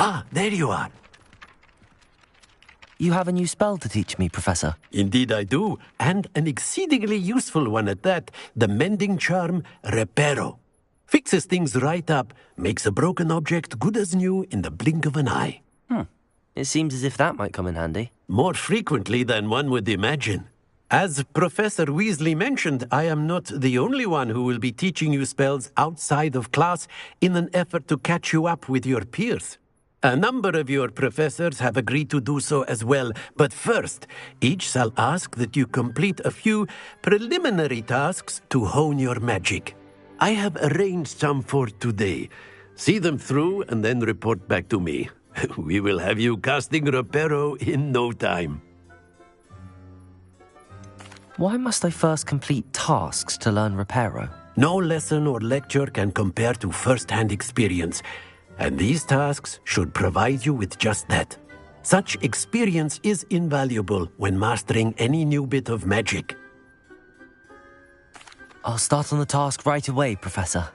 Ah, there you are. You have a new spell to teach me, Professor. Indeed I do, and an exceedingly useful one at that. The mending charm, Reparo. Fixes things right up, makes a broken object good as new in the blink of an eye. It seems as if that might come in handy. More frequently than one would imagine. As Professor Weasley mentioned, I am not the only one who will be teaching you spells outside of class in an effort to catch you up with your peers. A number of your professors have agreed to do so as well, but first, each shall ask that you complete a few preliminary tasks to hone your magic. I have arranged some for today. See them through and then report back to me. We will have you casting Reparo in no time. Why must I first complete tasks to learn Reparo? No lesson or lecture can compare to first-hand experience, and these tasks should provide you with just that. Such experience is invaluable when mastering any new bit of magic. I'll start on the task right away, Professor.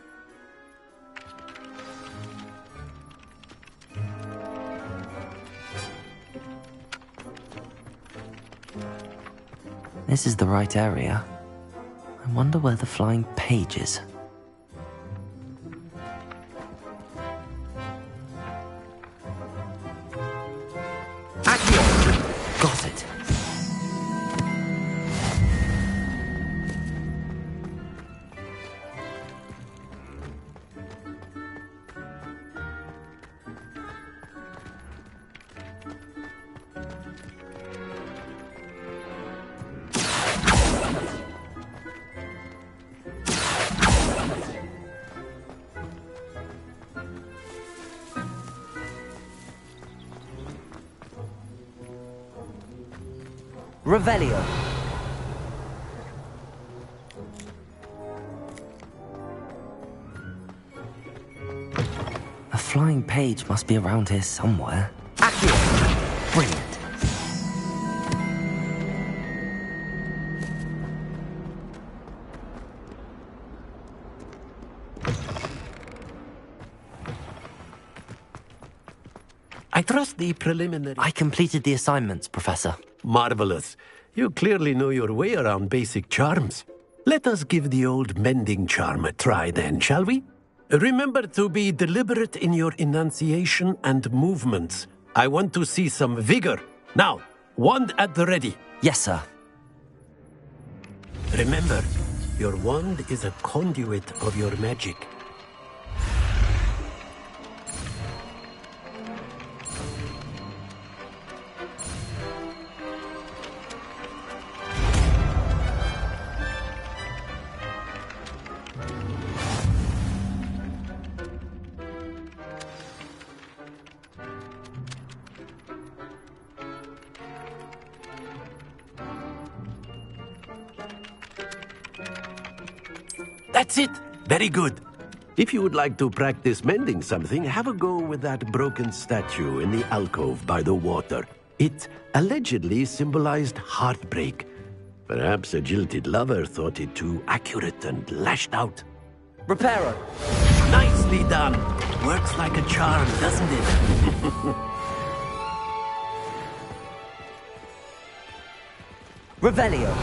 This is the right area. I wonder where the flying page is. Got it. Revelio. A flying page must be around here somewhere. Accio! Brilliant. I trust the preliminary... I completed the assignments, Professor. Marvelous. You clearly know your way around basic charms. Let us give the old mending charm a try then, shall we? Remember to be deliberate in your enunciation and movements. I want to see some vigor. Now, wand at the ready. Yes, sir. Remember, your wand is a conduit of your magic. That's it. Very good. If you would like to practice mending something, have a go with that broken statue in the alcove by the water. It allegedly symbolized heartbreak. Perhaps a jilted lover thought it too accurate and lashed out. Reparo. Nicely done. Works like a charm, doesn't it? Revelio.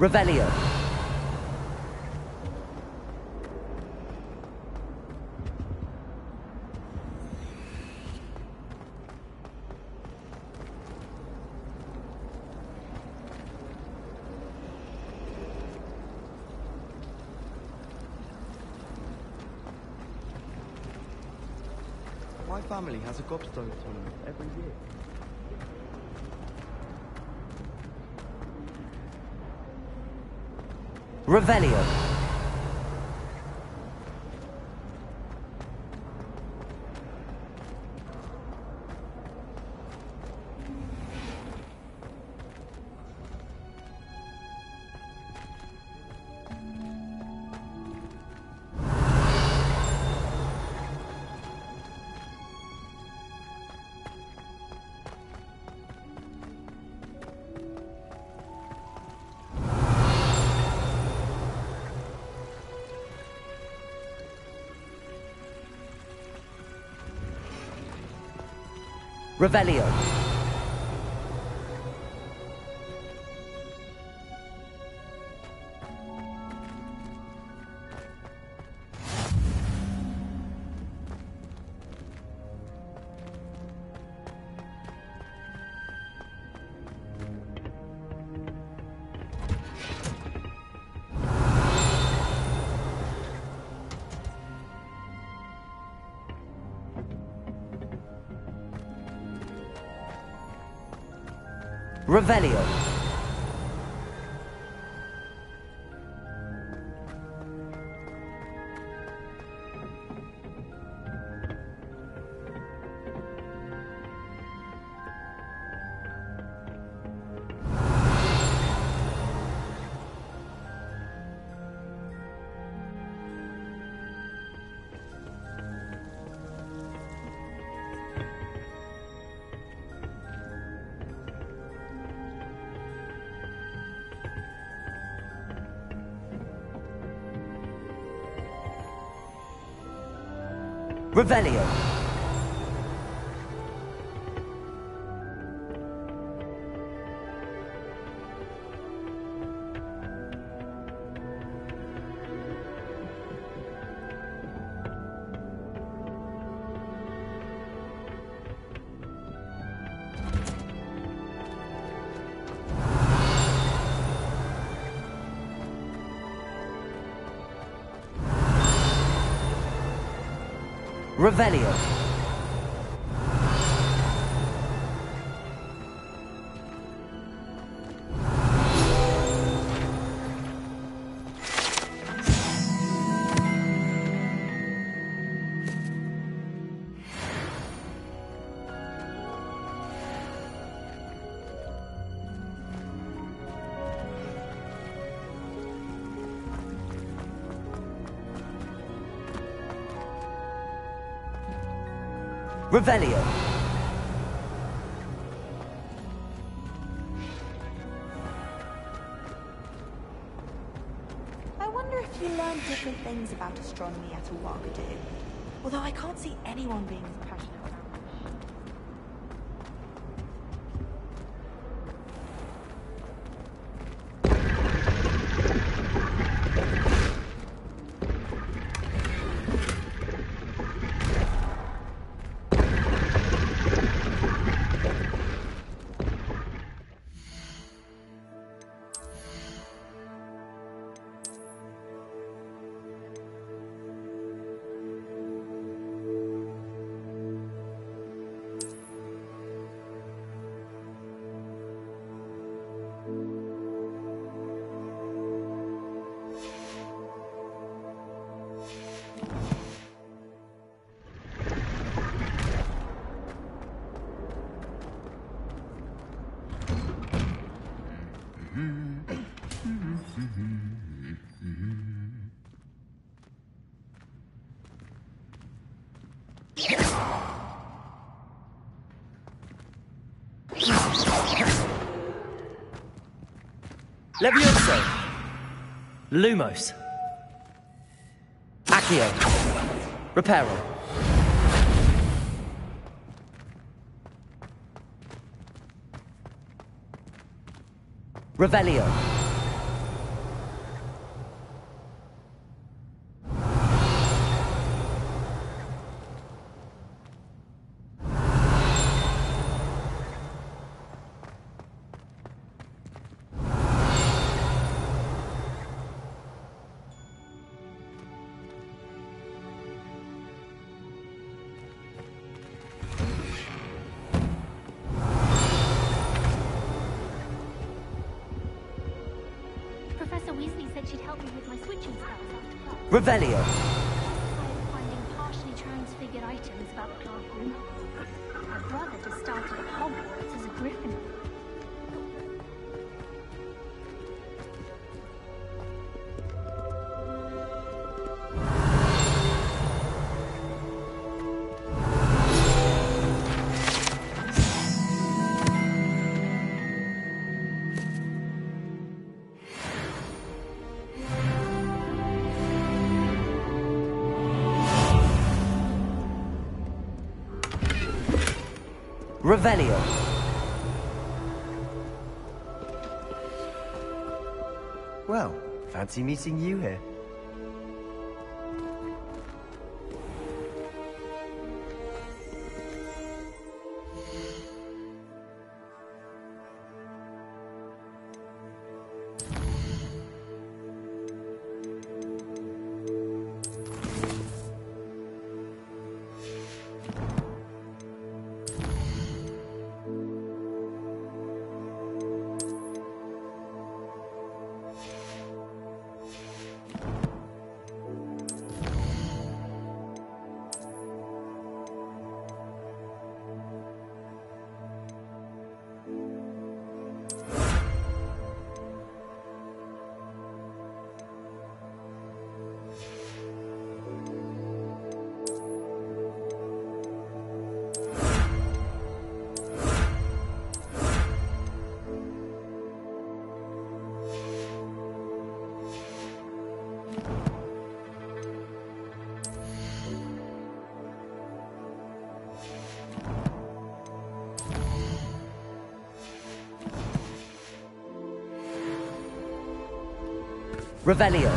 Revelio. My family has a gobstone tournament every year. Revelio. Revelio. Revelio. Revelio. Revelio. Revelio. I wonder if you learn different things about astronomy at a Wagadu. Although I can't see anyone being as passionate about it. Levioso. Lumos. Accio. Reparo. Revelio. Revelio. I'm finding partially transfigured items about the classroom. My brother just started at Hogwarts as a Gryffindor. Revelio. Well, fancy meeting you here. Revelio.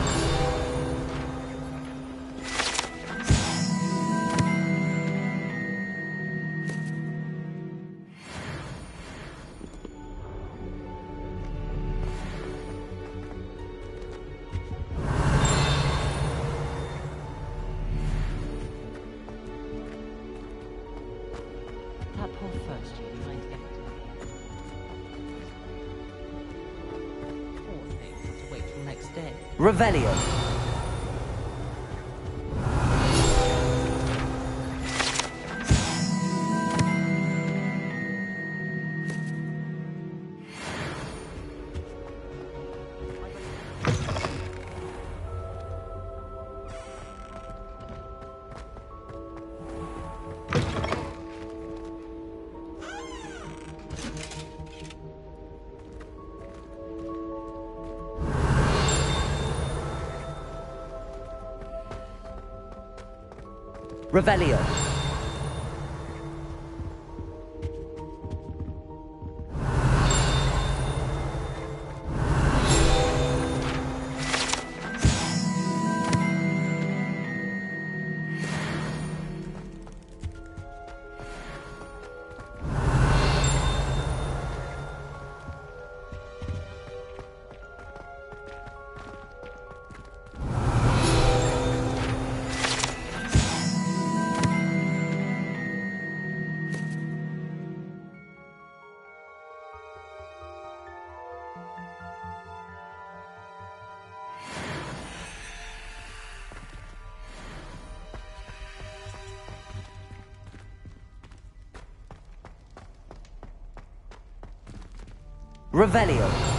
That poor first year trying to get it. Poor thing had to wait till next day. Revelio. Revelio. Revelio.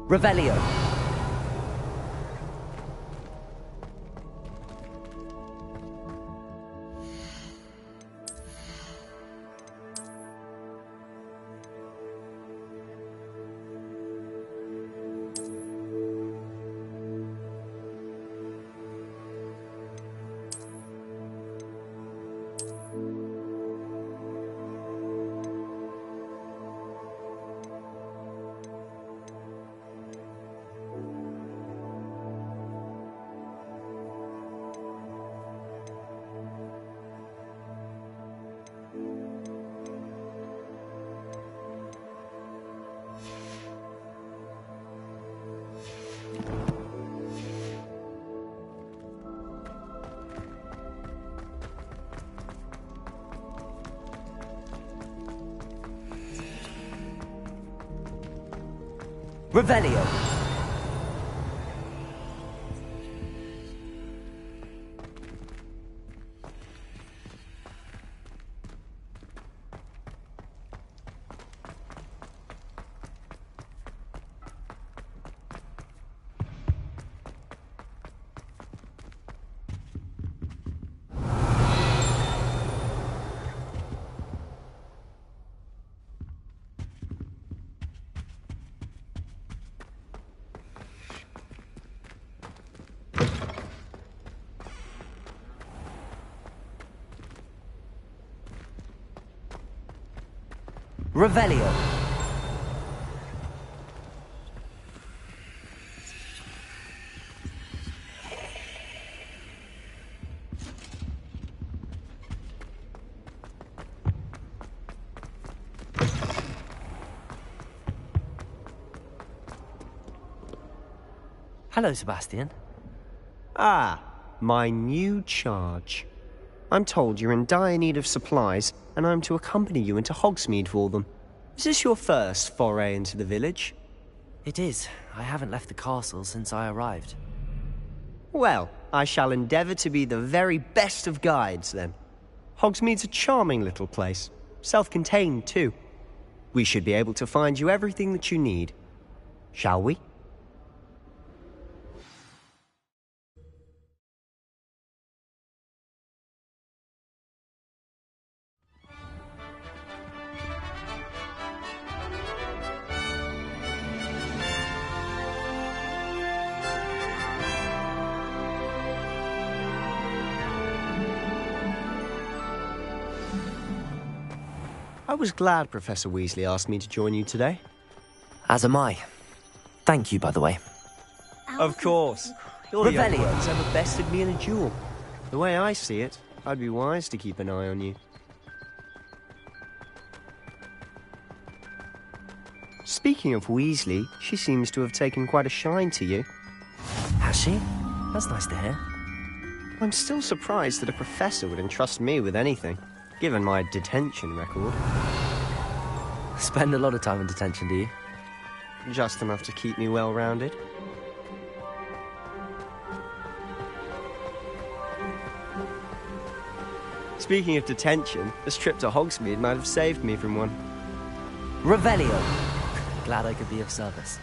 Revelio. Revelio. Revelio. Hello, Sebastian. Ah, my new charge. I'm told you're in dire need of supplies, and I'm to accompany you into Hogsmeade for them. Is this your first foray into the village? It is. I haven't left the castle since I arrived. Well, I shall endeavour to be the very best of guides, then. Hogsmeade's a charming little place. Self-contained, too. We should be able to find you everything that you need. Shall we? I was glad Professor Weasley asked me to join you today. As am I. Thank you, by the way. Of course. You're the only Revelio. one who's ever bested me in a duel. The way I see it, I'd be wise to keep an eye on you. Speaking of Weasley, she seems to have taken quite a shine to you. Has she? That's nice to hear. I'm still surprised that a professor would entrust me with anything, given my detention record. Spend a lot of time in detention, do you? Just enough to keep me well-rounded. Speaking of detention, this trip to Hogsmeade might have saved me from one. Revelio. Glad I could be of service.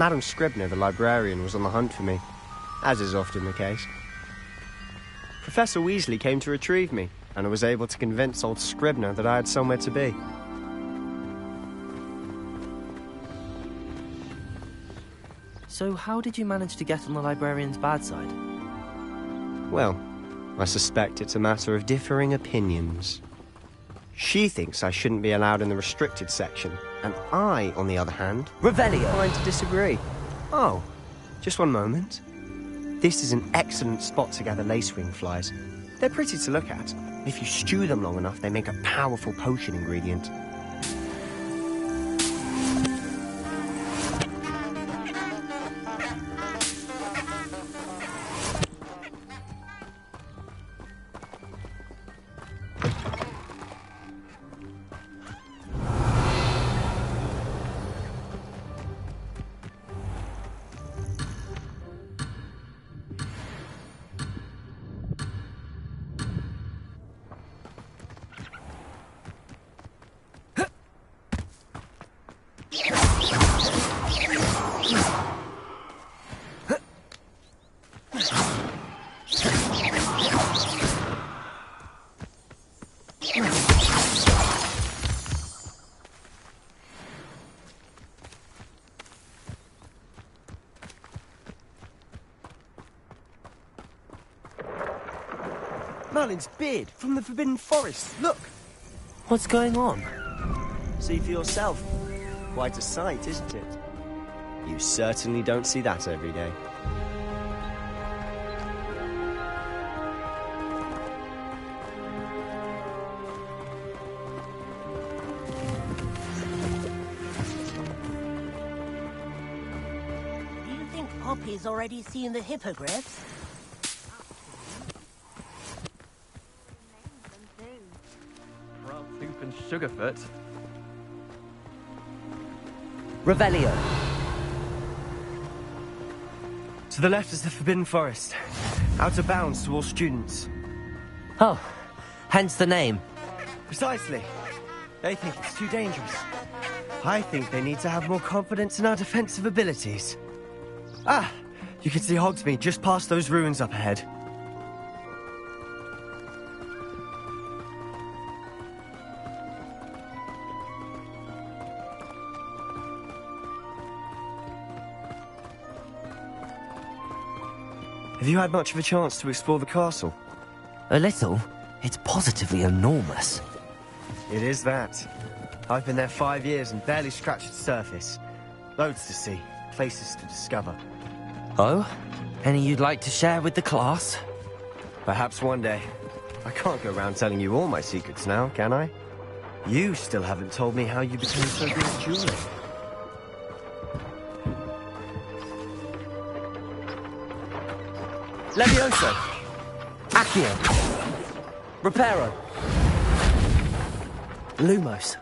Madam Scribner, the librarian, was on the hunt for me, as is often the case. Professor Weasley came to retrieve me, and I was able to convince old Scribner that I had somewhere to be. So how did you manage to get on the librarian's bad side? Well, I suspect it's a matter of differing opinions. She thinks I shouldn't be allowed in the restricted section, and I, on the other hand, Revelio. inclined to disagree. Oh, just one moment. This is an excellent spot to gather lacewing flies. They're pretty to look at. If you stew them long enough, they make a powerful potion ingredient. Merlin's beard from the Forbidden Forest. Look! What's going on? See for yourself. Quite a sight, isn't it? You certainly don't see that every day. Do you think Poppy's already seen the hippogriffs? And Sugarfoot. Revelio. To the left is the Forbidden Forest. Out of bounds to all students. Oh, hence the name. Precisely. They think it's too dangerous. I think they need to have more confidence in our defensive abilities. Ah, you can see Hogsmeade just past those ruins up ahead. Have you had much of a chance to explore the castle? A little. It's positively enormous. It is that. I've been there 5 years and barely scratched the surface. Loads to see, places to discover. Oh? Any you'd like to share with the class? Perhaps one day. I can't go around telling you all my secrets now, can I? You still haven't told me how you became so good at dueling. Levioso! Accio! Reparo! Lumos!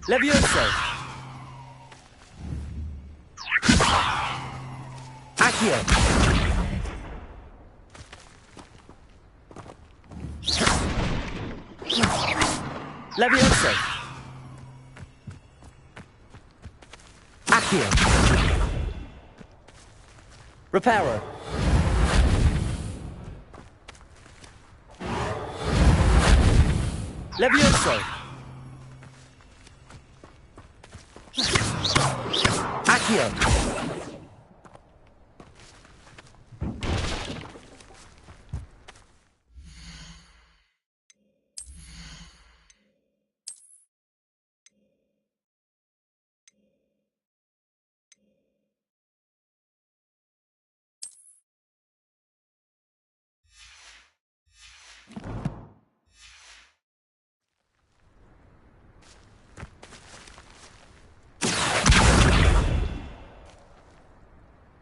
Levioso! Accio! Levioso! Accio! Reparo! Levioso! Accio!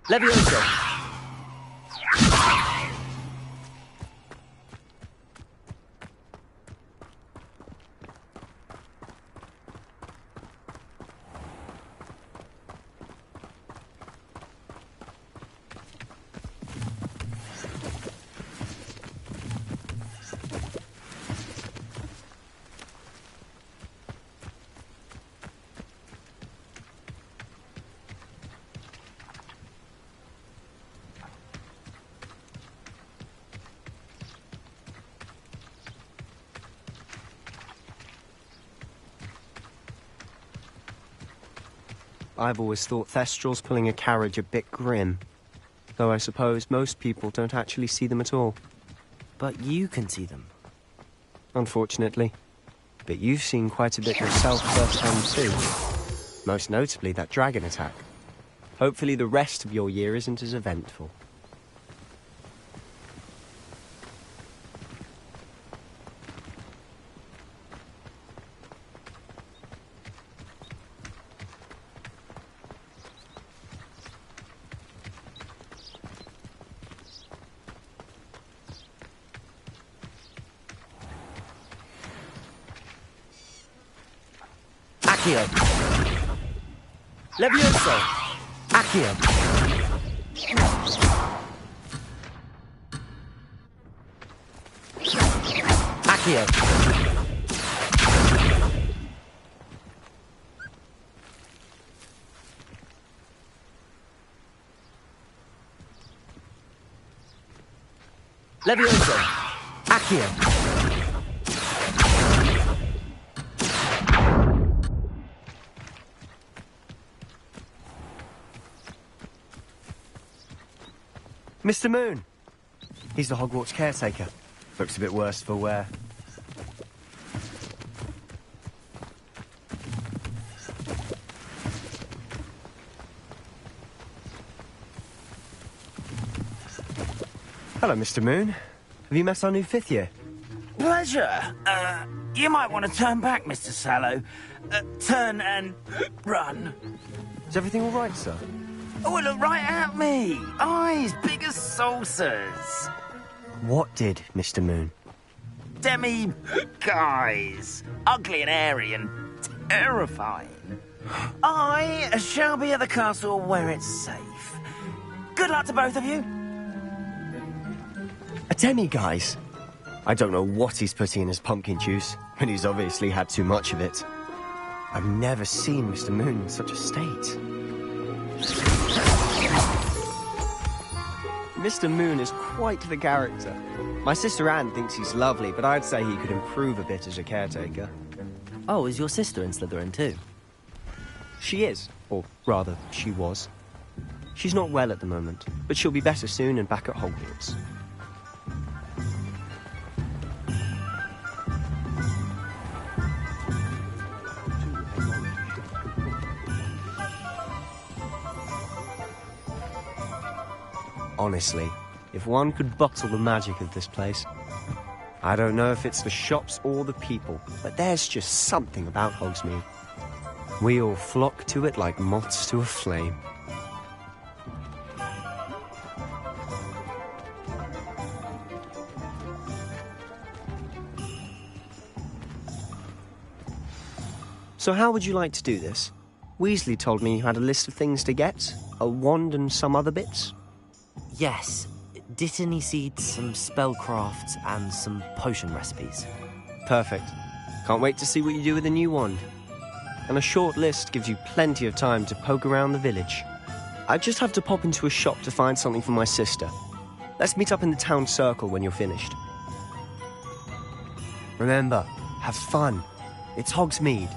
Levioso! I've always thought Thestrals pulling a carriage a bit grim. Though I suppose most people don't actually see them at all. But you can see them. Unfortunately. But you've seen quite a bit yourself firsthand too. Most notably that dragon attack. Hopefully the rest of your year isn't as eventful. Accio! Levioso! Accio! Accio! Levioso! Accio! Mr. Moon! He's the Hogwarts caretaker. Looks a bit worse for wear. Hello, Mr. Moon. Have you met our new fifth year? Pleasure. You might want to turn back, Mr. Sallow. Turn and run. Is everything all right, sir? Oh, look right at me. Eyes big as saucers. What did, Mr. Moon? Guys. Ugly and airy and terrifying. I shall be at the castle where it's safe. Good luck to both of you. A demi-guise? I don't know what he's putting in his pumpkin juice, but he's obviously had too much of it. I've never seen Mr. Moon in such a state. Mr. Moon is quite the character. My sister Anne thinks he's lovely, but I'd say he could improve a bit as a caretaker. Oh, is your sister in Slytherin too? She is, or rather, she was. She's not well at the moment, but she'll be better soon and back at Hogwarts. Honestly, if one could bottle the magic of this place. I don't know if it's the shops or the people, but there's just something about Hogsmeade. We all flock to it like moths to a flame. So how would you like to do this? Weasley told me you had a list of things to get, a wand and some other bits. Yes. Dittany seeds, some spellcrafts, and some potion recipes. Perfect. Can't wait to see what you do with the new wand. And a short list gives you plenty of time to poke around the village. I just have to pop into a shop to find something for my sister. Let's meet up in the town circle when you're finished. Remember, have fun. It's Hogsmeade.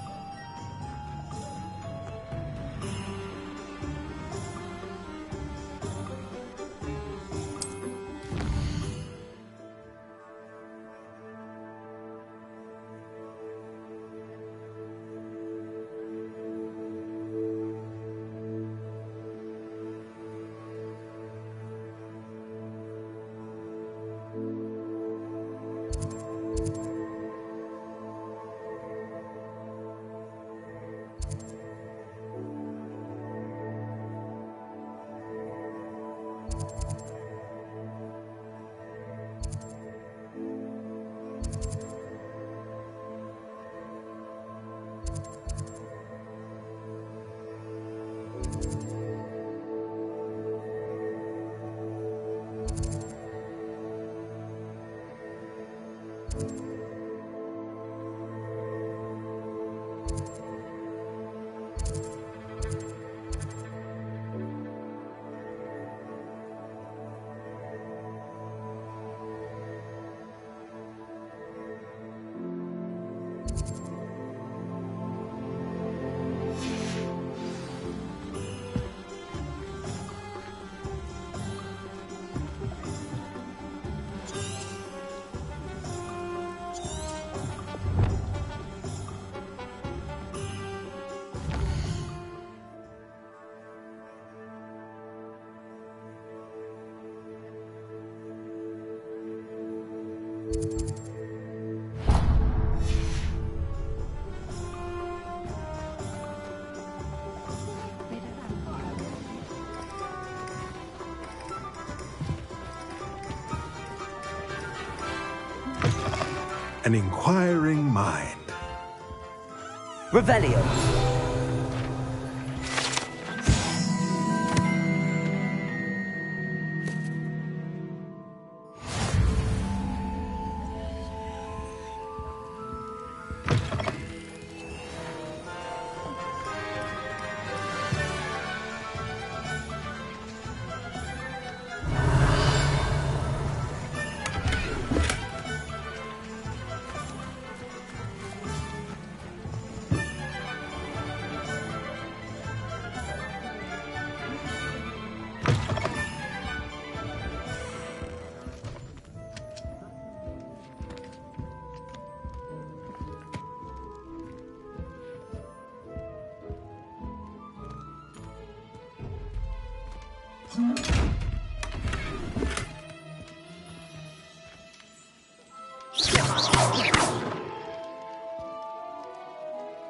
An inquiring mind. Revelio.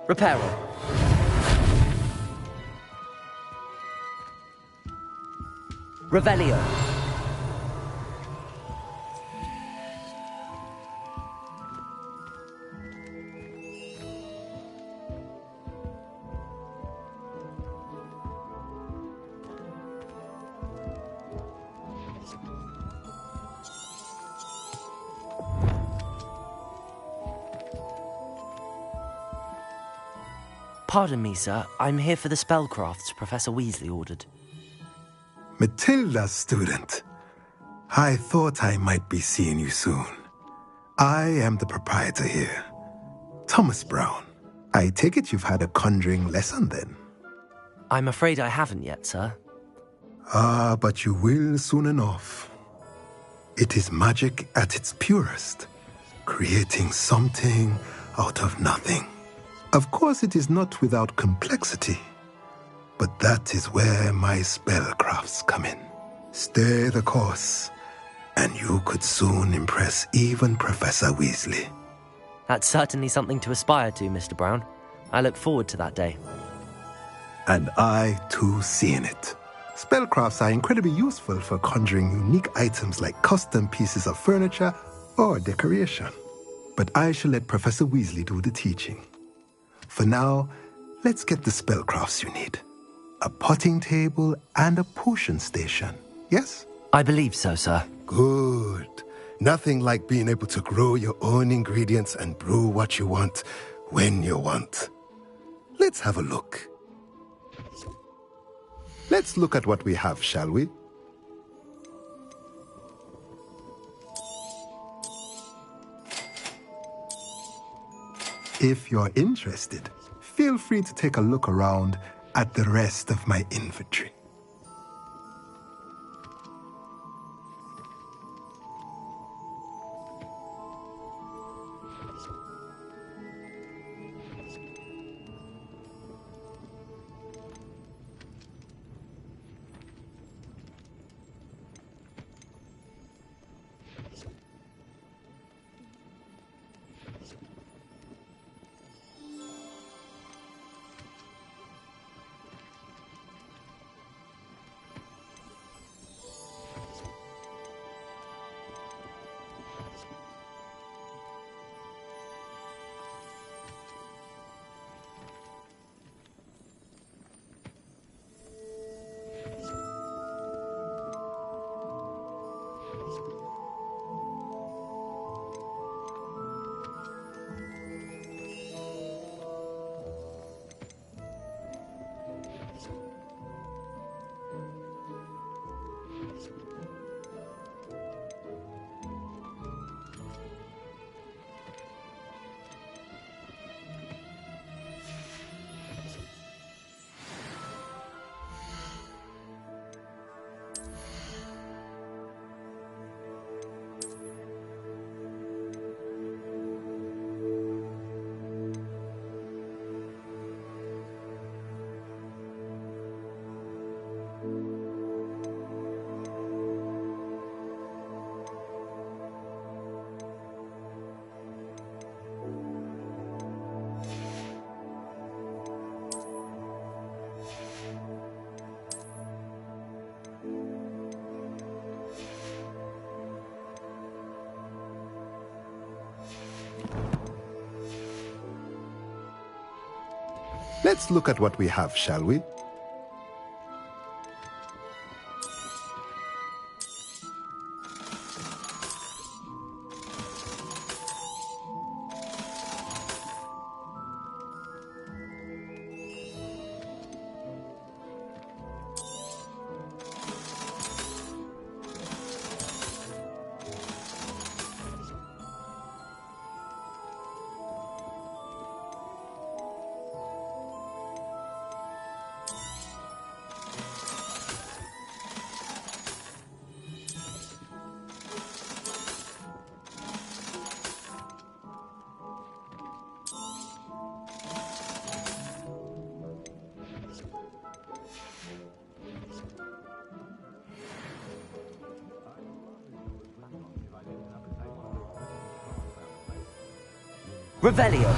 Reparo. Revelio. Pardon me, sir. I'm here for the spellcrafts Professor Weasley ordered. Matilda's student. I thought I might be seeing you soon. I am the proprietor here, Thomas Brown. I take it you've had a conjuring lesson then? I'm afraid I haven't yet, sir. Ah, but you will soon enough. It is magic at its purest, creating something out of nothing. Of course, it is not without complexity, but that is where my spellcrafts come in. Stay the course, and you could soon impress even Professor Weasley. That's certainly something to aspire to, Mr. Brown. I look forward to that day. And I, too, see in it. Spellcrafts are incredibly useful for conjuring unique items like custom pieces of furniture or decoration. But I shall let Professor Weasley do the teaching. For now, let's get the spellcrafts you need. A potting table and a potion station, yes? I believe so, sir. Good. Nothing like being able to grow your own ingredients and brew what you want when you want. Let's have a look. Let's look at what we have, shall we? If you're interested, feel free to take a look around at the rest of my inventory. Let's look at what we have, shall we? Revelio.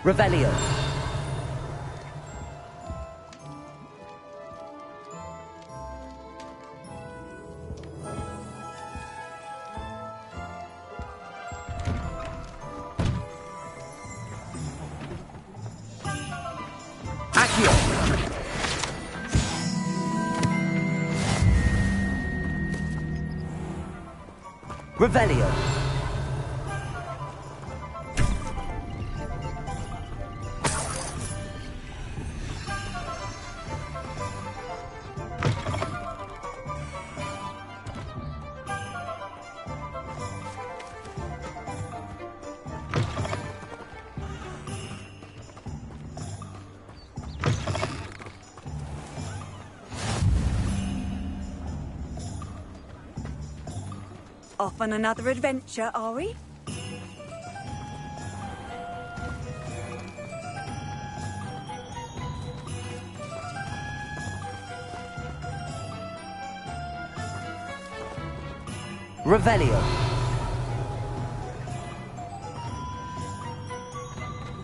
Revelio. Accio. Revelio. Off on another adventure, are we? Revelio.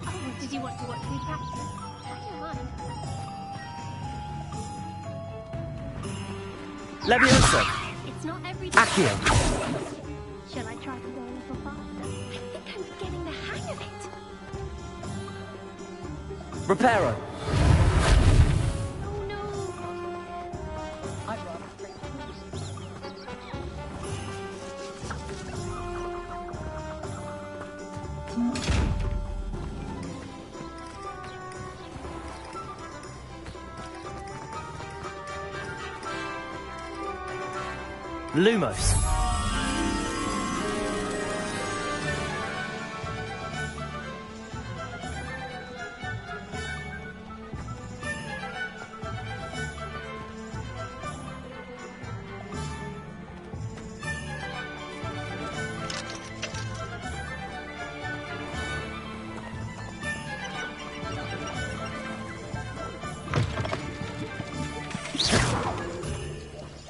Oh, did you want to watch me practice? I don't mind. Leviosa. It's not every day. Accio. Shall I try to go a little faster? I think I'm getting the hang of it. Reparo. Oh no. I'd rather break Lumos.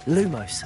Lumos.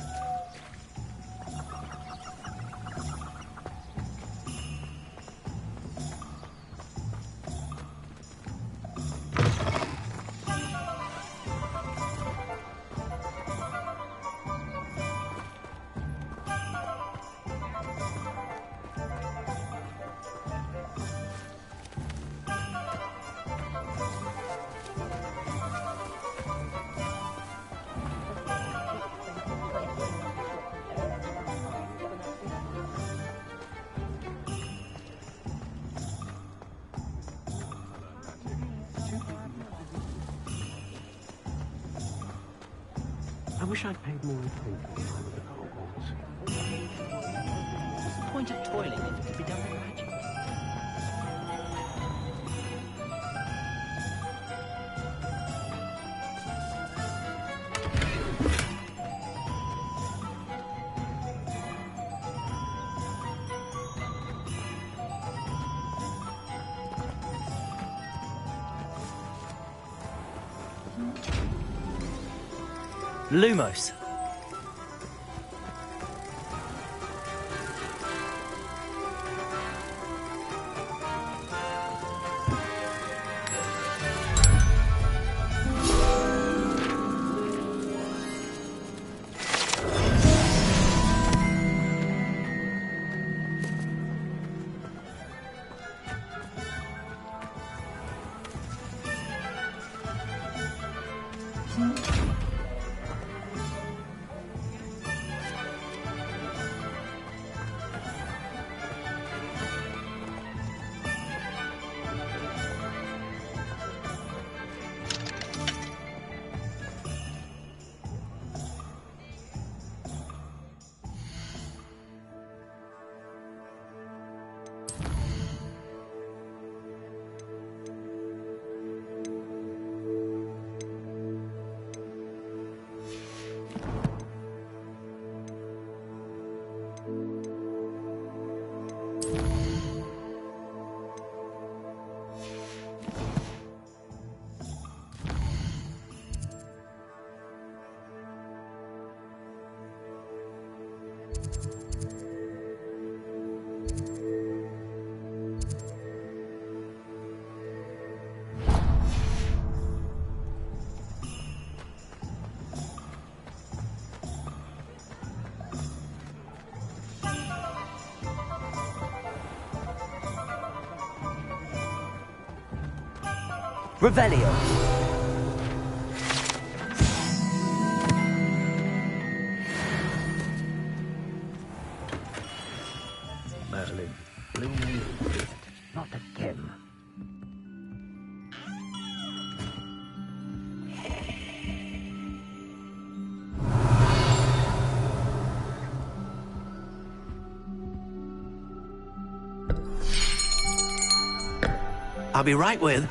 I wish I'd paid more attention when I was at Hogwarts. What's the point of toiling if it could be done with magic? Lumos. Revelio. Merlin, blooming dead. Not again. I'll be right with...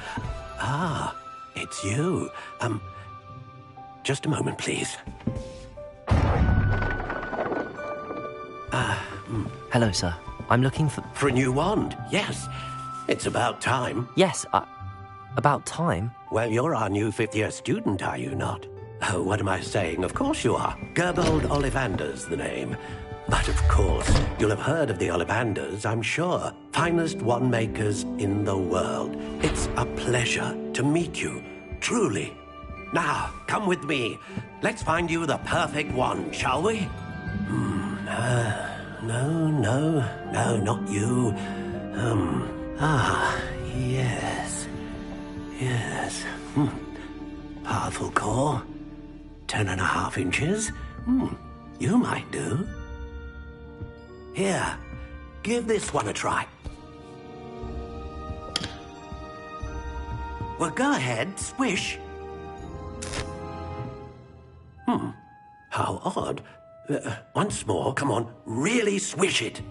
Ah, it's you. Just a moment, please. Hello, sir. I'm looking for... For a new wand, yes. It's about time. Yes, about time. Well, you're our new fifth-year student, are you not? Oh, what am I saying? Of course you are. Gerbold Ollivander's the name. But of course, you'll have heard of the Ollivanders, I'm sure. Finest wand makers in the world. It's a pleasure to meet you, truly. Now, come with me. Let's find you the perfect wand, shall we? No, not you. Yes. Powerful core. 10.5 inches. You might do. Here, give this one a try. Well, go ahead, swish. How odd. Once more, come on, really swish it.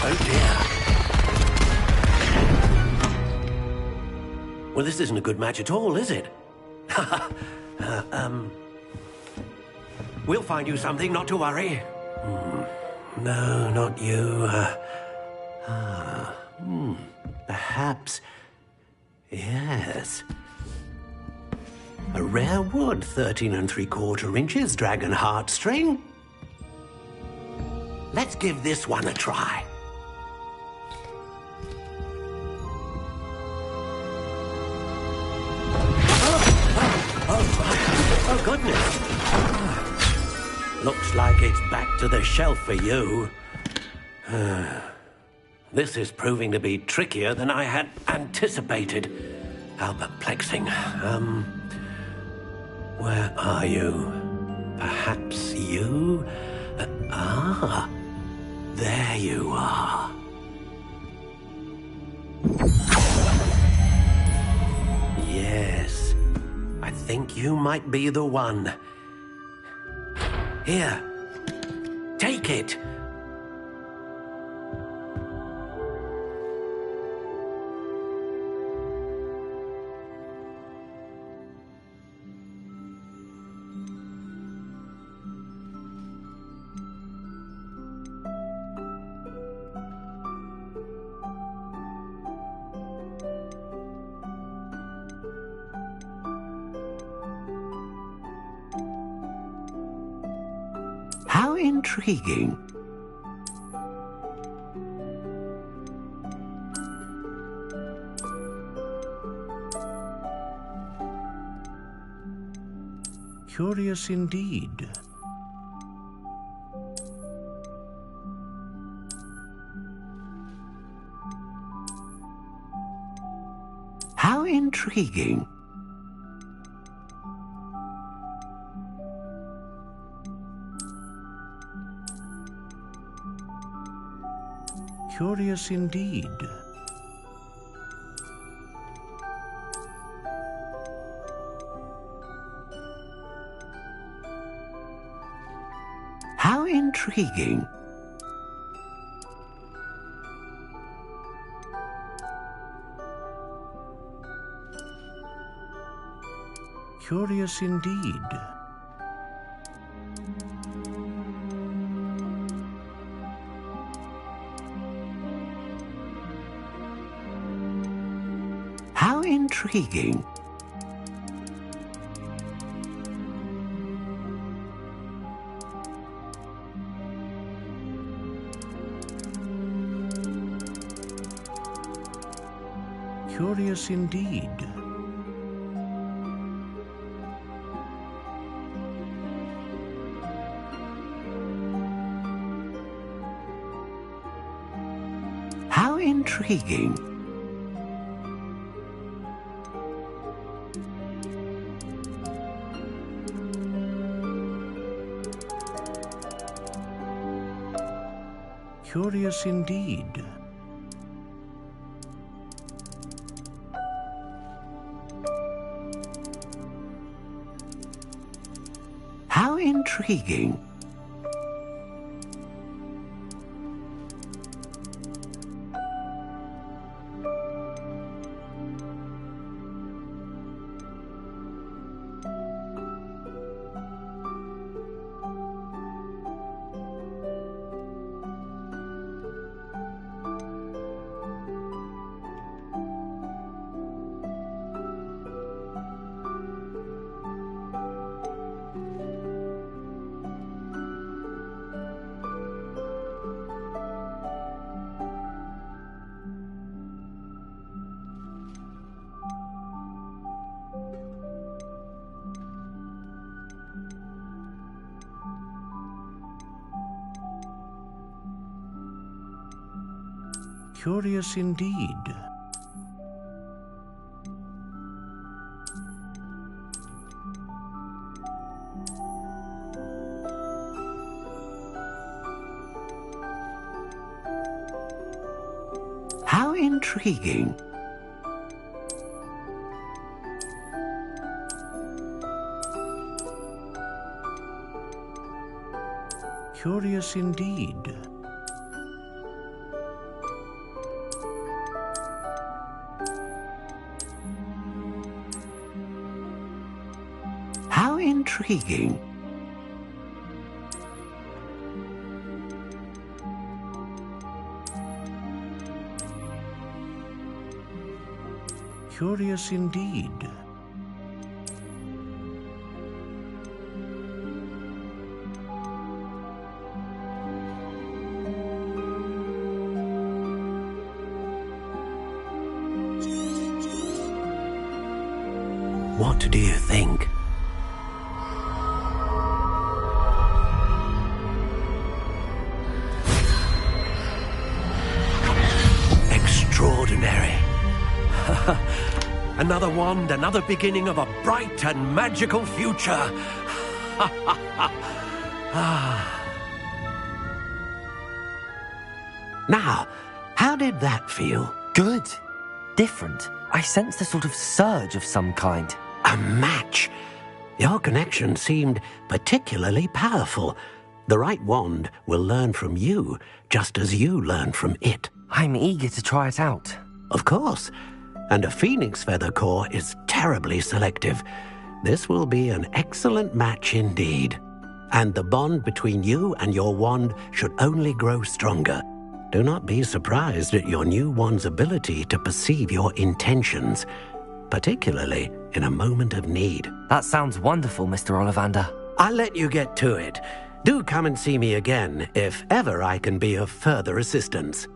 Oh dear. Well, this isn't a good match at all, is it? We'll find you something, not to worry. No, not you. Perhaps... Yes. A rare wood, 13 3/4 inches, dragon heartstring. Let's give this one a try. Oh, goodness. Looks like it's back to the shelf for you. This is proving to be trickier than I had anticipated. How perplexing. Where are you? Perhaps you? There you are. Yes, I think you might be the one. Here, take it. How intriguing. Curious indeed. How intriguing. Curious indeed. How intriguing. Curious indeed. How intriguing. Curious indeed. How intriguing. Curious indeed. How intriguing. Curious indeed. How intriguing. Curious indeed. How intriguing. Curious indeed. What do you think? Extraordinary. Another wand, another beginning of a bright and magical future. Now, how did that feel? Good. Different. I sensed a sort of surge of some kind. A match. Your connection seemed particularly powerful. The right wand will learn from you, just as you learn from it. I'm eager to try it out. Of course. And a phoenix feather core is terribly selective. This will be an excellent match indeed. And the bond between you and your wand should only grow stronger. Do not be surprised at your new wand's ability to perceive your intentions, particularly in a moment of need. That sounds wonderful, Mr. Ollivander. I'll let you get to it. Do come and see me again if ever I can be of further assistance.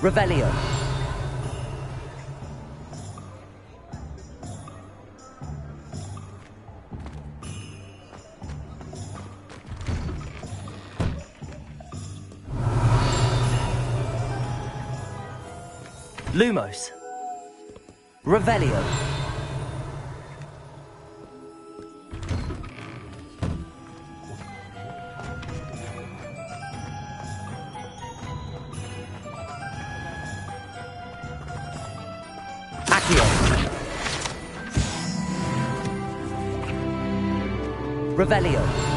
Revelio. Lumos. Revelio. Accio. Revelio.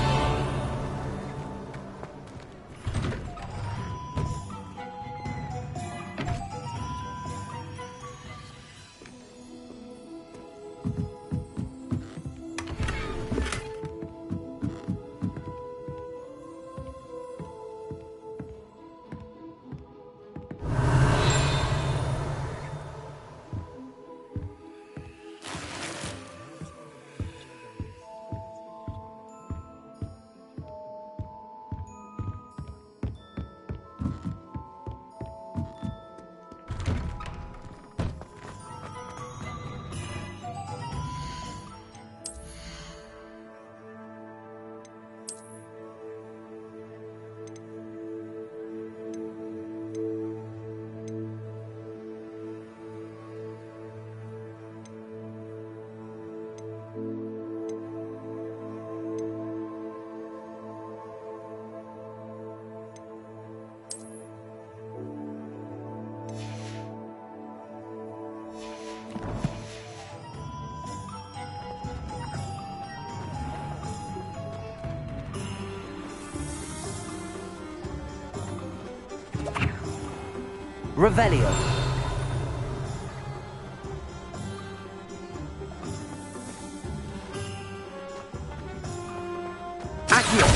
Revelio. Accio.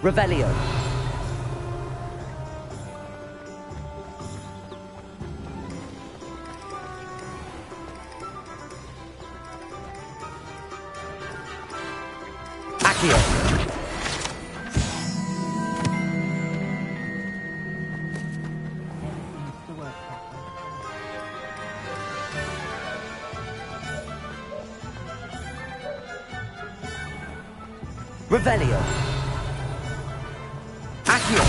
Revelio. Accio. Revelio. Accio.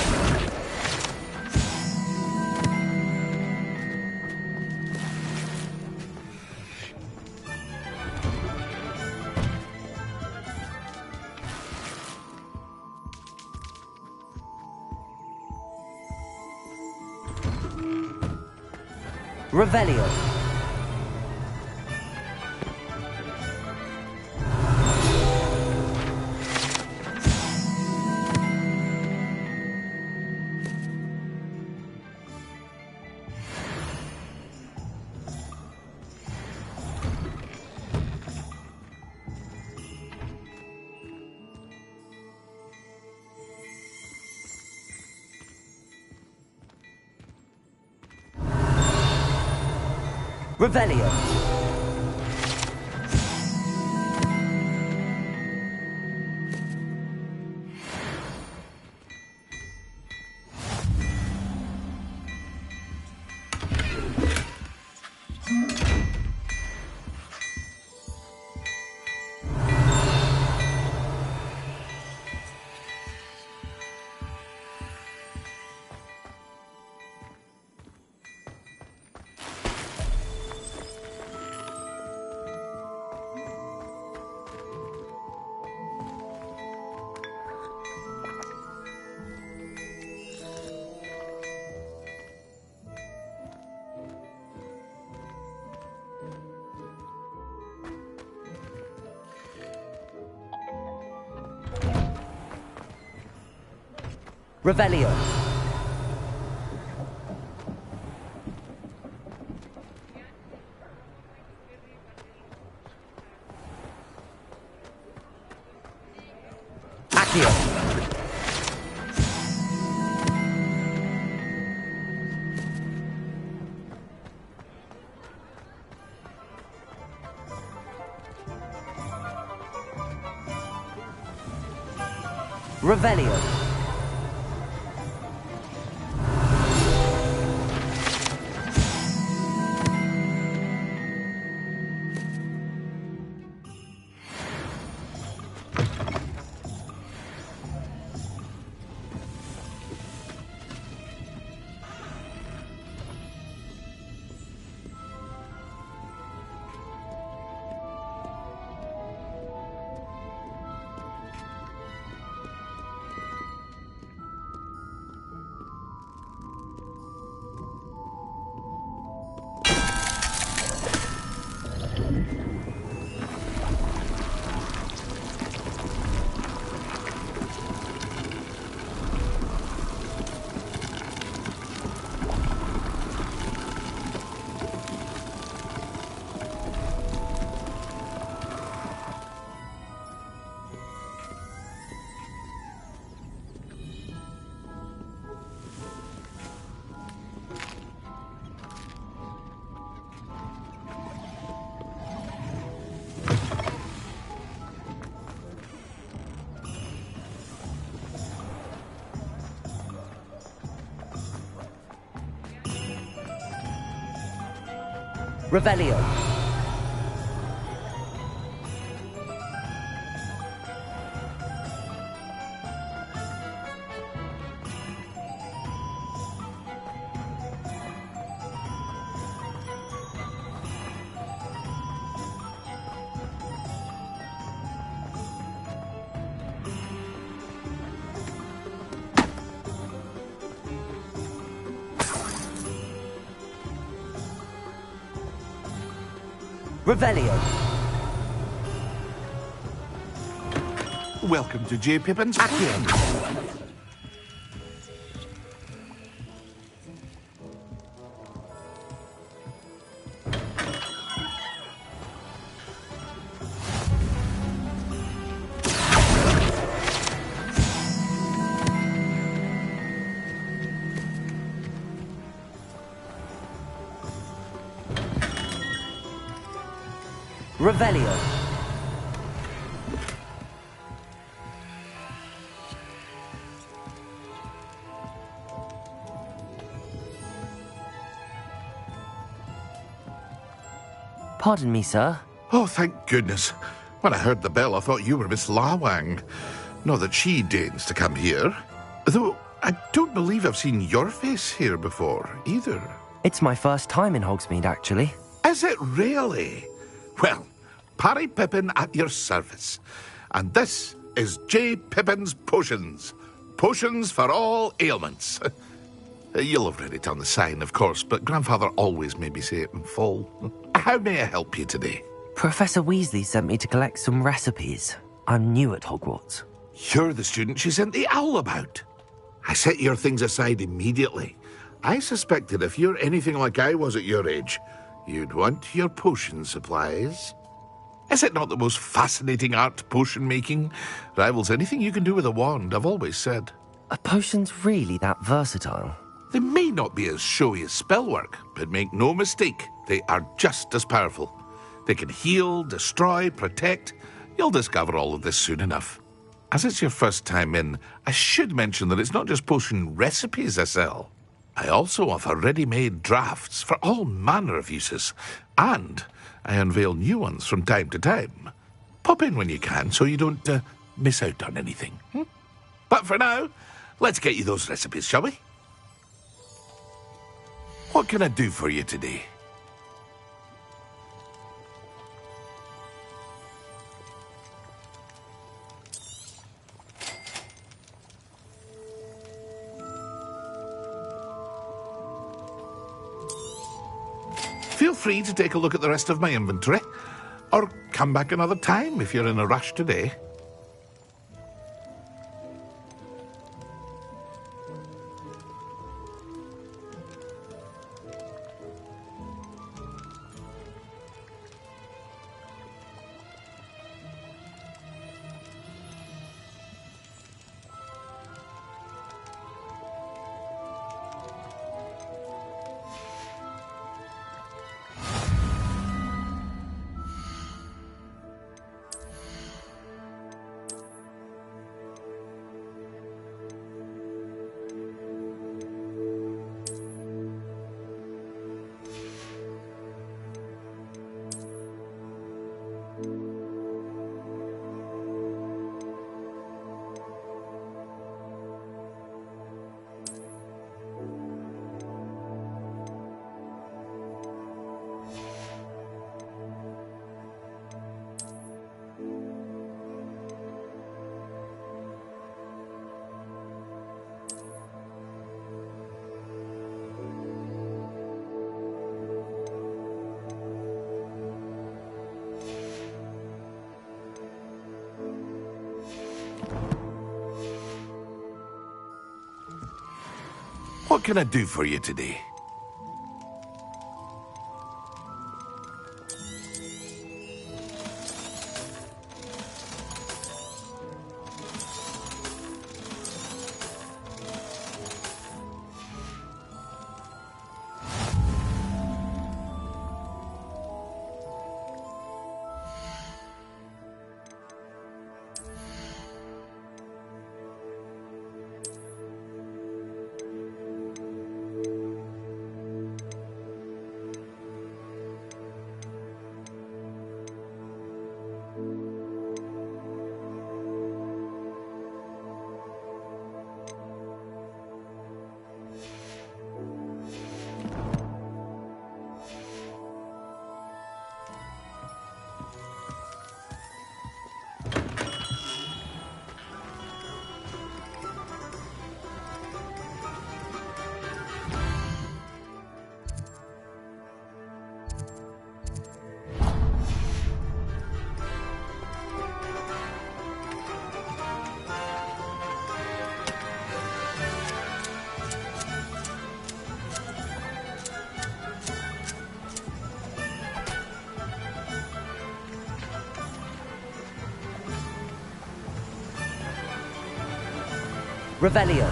Revelio. Revelio. Revelio. Accio. Revelio. Revelio. Revelio. Welcome to J. Pippin's Accio. Revelio. Pardon me, sir. Oh, thank goodness. When I heard the bell, I thought you were Miss Lawang. Not that she deigns to come here. Though I don't believe I've seen your face here before, either. It's my first time in Hogsmeade, actually. Is it really? Well, Parry Pippin at your service. And this is J. Pippin's Potions. Potions for all ailments. You'll have read it on the sign, of course, but Grandfather always made me say it in full. How may I help you today? Professor Weasley sent me to collect some recipes. I'm new at Hogwarts. You're the student she sent the owl about. I set your things aside immediately. I suspected if you're anything like I was at your age, you'd want your potion supplies. Is it not the most fascinating art, potion making? Rivals anything you can do with a wand, I've always said. Are potions really that versatile? They may not be as showy as spellwork, but make no mistake, they are just as powerful. They can heal, destroy, protect. You'll discover all of this soon enough. As it's your first time in, I should mention that it's not just potion recipes I sell. I also offer ready-made drafts for all manner of uses, and I unveil new ones from time to time. Pop in when you can so you don't miss out on anything. But for now, let's get you those recipes, shall we? What can I do for you today? Feel free to take a look at the rest of my inventory, or come back another time if you're in a rush today. What can I do for you today? Revelio.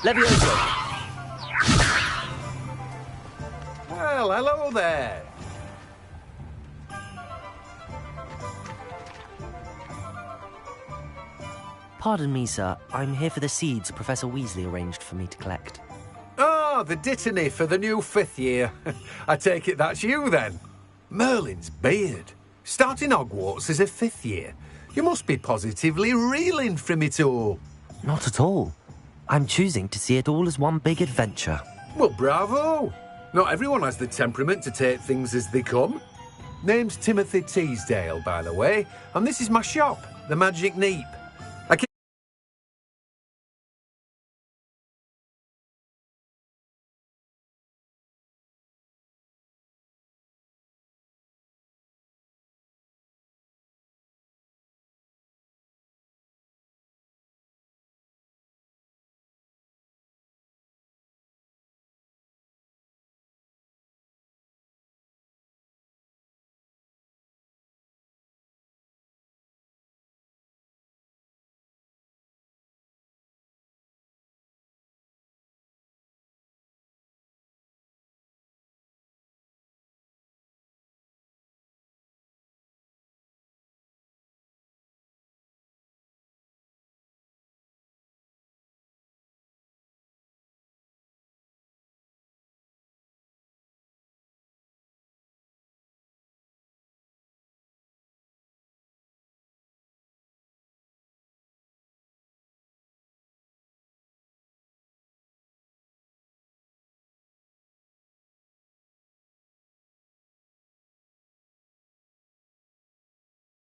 Levioso. Well, hello there. Pardon me, sir. I'm here for the seeds Professor Weasley arranged for me to collect. Oh, the dittany for the new 5th year. I take it that's you, then. Merlin's beard. Starting Hogwarts as a 5th year. You must be positively reeling from it all. Not at all. I'm choosing to see it all as one big adventure. Well, bravo. Not everyone has the temperament to take things as they come. Name's Timothy Teasdale, by the way, and this is my shop, the Magic Neep.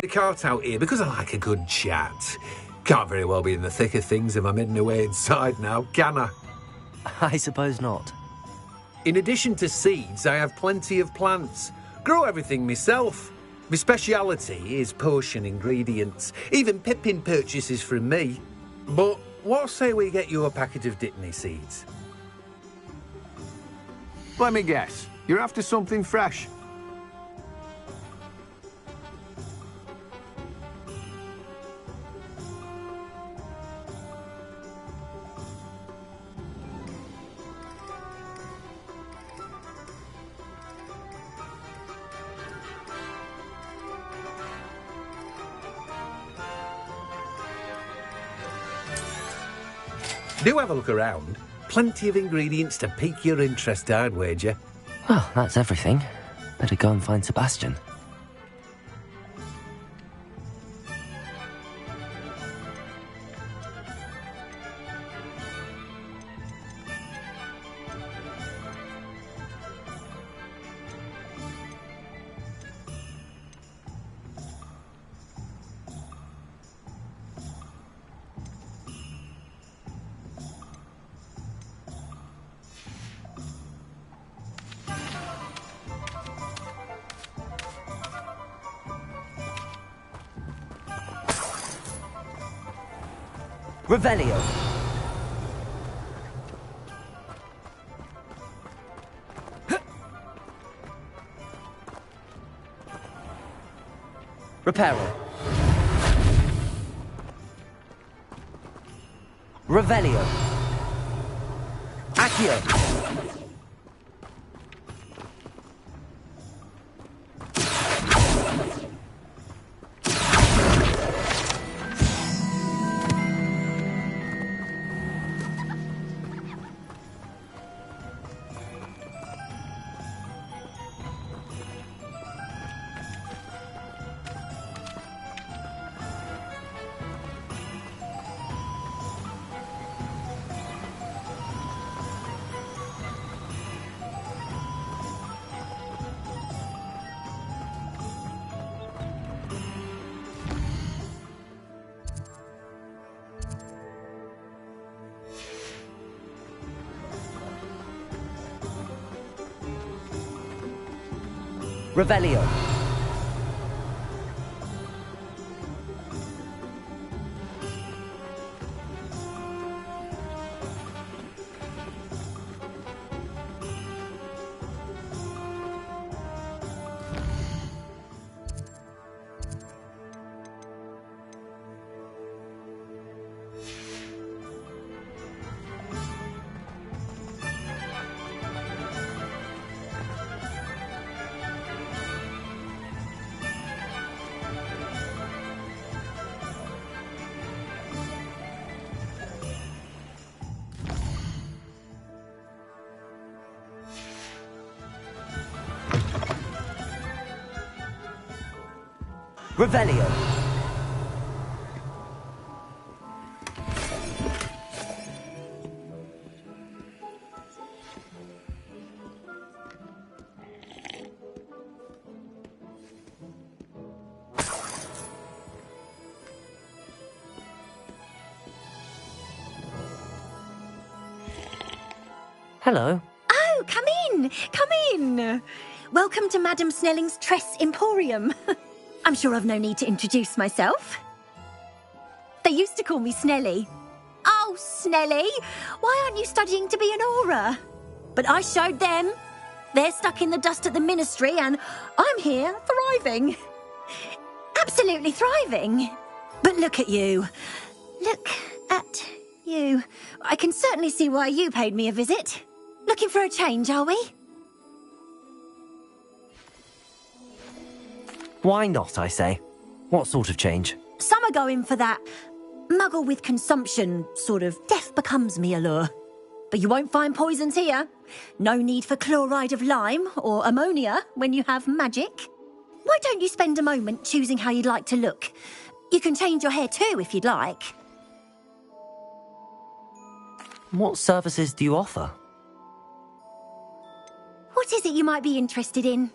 The cart out here because I like a good chat. Can't very well be in the thick of things if I'm hidden away inside now, can I? I suppose not. In addition to seeds, I have plenty of plants. Grow everything myself. My speciality is potion ingredients. Even Pippin purchases from me. But what say we get you a packet of dittany seeds? Let me guess. You're after something fresh. Do have a look around. Plenty of ingredients to pique your interest, I'd wager. Well, that's everything. Better go and find Sebastian. Revelio. Reparo. Revelio. Accio. Revelio. Revelio. Hello. Oh, come in! Come in! Welcome to Madame Snelling's Tress Emporium. I'm sure I've no need to introduce myself. They used to call me Snelly. Oh, Snelly, why aren't you studying to be an aura? But I showed them. They're stuck in the dust at the ministry and I'm here thriving. Absolutely thriving. But look at you. Look at you. I can certainly see why you paid me a visit. Looking for a change, are we? Why not, I say? What sort of change? Some are going for that muggle with consumption, sort of death becomes me allure. But you won't find poisons here. No need for chloride of lime or ammonia when you have magic. Why don't you spend a moment choosing how you'd like to look? You can change your hair too if you'd like. What services do you offer? What is it you might be interested in?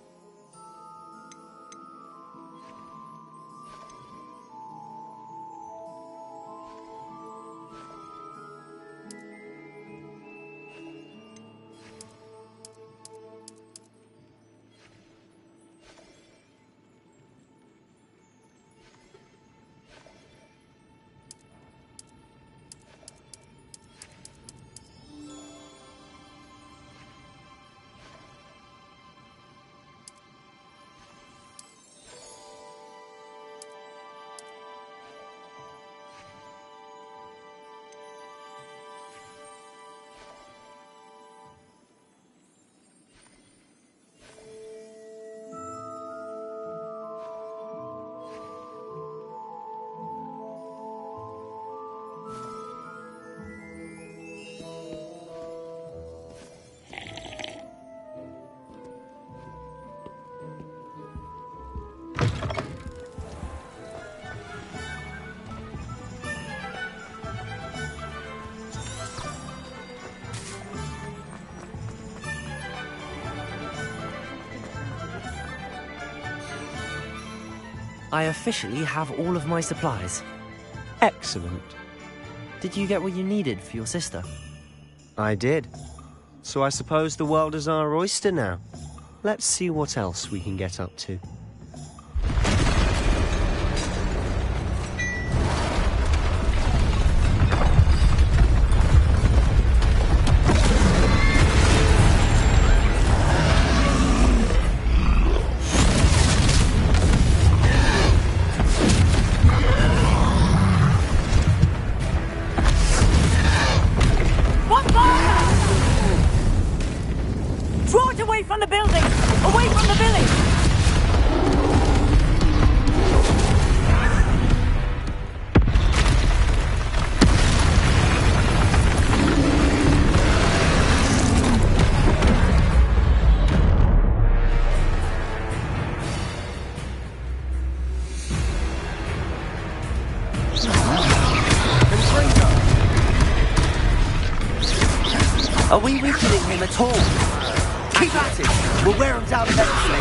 I officially have all of my supplies. Excellent. Did you get what you needed for your sister? I did. So I suppose the world is our oyster now. Let's see what else we can get up to. Are we weakening him at all? Keep at it! We'll wear him down eventually.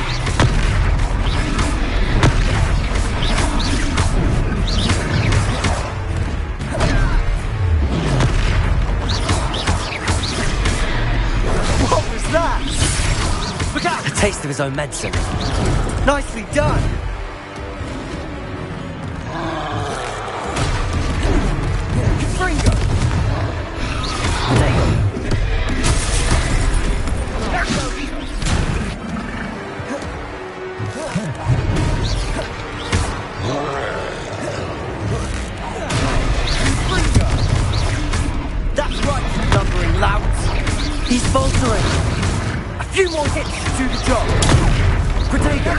What was that? Look out! taste of his own medicine. Nicely done! Fringo! Potato. That's right, lumbering louts! He's faltering! A few more hits to do the job! Potato!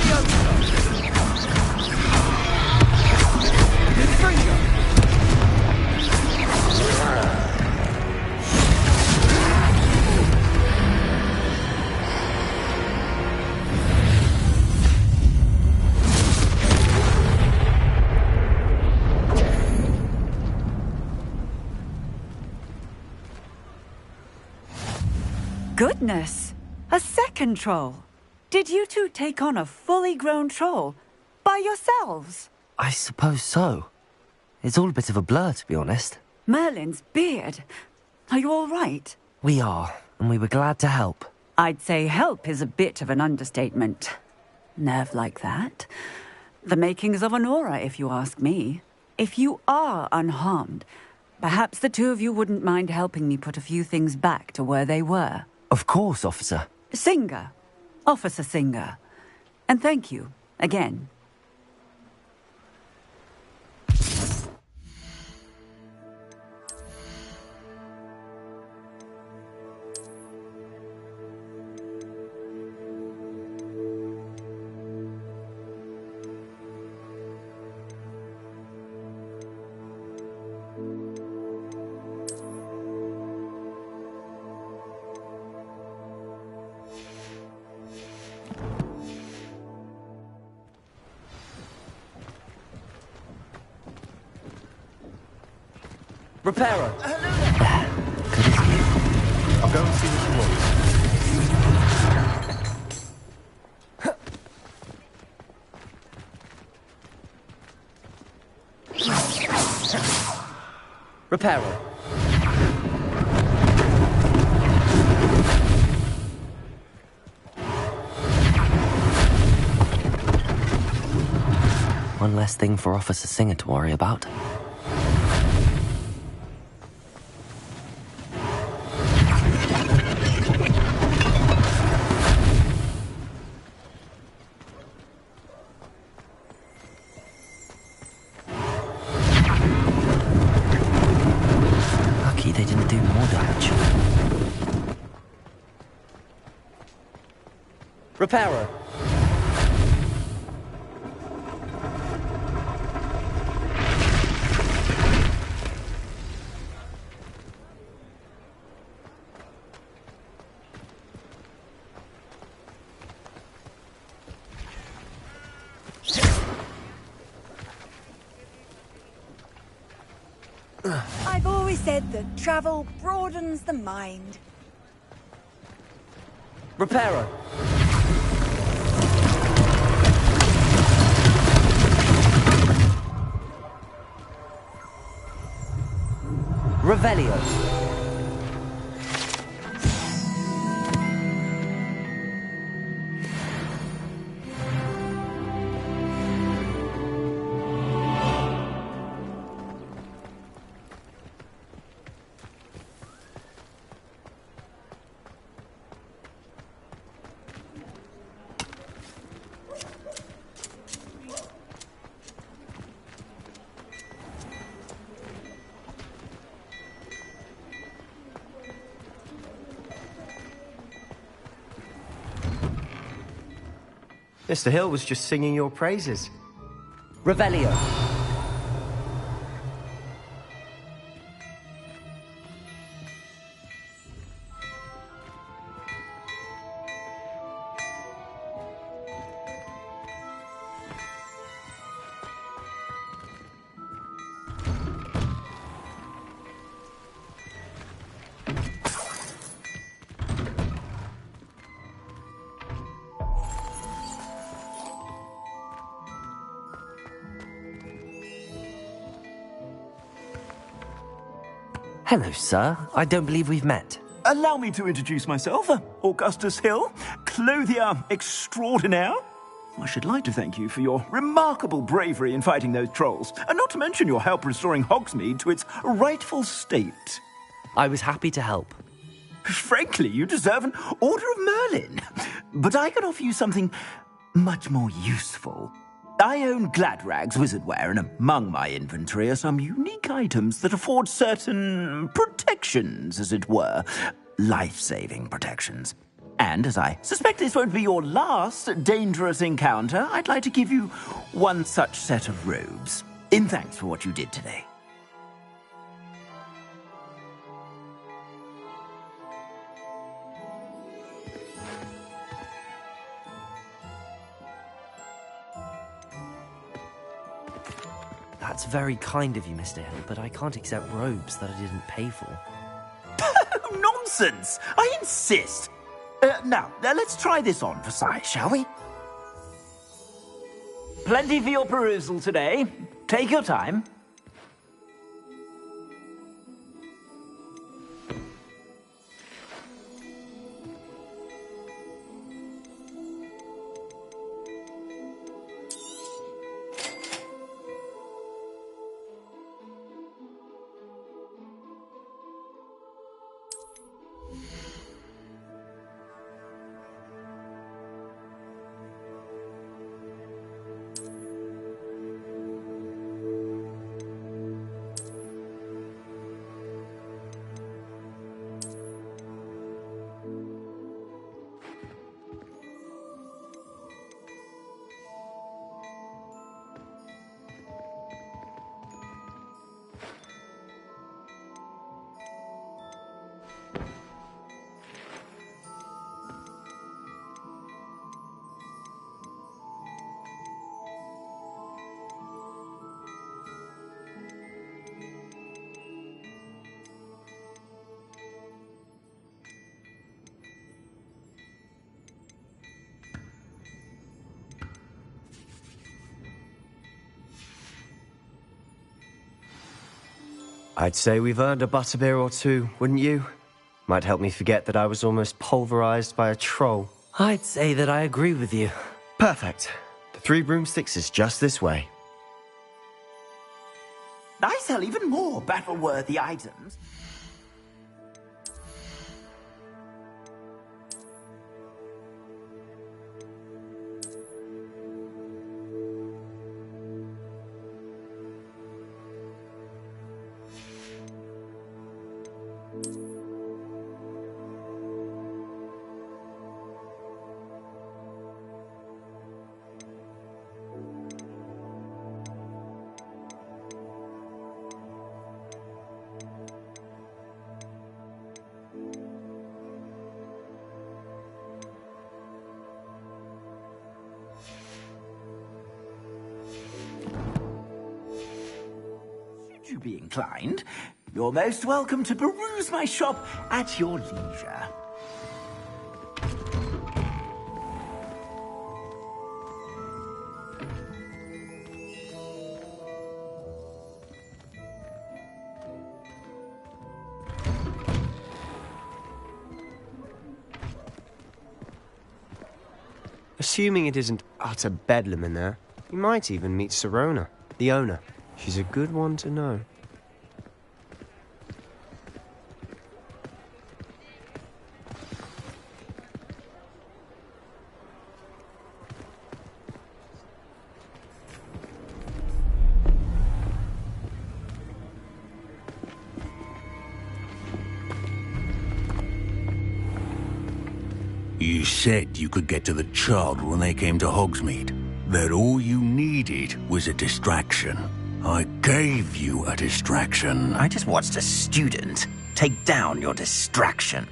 Goodness! A second troll! Did you two take on a fully grown troll? By yourselves? I suppose so. It's all a bit of a blur, to be honest. Merlin's beard. Are you all right? We are, and we were glad to help. I'd say help is a bit of an understatement. Nerve like that. The makings of an aura, if you ask me. If you are unharmed, perhaps the two of you wouldn't mind helping me put a few things back to where they were. Of course, officer. Singer. Officer Singer. And thank you, again. Repairer! I'll go and see what you want. Repairer. One less thing for Officer Singer to worry about. They didn't do more damage. Repairer. I've always said that travel broadens the mind. Repairer. Revelio. Mr. Hill was just singing your praises. Revelio. Hello, sir. I don't believe we've met. Allow me to introduce myself. Augustus Hill, clothier extraordinaire. I should like to thank you for your remarkable bravery in fighting those trolls, and not to mention your help restoring Hogsmeade to its rightful state. I was happy to help. Frankly, you deserve an Order of Merlin. But I can offer you something much more useful. I own Gladrag's wizardware, and among my inventory are some unique items that afford certain protections, as it were. Life-saving protections. And as I suspect this won't be your last dangerous encounter, I'd like to give you one such set of robes, in thanks for what you did today. That's very kind of you, Mr. Hill, but I can't accept robes that I didn't pay for. Nonsense! I insist! Now, let's try this on for size, shall we? Plenty for your perusal today. Take your time. I'd say we've earned a butterbeer or two, wouldn't you? Might help me forget that I was almost pulverized by a troll. I'd say that I agree with you. Perfect. The 3 broomsticks is just this way. I sell even more battle-worthy items. You be inclined, you're most welcome to peruse my shop at your leisure. Assuming it isn't utter bedlam in there, you might even meet Sirona, the owner. She's a good one to know. You said you could get to the child when they came to Hogsmeade. That all you needed was a distraction. I gave you a distraction. I just watched a student take down your distraction.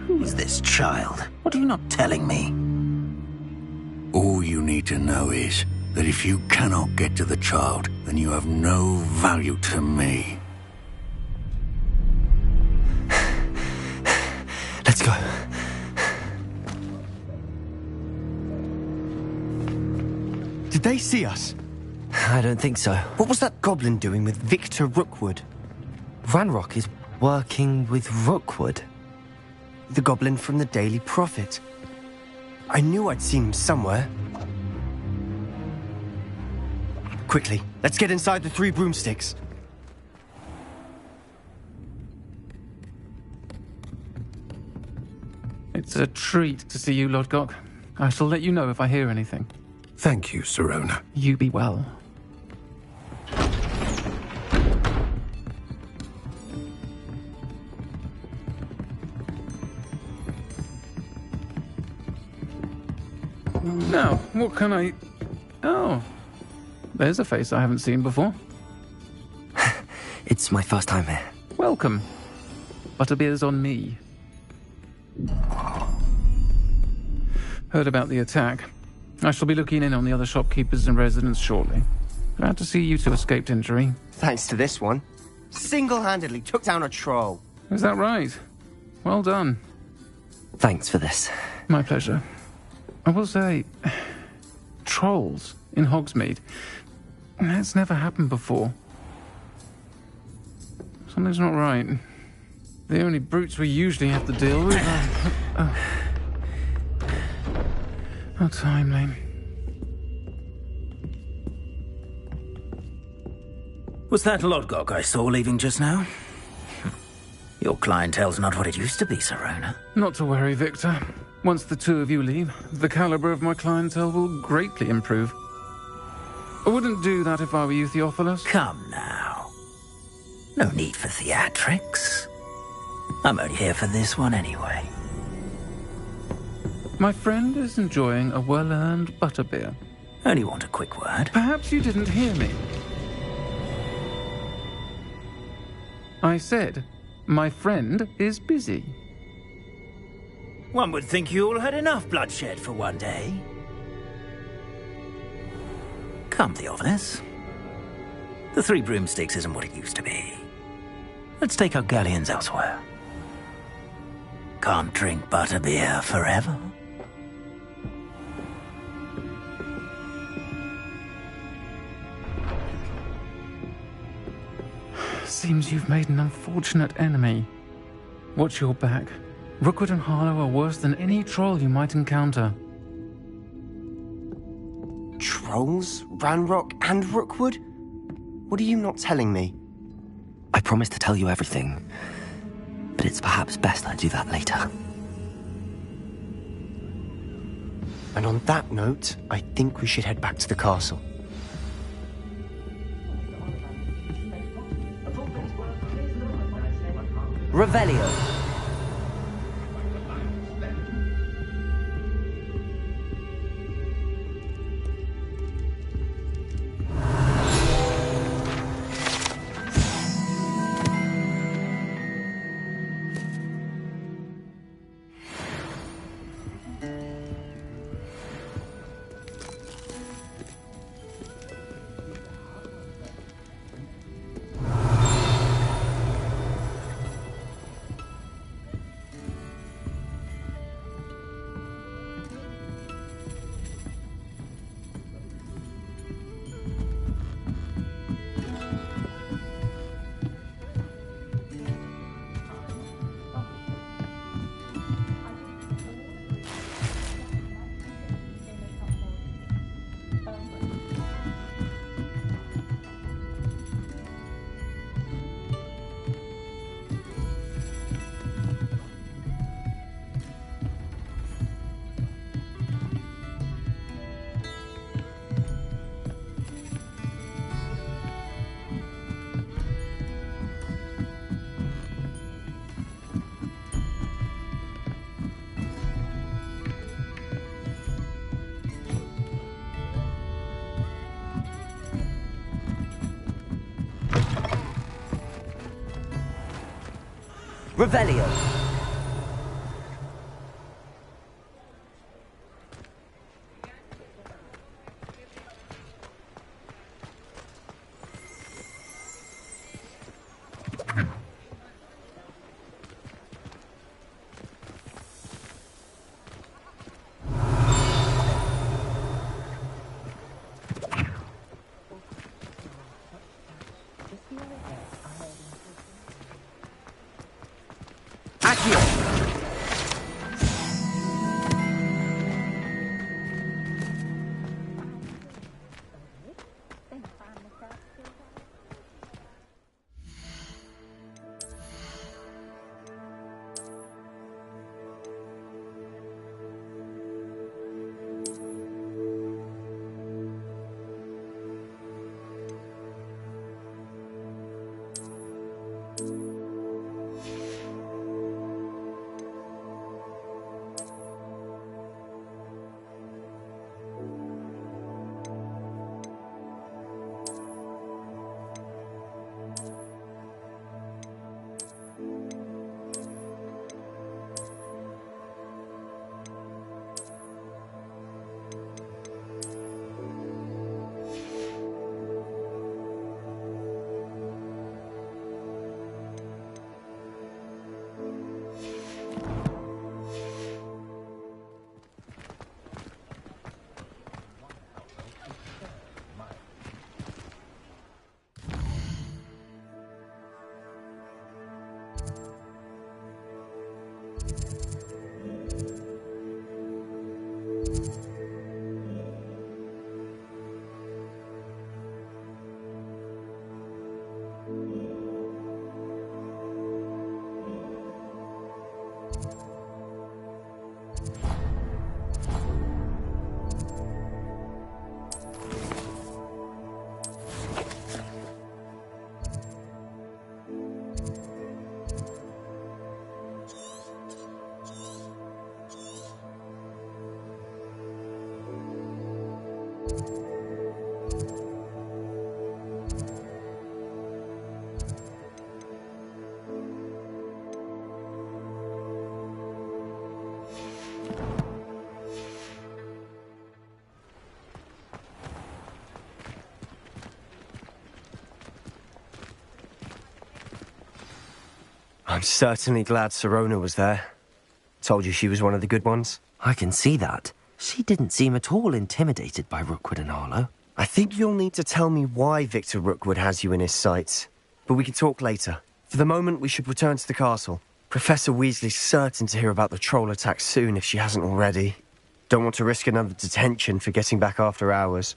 Who's this child? What are you not telling me? All you need to know is that if you cannot get to the child, then you have no value to me. Let's go. Did they see us? I don't think so. What was that goblin doing with Victor Rookwood? Ranrock is working with Rookwood. The goblin from the Daily Prophet. I knew I'd seen him somewhere. Quickly, let's get inside the 3 broomsticks. It's a treat to see you, Lodgok. I shall let you know if I hear anything. Thank you, Sirona. You be well. Now, what can I... Oh, there's a face I haven't seen before. It's my first time here. Welcome. Butterbeer's on me. Heard about the attack. I shall be looking in on the other shopkeepers and residents shortly. Glad to see you two escaped injury. Thanks to this one. Single-handedly took down a troll. Is that right? Well done. Thanks for this. My pleasure. I will say, trolls in Hogsmeade. That's never happened before. Something's not right. The only brutes we usually have to deal with are... How timely. Was that Lodgok I saw leaving just now? Your clientele's not what it used to be, Sirona. Not to worry, Victor. Once the 2 of you leave, the caliber of my clientele will greatly improve. I wouldn't do that if I were you, Theophilus. Come now. No need for theatrics. I'm only here for this one anyway. My friend is enjoying a well-earned butterbeer. Only want a quick word. Perhaps you didn't hear me. I said, my friend is busy. One would think you all had enough bloodshed for one day. Come, Theophilus. The 3 broomsticks isn't what it used to be. Let's take our galleons elsewhere. Can't drink butterbeer forever. Seems you've made an unfortunate enemy. Watch your back. Rookwood and Harlow are worse than any troll you might encounter. Trolls? Ranrock and Rookwood? What are you not telling me? I promised to tell you everything, but it's perhaps best I do that later. And on that note, I think we should head back to the castle. Revelio. Revelio. I'm certainly glad Sirona was there. Told you she was one of the good ones. I can see that. She didn't seem at all intimidated by Rookwood and Arlo. I think you'll need to tell me why Victor Rookwood has you in his sights. But we can talk later. For the moment, we should return to the castle. Professor Weasley's certain to hear about the troll attack soon if she hasn't already. Don't want to risk another detention for getting back after hours.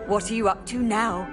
What are you up to now?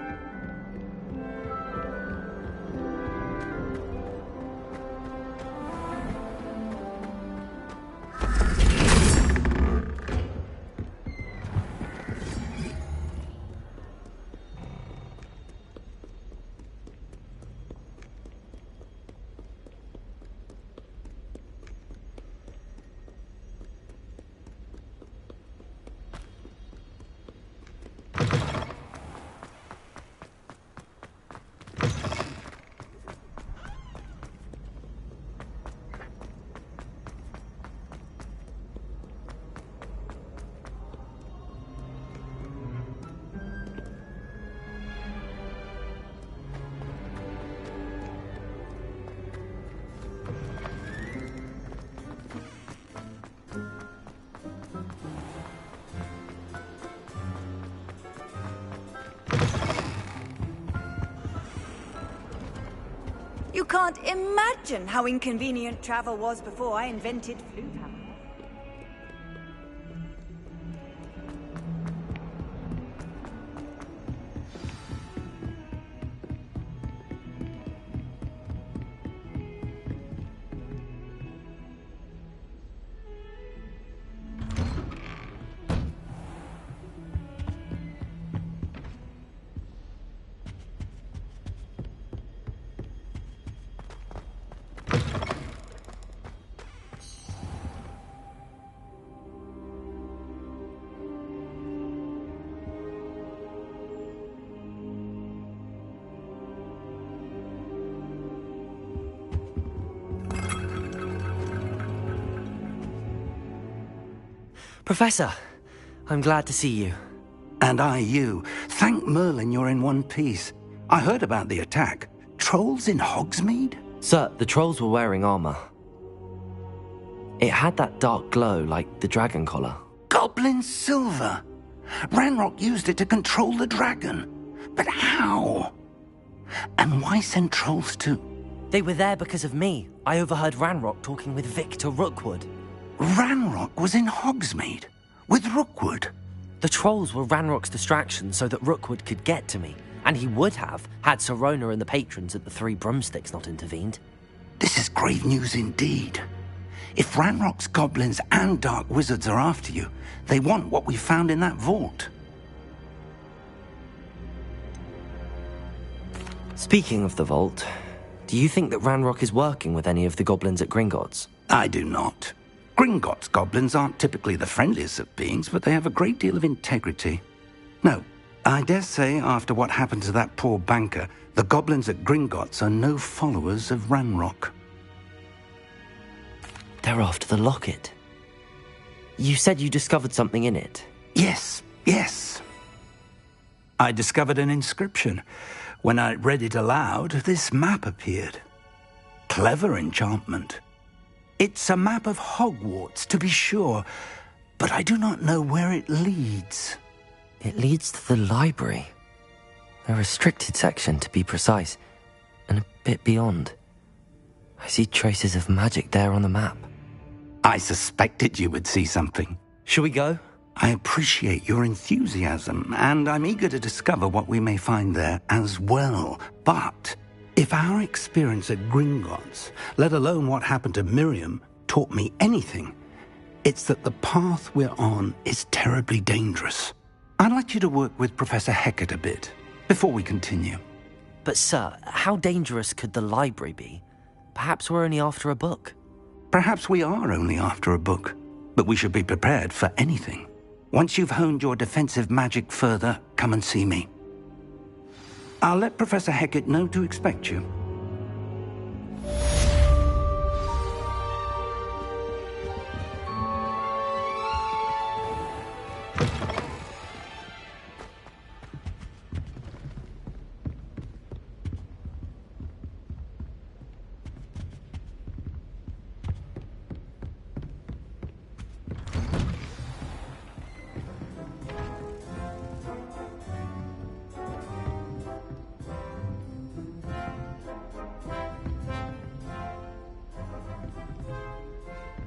You can't imagine how inconvenient travel was before I invented flute hammer. Professor, I'm glad to see you. And I you. Thank Merlin you're in one piece. I heard about the attack. Trolls in Hogsmeade? Sir, the trolls were wearing armor. It had that dark glow like the dragon collar. Goblin silver! Ranrock used it to control the dragon. But how? And why send trolls too? They were there because of me. I overheard Ranrock talking with Victor Rookwood. Ranrock was in Hogsmeade with Rookwood. The trolls were Ranrock's distraction so that Rookwood could get to me, and he would have had Sirona and the patrons at the Three Broomsticks not intervened. This is grave news indeed. If Ranrock's goblins and dark wizards are after you, they want what we found in that vault. Speaking of the vault, do you think that Ranrock is working with any of the goblins at Gringotts? I do not. Gringotts goblins aren't typically the friendliest of beings, but they have a great deal of integrity. No, I dare say after what happened to that poor banker, the goblins at Gringotts are no followers of Ranrock. They're after the locket. You said you discovered something in it. Yes. I discovered an inscription. When I read it aloud, this map appeared. Clever enchantment. It's a map of Hogwarts, to be sure, but I do not know where it leads. It leads to the library. A restricted section, to be precise, and a bit beyond. I see traces of magic there on the map. I suspected you would see something. Shall we go? I appreciate your enthusiasm, and I'm eager to discover what we may find there as well. But if our experience at Gringotts, let alone what happened to Miriam, taught me anything, it's that the path we're on is terribly dangerous. I'd like you to work with Professor Hecat a bit before we continue. But sir, how dangerous could the library be? Perhaps we're only after a book. Perhaps we are only after a book, but we should be prepared for anything. Once you've honed your defensive magic further, come and see me. I'll let Professor Hecat know to expect you.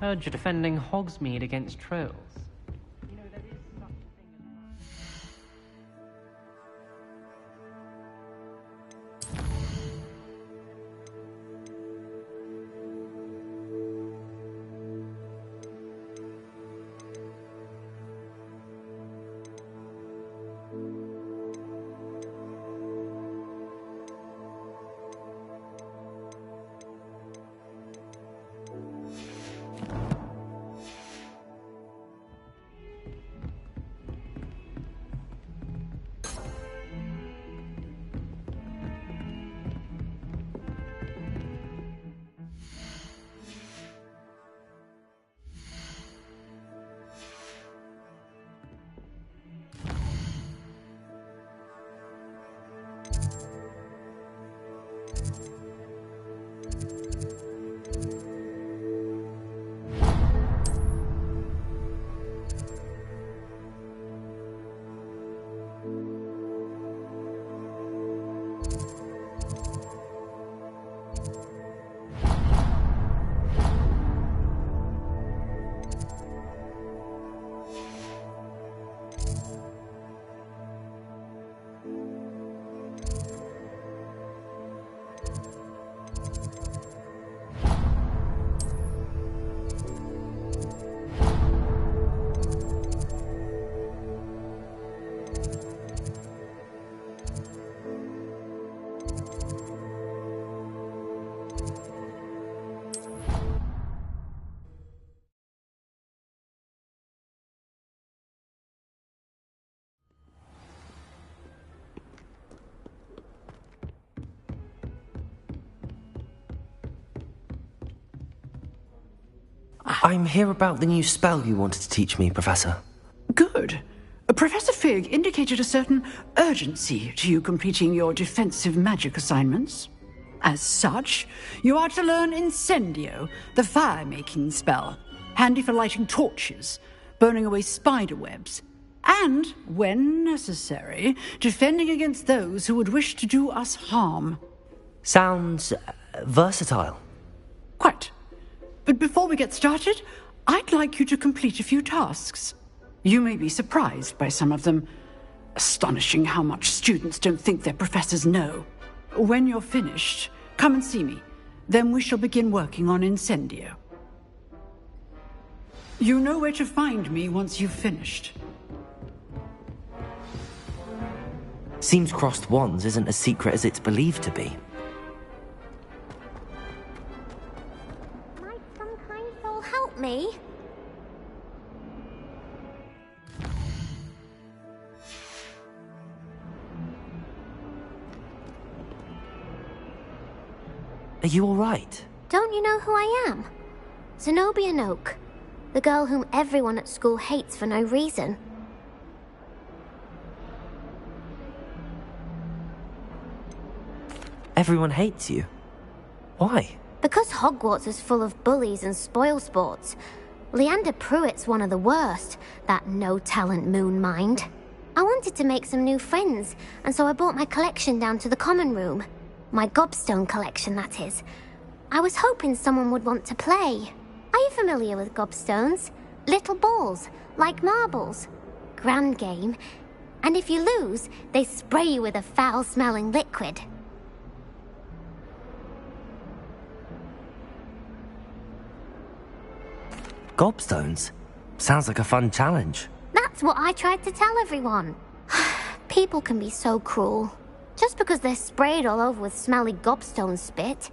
Heard you're defending Hogsmeade against trolls. I'm here about the new spell you wanted to teach me, Professor. Good. Professor Fig indicated a certain urgency to you completing your defensive magic assignments. As such, you are to learn Incendio, the fire-making spell, handy for lighting torches, burning away spider webs, and, when necessary, defending against those who would wish to do us harm. Sounds versatile. Quite. But before we get started, I'd like you to complete a few tasks. You may be surprised by some of them. Astonishing how much students don't think their professors know. When you're finished, come and see me. Then we shall begin working on Incendio. You know where to find me once you've finished. Seems crossed wands isn't as secret as it's believed to be. Might some kind soul help me? Are you all right? Don't you know who I am? Zenobia Noak. The girl whom everyone at school hates for no reason. Everyone hates you. Why? Because Hogwarts is full of bullies and spoilsports. Leander Pruitt's one of the worst, that no-talent moon mind. I wanted to make some new friends, and so I brought my collection down to the common room. My gobstone collection, that is. I was hoping someone would want to play. Are you familiar with gobstones? Little balls, like marbles. Grand game. And if you lose, they spray you with a foul-smelling liquid. Gobstones? Sounds like a fun challenge. That's what I tried to tell everyone. People can be so cruel. Just because they're sprayed all over with smelly gobstone spit,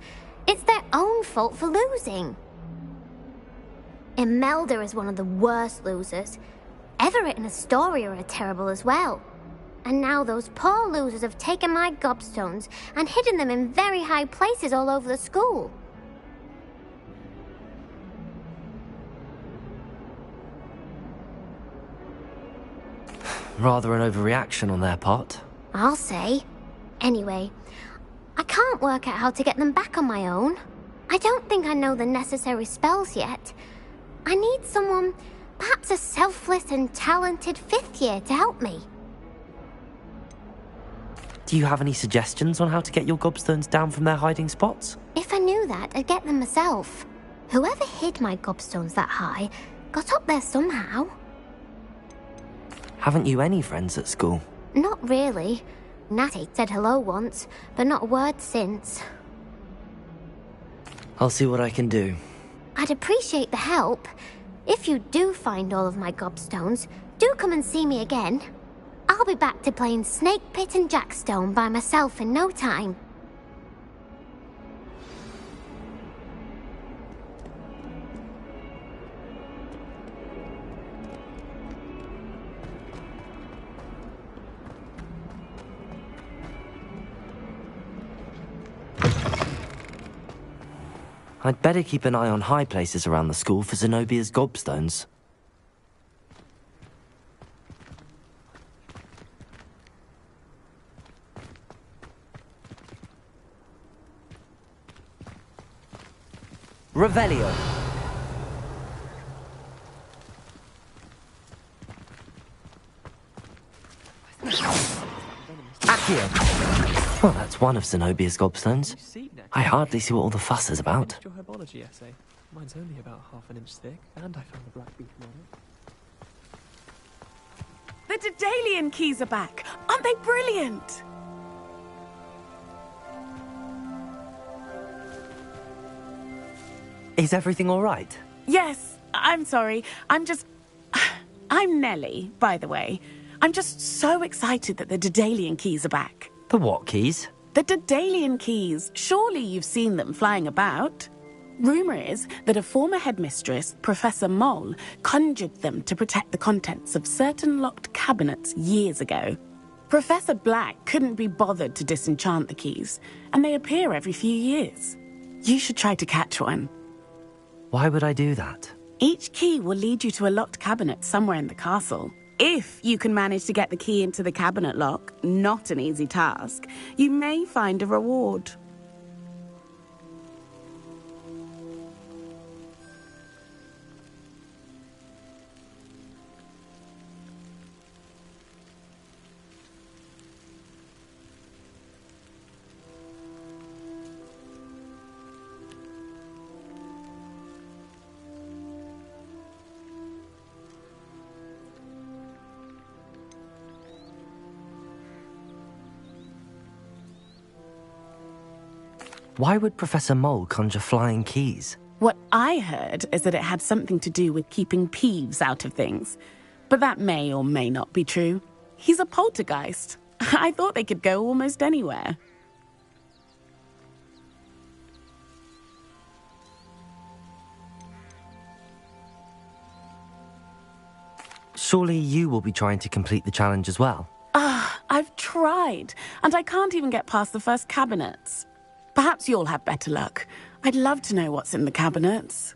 it's their own fault for losing. Imelda is one of the worst losers. Everett and Astoria are terrible as well. And now those poor losers have taken my gobstones and hidden them in very high places all over the school. Rather an overreaction on their part. I'll say. Anyway, I can't work out how to get them back on my own. I don't think I know the necessary spells yet. I need someone, perhaps a selfless and talented fifth year to help me. Do you have any suggestions on how to get your gobstones down from their hiding spots? If I knew that, I'd get them myself. Whoever hid my gobstones that high got up there somehow. Haven't you any friends at school? Not really. Natty said hello once, but not a word since. I'll see what I can do. I'd appreciate the help. If you do find all of my gobstones, do come and see me again. I'll be back to playing Snake Pit and Jackstone by myself in no time. I'd better keep an eye on high places around the school for Zenobia's gobstones. Revelio. Accio. Well, that's one of Zenobia's gobstones. I hardly see what all the fuss is about. Your herbology essay. Mine's only about half an inch thick, and I found the black beacon on it. The Daedalian keys are back. Aren't they brilliant? Is everything all right? Yes, I'm sorry. I'm Nellie, by the way. I'm just so excited that the Daedalian keys are back. The what keys? The Daedalian keys. Surely you've seen them flying about. Rumour is that a former headmistress, Professor Moll, conjured them to protect the contents of certain locked cabinets years ago. Professor Black couldn't be bothered to disenchant the keys, and they appear every few years. You should try to catch one. Why would I do that? Each key will lead you to a locked cabinet somewhere in the castle. If you can manage to get the key into the cabinet lock, not an easy task, you may find a reward. Why would Professor Mole conjure flying keys? What I heard is that it had something to do with keeping Peeves out of things. But that may or may not be true. He's a poltergeist. I thought they could go almost anywhere. Surely you will be trying to complete the challenge as well. I've tried, and I can't even get past the first cabinets. Perhaps you'll have better luck. I'd love to know what's in the cabinets.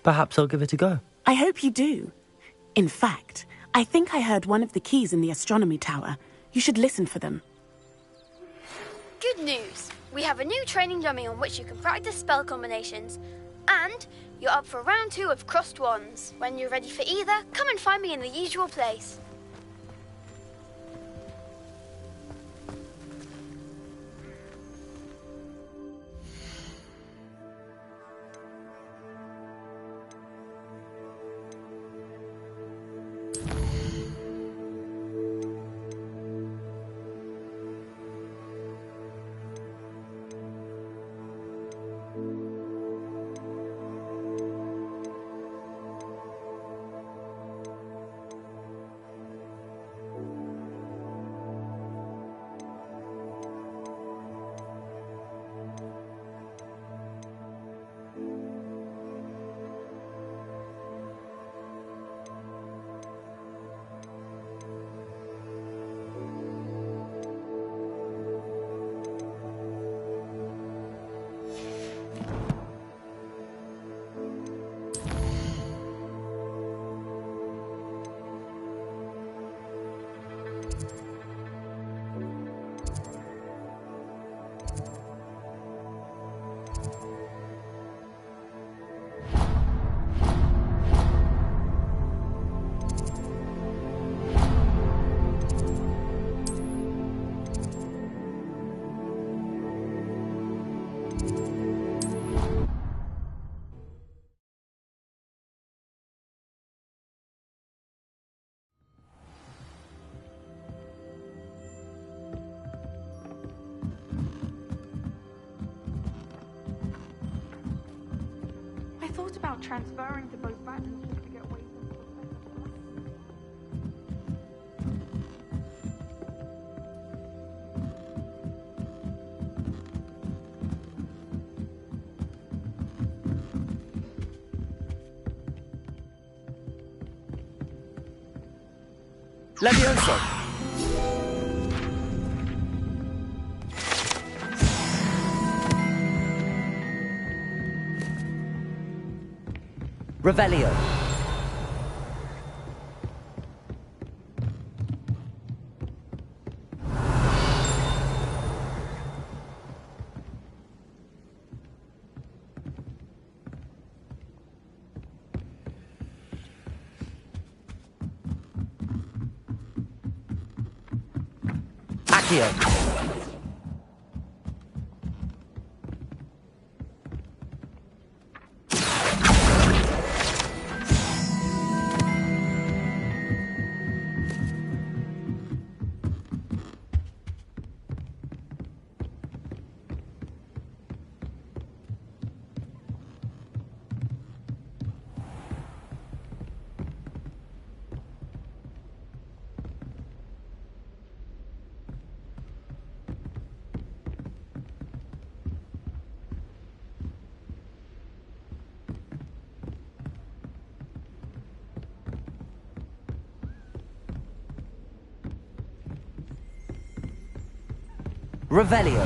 Perhaps I'll give it a go. I hope you do. In fact, I think I heard one of the keys in the astronomy tower. You should listen for them. Good news! We have a new training dummy on which you can practice spell combinations. And you're up for round 2 of Crossed Wands. When you're ready for either, come and find me in the usual place. I thought about transferring to both batons just to get away from the Levioso! Revelio. Accio. Revelio.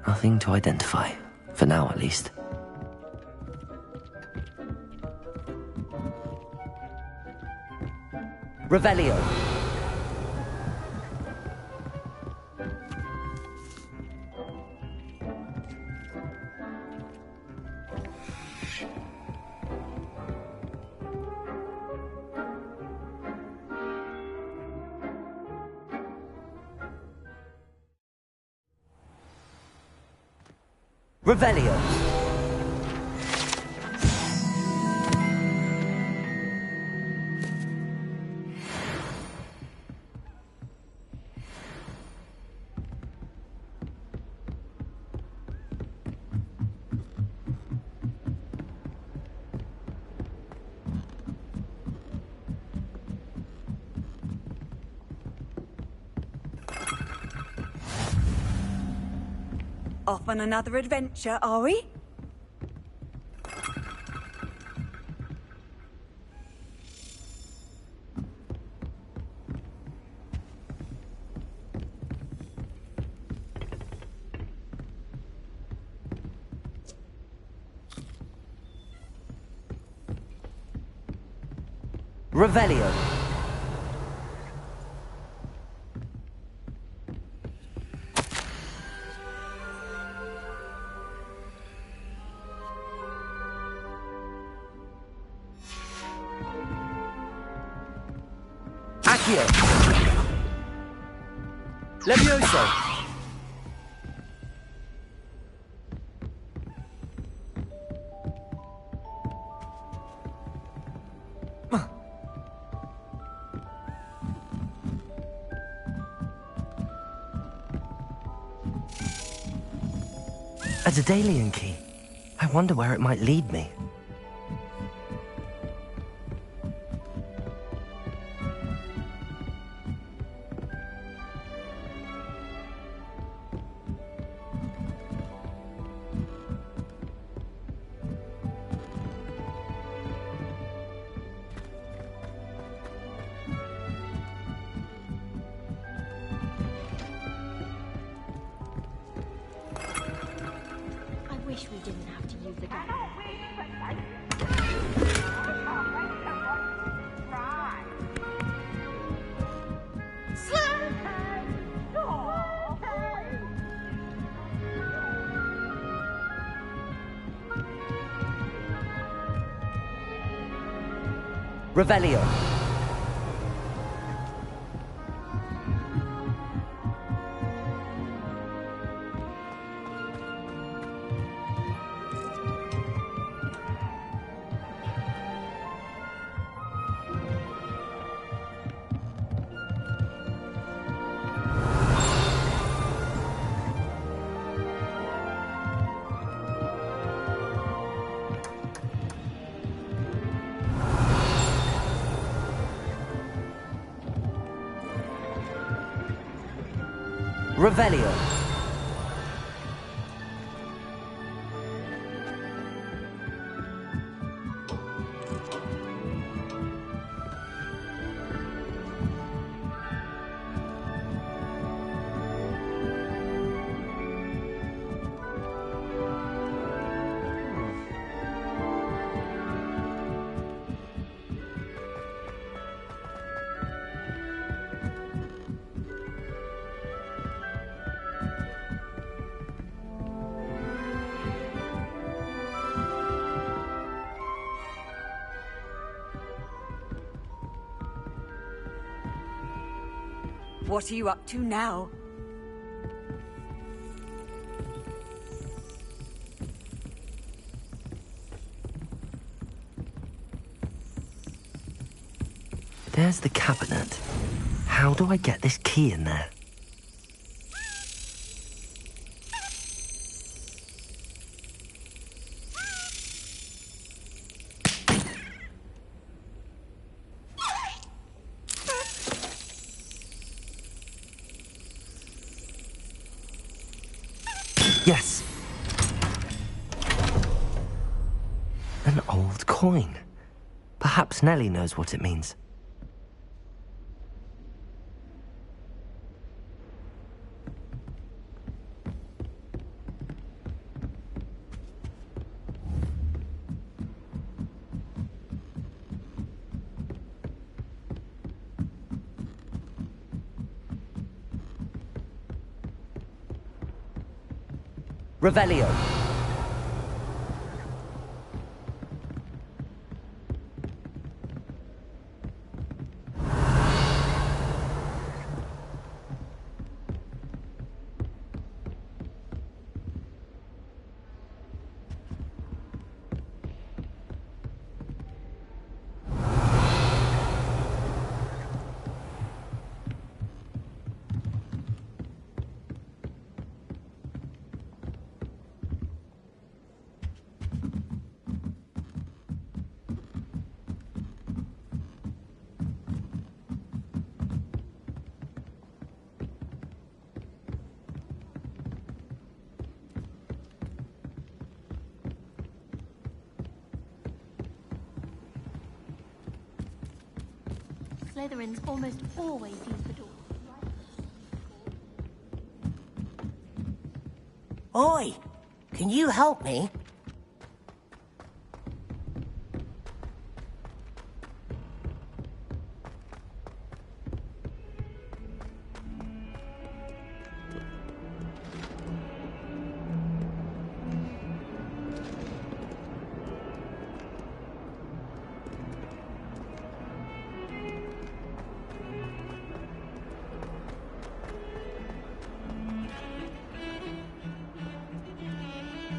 Nothing to identify, for now at least. Revelio. Revelio. Off on another adventure, are we? Revelio. Accio. Levioso. A Daedalian key. I wonder where it might lead me. I wish we didn't have to use the gun. Revelio. Revelio. What are you up to now? There's the cabinet. How do I get this key in there? Yes. An old coin. Perhaps Nellie knows what it means. Revelio. Slytherins almost always use the door. Oi! Can you help me?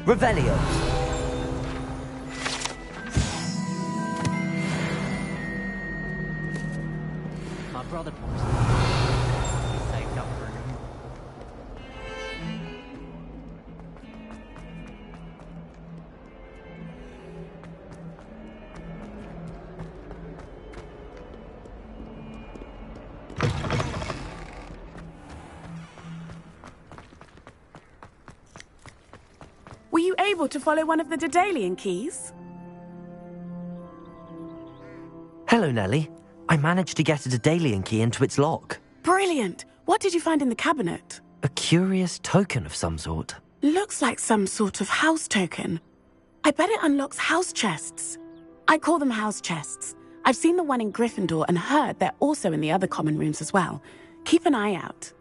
Revelio. My brother promised me he saved up for him. Were you able to follow one of the Daedalian keys? Hello, Nellie. I managed to get a Daedalian key into its lock. Brilliant! What did you find in the cabinet? A curious token of some sort. Looks like some sort of house token. I bet it unlocks house chests. I call them house chests. I've seen the one in Gryffindor and heard they're also in the other common rooms as well. Keep an eye out.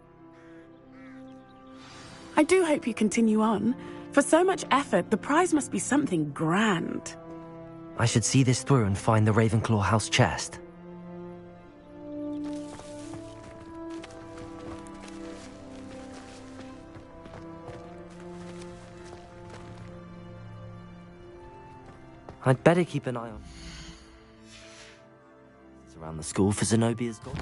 I do hope you continue on. For so much effort, the prize must be something grand. I should see this through and find the Ravenclaw house chest. I'd better keep an eye on. It's around the school for Zenobia's goal.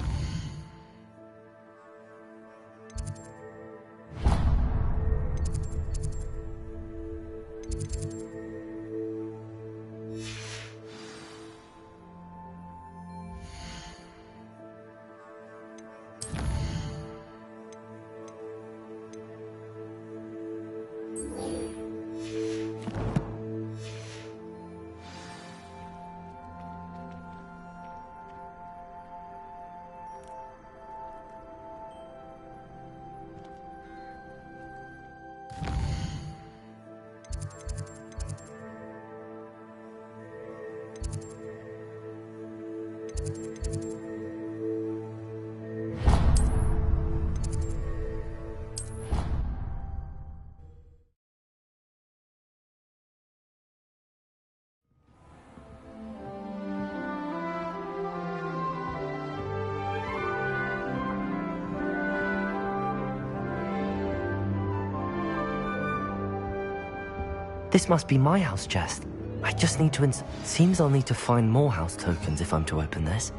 This must be my house chest. I just need to seems I'll need to find more house tokens if I'm to open this.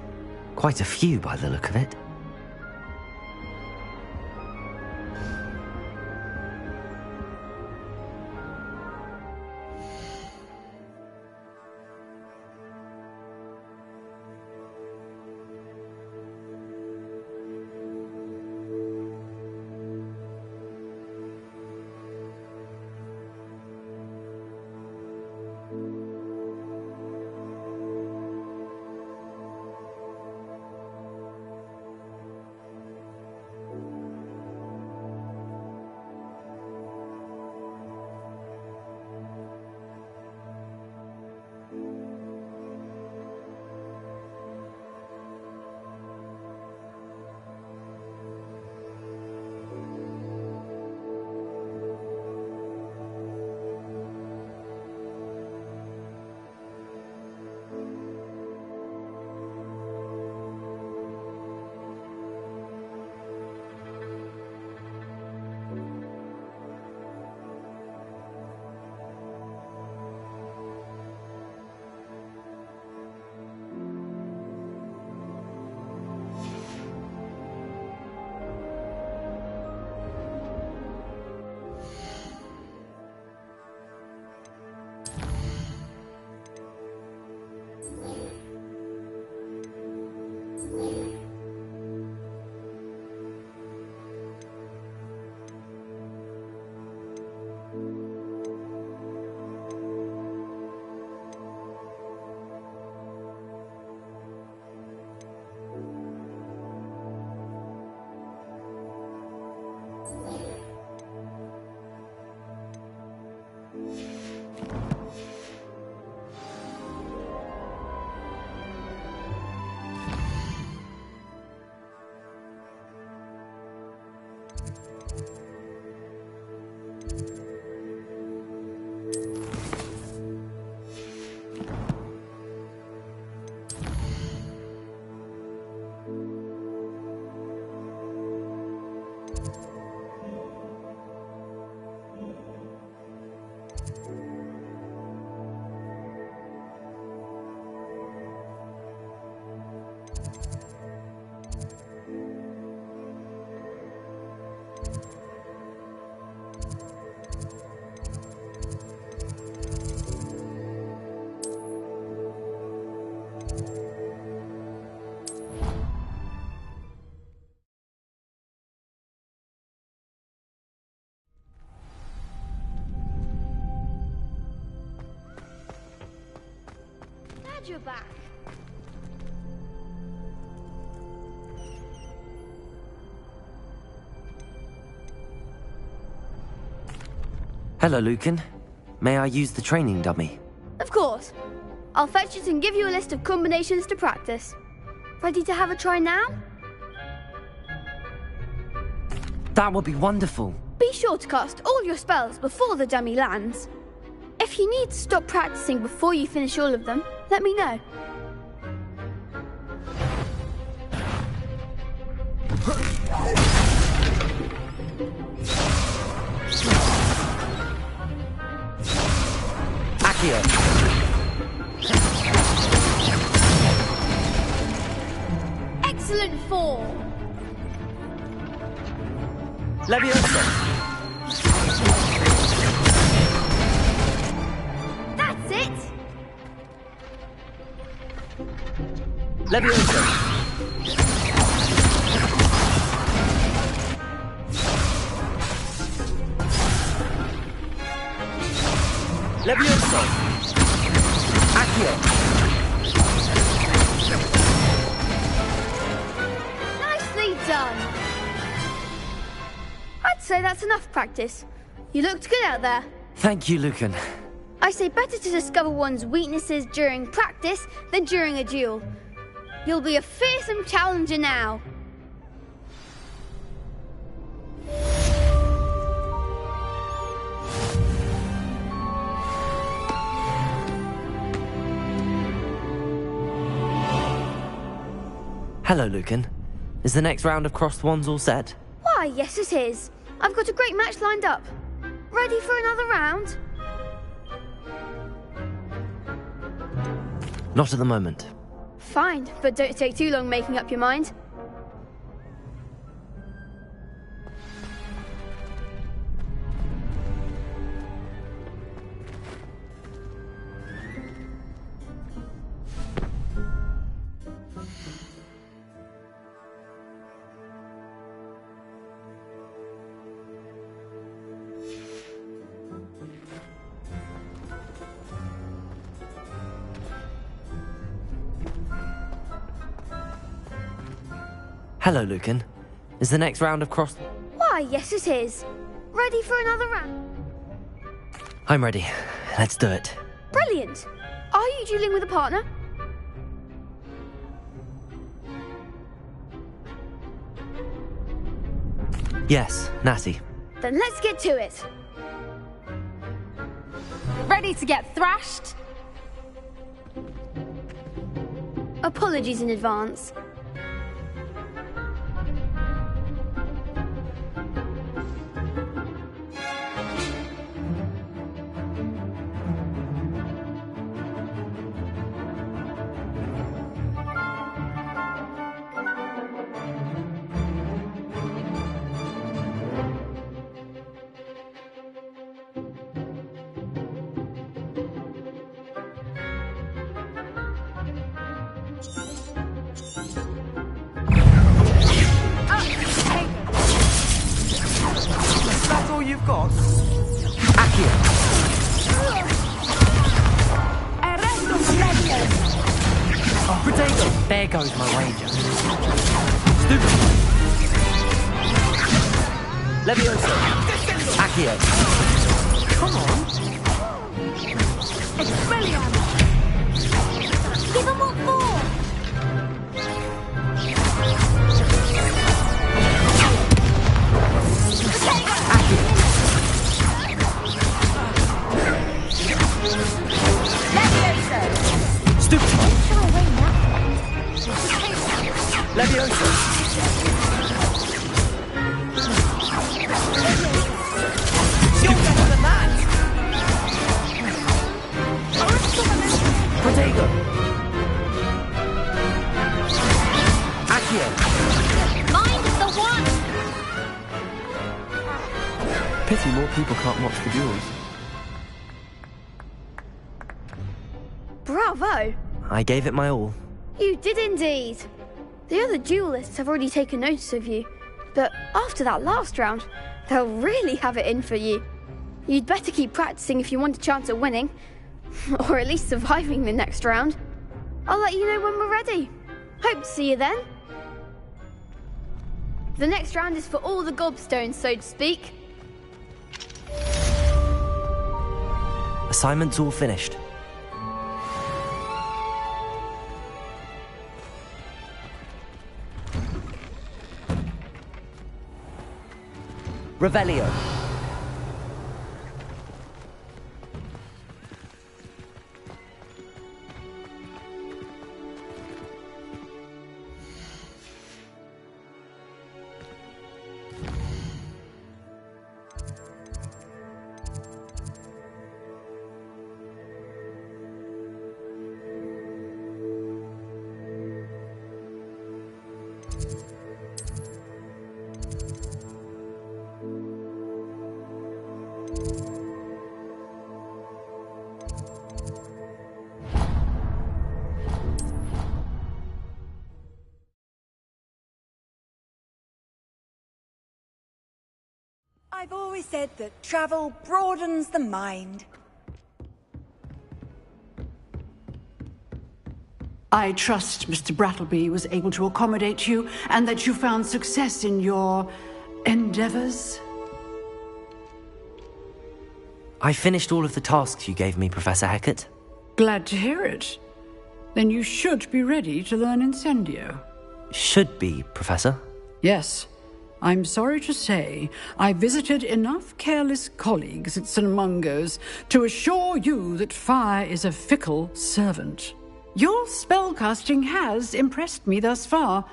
Quite a few by the look of it. Glad you're back. Hello, Lucan. May I use the training dummy? Of course. I'll fetch it and give you a list of combinations to practice. Ready to have a try now? That would be wonderful. Be sure to cast all your spells before the dummy lands. If you need to stop practicing before you finish all of them, let me know. Accio. Excellent form. Leviosa. That's it. Leviosa. Leviosa. Accio. Nicely done. I'd say that's enough practice. You looked good out there. Thank you, Lucan. I say better to discover one's weaknesses during practice than during a duel. You'll be a fearsome challenger now. Hello, Lucan. Is the next round of crossed wands all set? Why, yes it is. I've got a great match lined up. Ready for another round? Not at the moment. Fine, but don't take too long making up your mind. Hello, Lucan. Is the next round of crossed... Why, yes it is. Ready for another round? I'm ready. Let's do it. Brilliant. Are you dueling with a partner? Yes, Natty. Then let's get to it. Ready to get thrashed? Apologies in advance. That's all you've got? Accio. Oh, potato. There goes my wager. Stupid. Leviosa. Accio. Come on. Expelliarmus! Give him what for! Stupid. Leviosa. You're better than that! Protego. Accio. Mind the one! Pity more people can't watch the duels. Bravo! I gave it my all. You did indeed. The other duelists have already taken notice of you, but after that last round, they'll really have it in for you. You'd better keep practicing if you want a chance at winning, or at least surviving the next round. I'll let you know when we're ready. Hope to see you then. The next round is for all the gobstones, so to speak. Assignment's all finished. Revelio. I've always said that travel broadens the mind. I trust Mr. Brattleby was able to accommodate you and that you found success in your endeavors. I finished all of the tasks you gave me, Professor Hecat. Glad to hear it. Then you should be ready to learn Incendio. Should be, Professor. Yes. I'm sorry to say, I visited enough careless colleagues at St. Mungo's to assure you that fire is a fickle servant. Your spellcasting has impressed me thus far,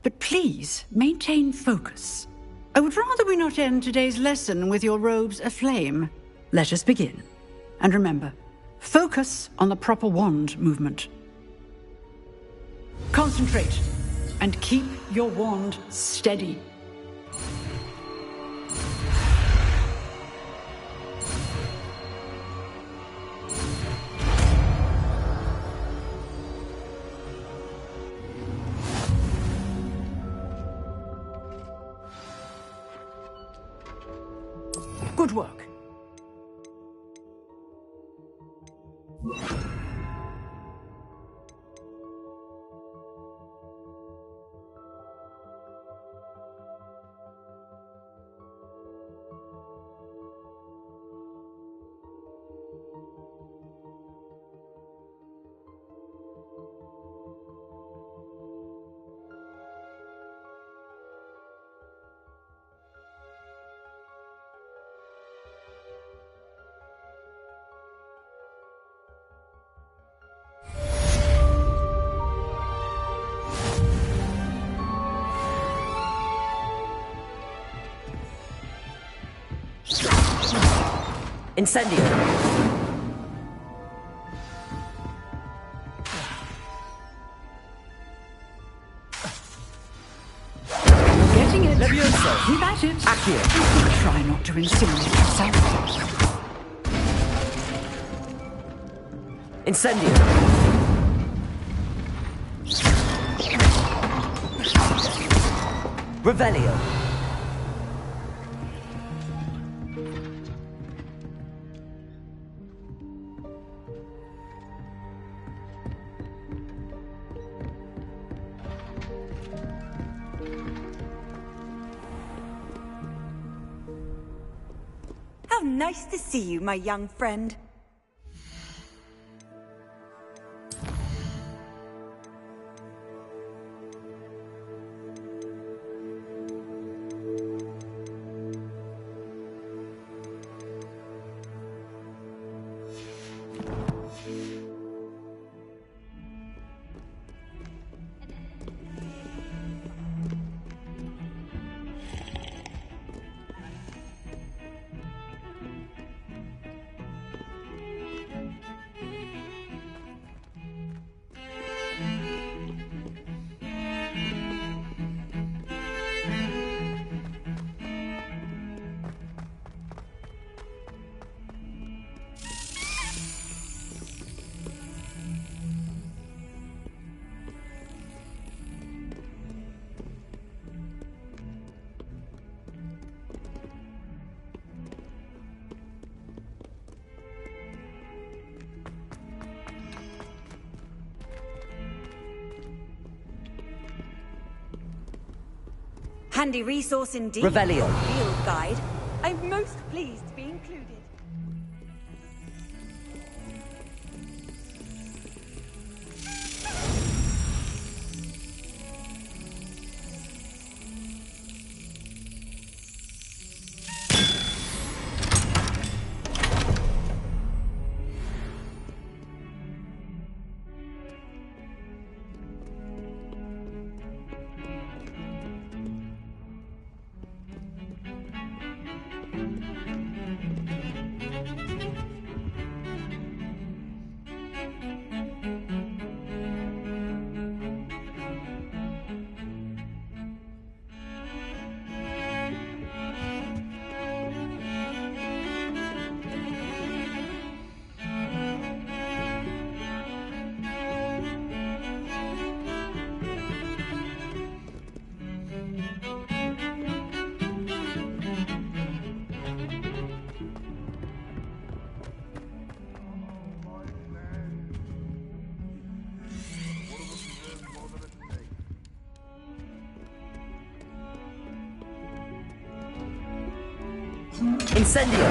but please maintain focus. I would rather we not end today's lesson with your robes aflame. Let us begin. And remember, focus on the proper wand movement. Concentrate, and keep your wand steady. Good work. Incendio! Getting it. Levioso! Keep at it. Accio! Try not to incinerate yourself. Incendio! Revelio! How nice to see you, my young friend. Handy resource indeed. Revelio. Field guide. I'm most pleased to be included. Incendio!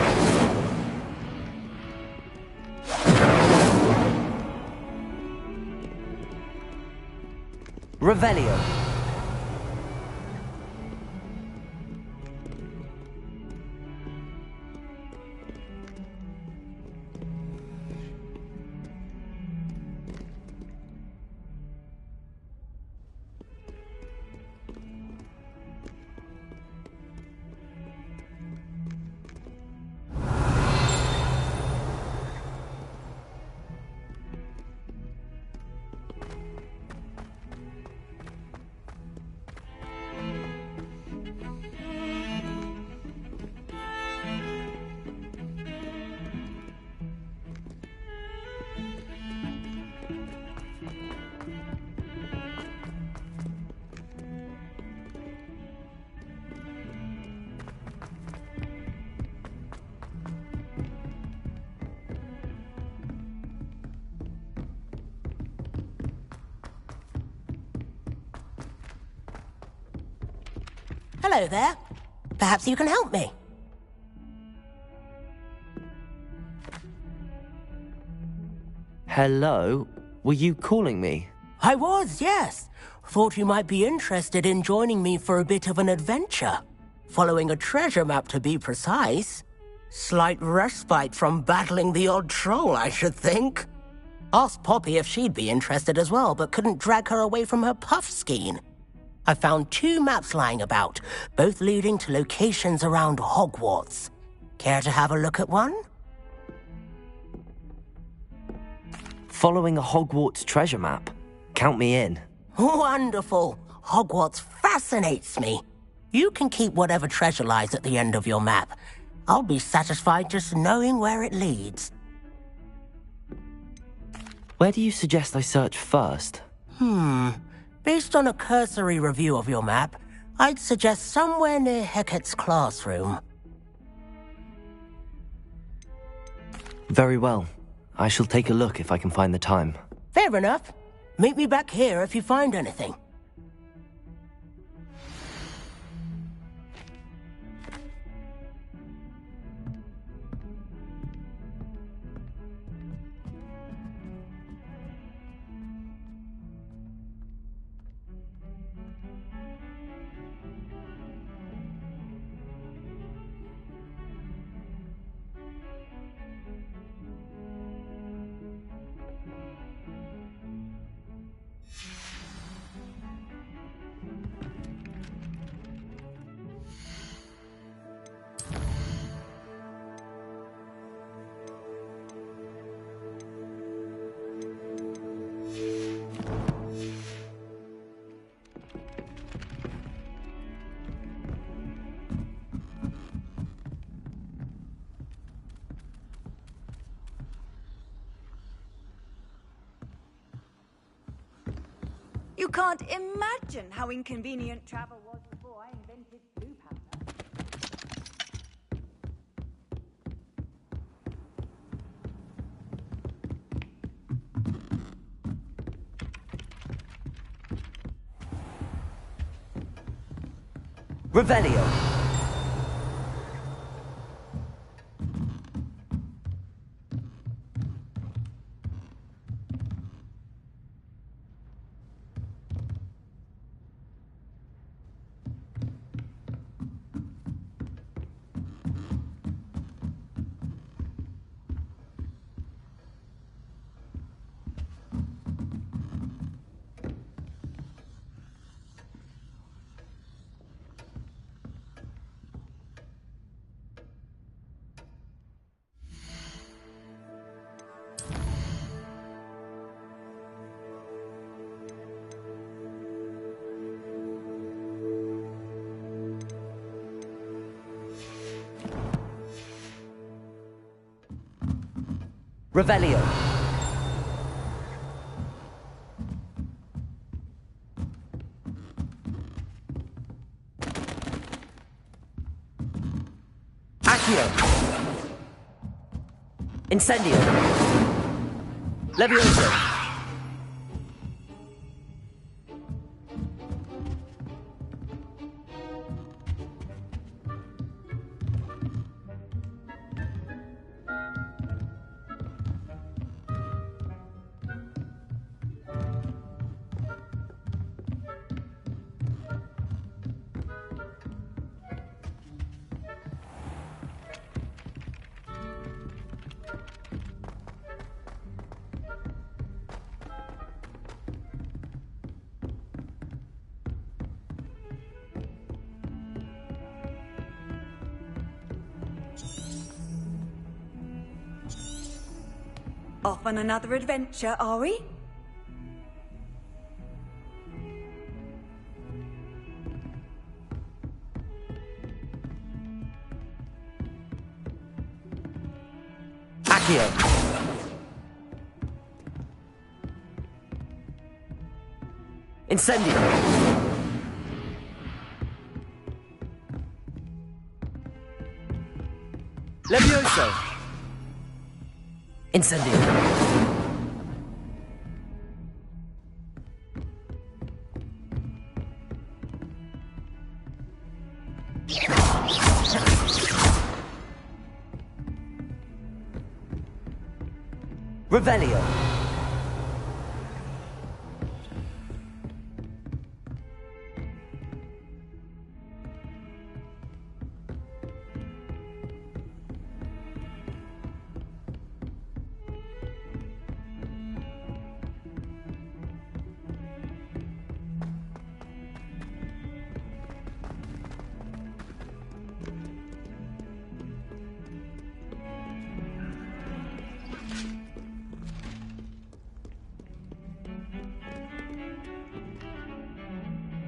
Revelio. Hello there. Perhaps you can help me. Hello? Were you calling me? I was, yes. Thought you might be interested in joining me for a bit of an adventure. Following a treasure map, to be precise. Slight respite from battling the odd troll, I should think. Asked Poppy if she'd be interested as well, but couldn't drag her away from her puff skein. I found 2 maps lying about, both leading to locations around Hogwarts. Care to have a look at one? Following a Hogwarts treasure map. Count me in. Wonderful. Hogwarts fascinates me. You can keep whatever treasure lies at the end of your map. I'll be satisfied just knowing where it leads. Where do you suggest I search first? Based on a cursory review of your map, I'd suggest somewhere near Hecat's classroom. Very well. I shall take a look if I can find the time. Fair enough. Meet me back here if you find anything. You can't imagine how inconvenient travel was before I invented blue powder. Revelio. Revelio. Accio. Incendio. Levioso. Off on another adventure, are we? Accio. Incendio. Levioso. Incendio. Revelio.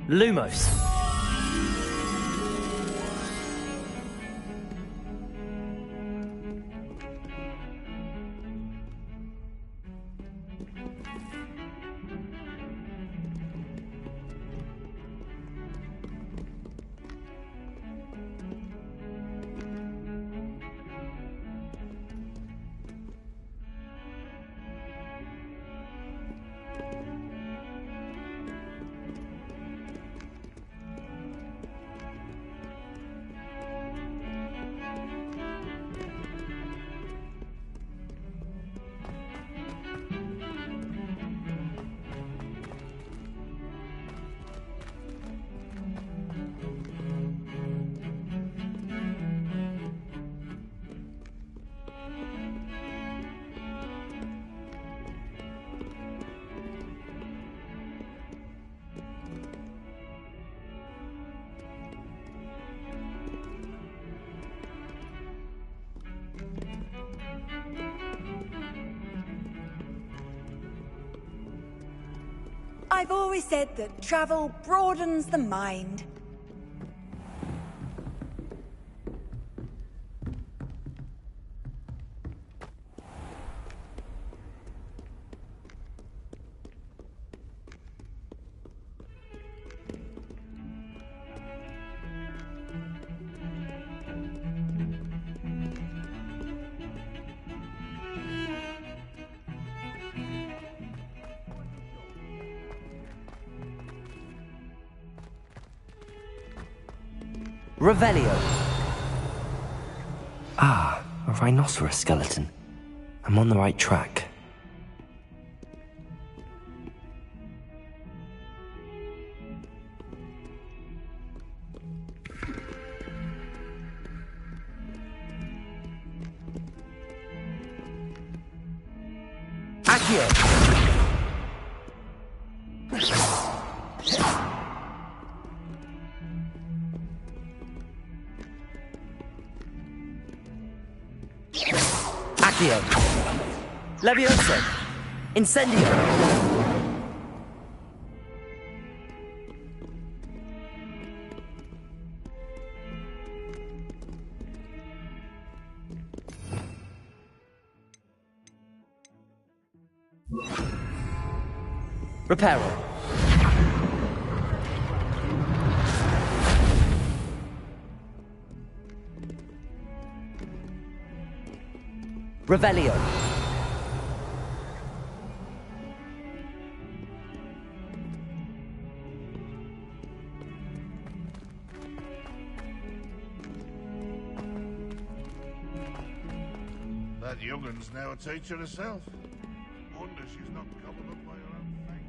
Lumos. I've always said that travel broadens the mind. Revelio. Ah, a rhinoceros skeleton. I'm on the right track. Accio! Accio! Levioso! Incendio! Reparo. Revelio. That young'un's now a teacher herself. Wonder she's not covered up by her own thing.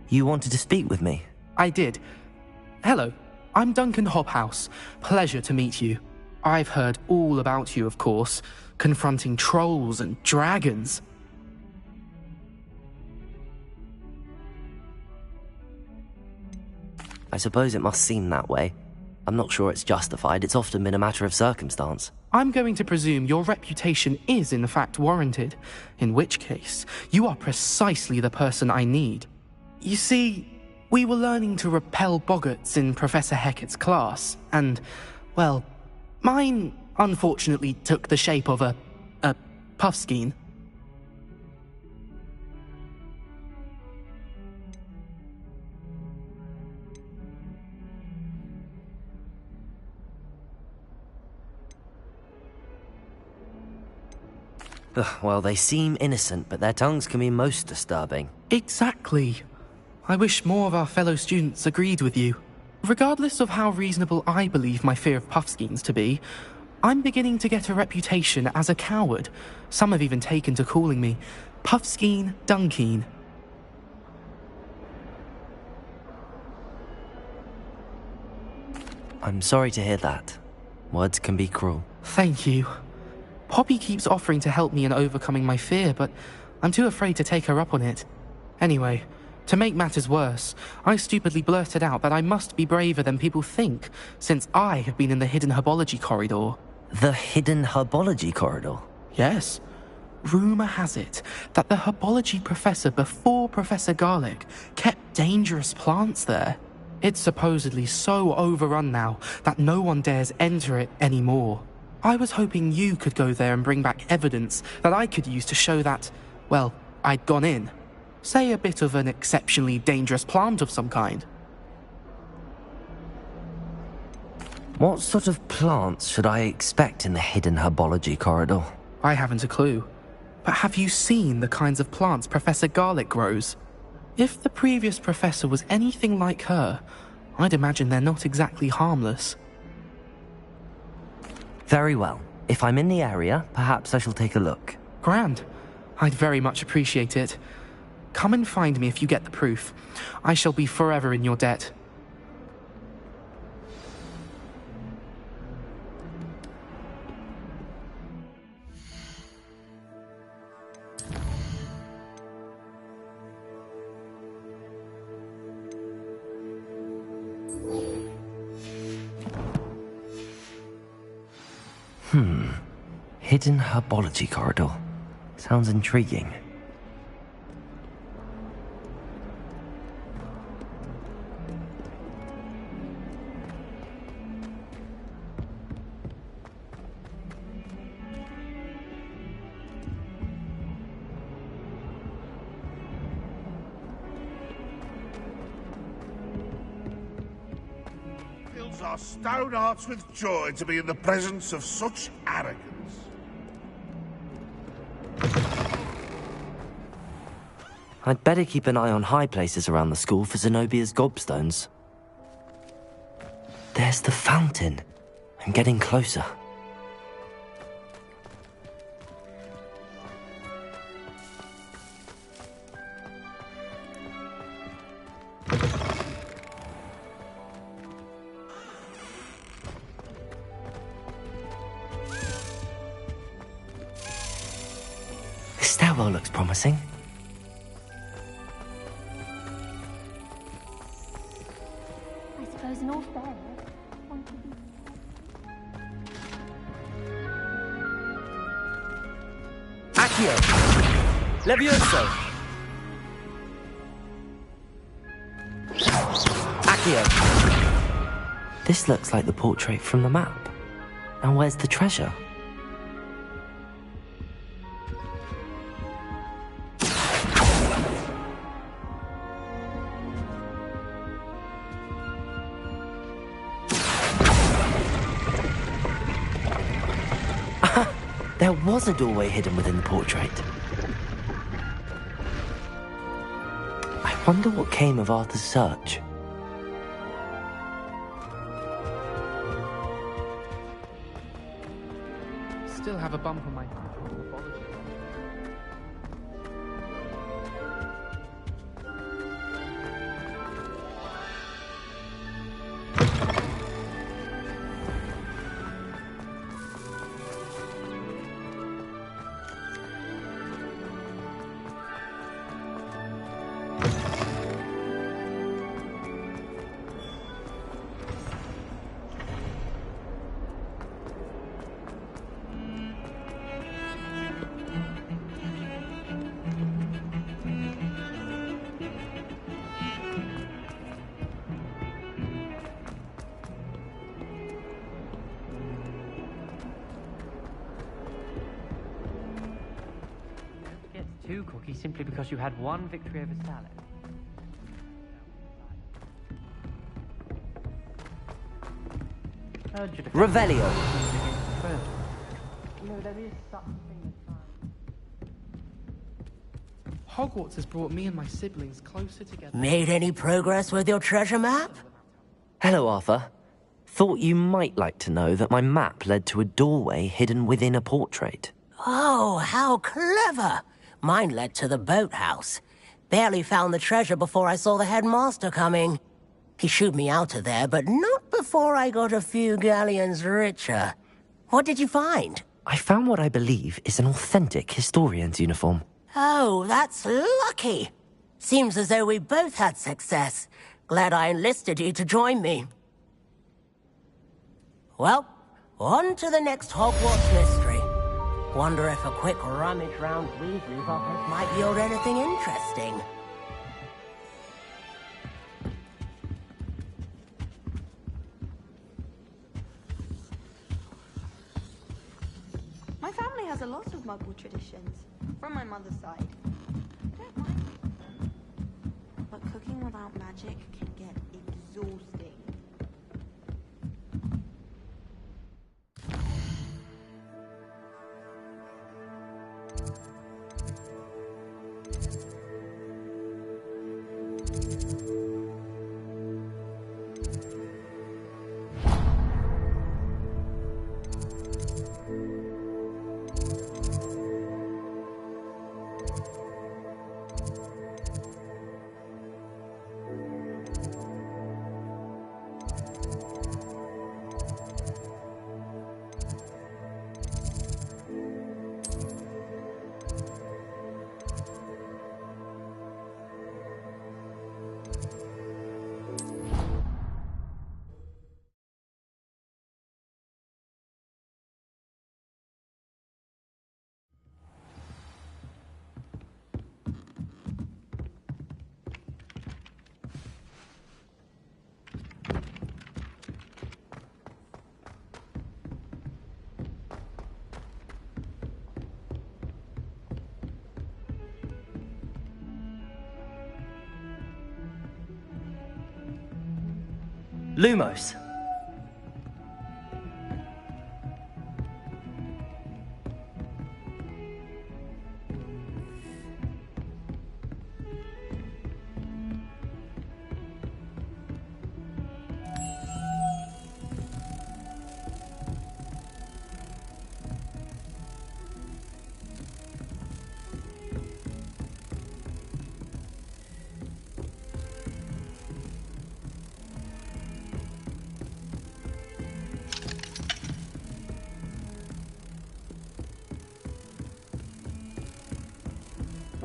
You wanted to speak with me? I did. Hello, I'm Duncan Hobhouse. Pleasure to meet you. I've heard all about you, of course, confronting trolls and dragons. I suppose it must seem that way. I'm not sure it's justified. It's often been a matter of circumstance. I'm going to presume your reputation is in fact warranted, in which case, you are precisely the person I need. You see, we were learning to repel boggarts in Professor Hecat's class, and, well, mine unfortunately took the shape of a puffskein. Well, they seem innocent, but their tongues can be most disturbing. Exactly. I wish more of our fellow students agreed with you. Regardless of how reasonable I believe my fear of puffskeins to be, I'm beginning to get a reputation as a coward. Some have even taken to calling me Puffskeen Dunkeen. I'm sorry to hear that. Words can be cruel. Thank you. Poppy keeps offering to help me in overcoming my fear, but I'm too afraid to take her up on it. Anyway, to make matters worse, I stupidly blurted out that I must be braver than people think, since I have been in the hidden herbology corridor. The hidden herbology corridor? Yes. Rumour has it that the herbology professor before Professor Garlic kept dangerous plants there. It's supposedly so overrun now that no one dares enter it anymore. I was hoping you could go there and bring back evidence that I could use to show that, well, I'd gone in. Say a bit of an exceptionally dangerous plant of some kind. What sort of plants should I expect in the hidden herbology corridor? I haven't a clue. But have you seen the kinds of plants Professor Garlic grows? If the previous professor was anything like her, I'd imagine they're not exactly harmless. Very well. If I'm in the area, perhaps I shall take a look. Grand. I'd very much appreciate it. Come and find me if you get the proof. I shall be forever in your debt. Hidden herbology corridor. Sounds intriguing. Feels our stout hearts with joy to be in the presence of such arrogance. I'd better keep an eye on high places around the school for Zenobia's gobstones. There's the fountain. I'm getting closer. This stairwell looks promising. I suppose an old bear wants to be... Accio! Levioso! Accio! This looks like the portrait from the map. Now where's the treasure? There was a doorway hidden within the portrait. I wonder what came of Arthur's search. Still have a bump on my apology. Two cookies simply because you had one victory over salad. Revelio. You know, there is something. Hogwarts has brought me and my siblings closer together. Made any progress with your treasure map? Hello, Arthur. Thought you might like to know that my map led to a doorway hidden within a portrait. Oh, how clever! Mine led to the boathouse. Barely found the treasure before I saw the headmaster coming. He shooed me out of there, but not before I got a few galleons richer. What did you find? I found what I believe is an authentic historian's uniform. Oh, that's lucky. Seems as though we both had success. Glad I enlisted you to join me. Well, on to the next Hogwarts mystery. Wonder if a quick rummage round Weasley's office might yield anything interesting. My family has a lot of Muggle traditions, from my mother's side. I don't mind them, but cooking without magic can get exhausting. Lumos.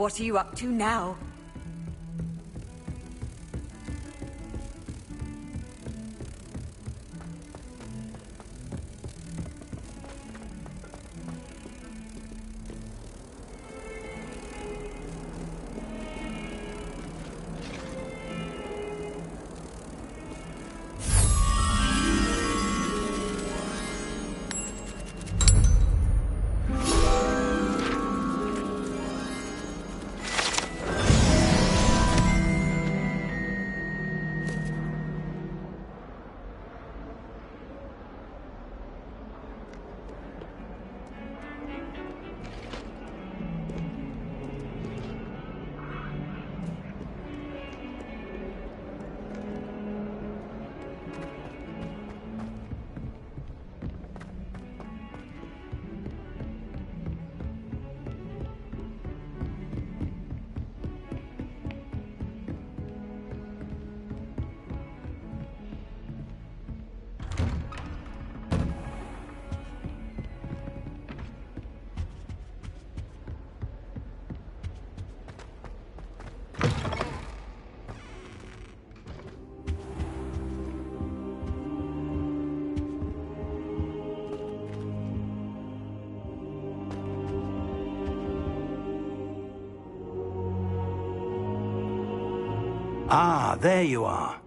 What are you up to now? Ah, there you are.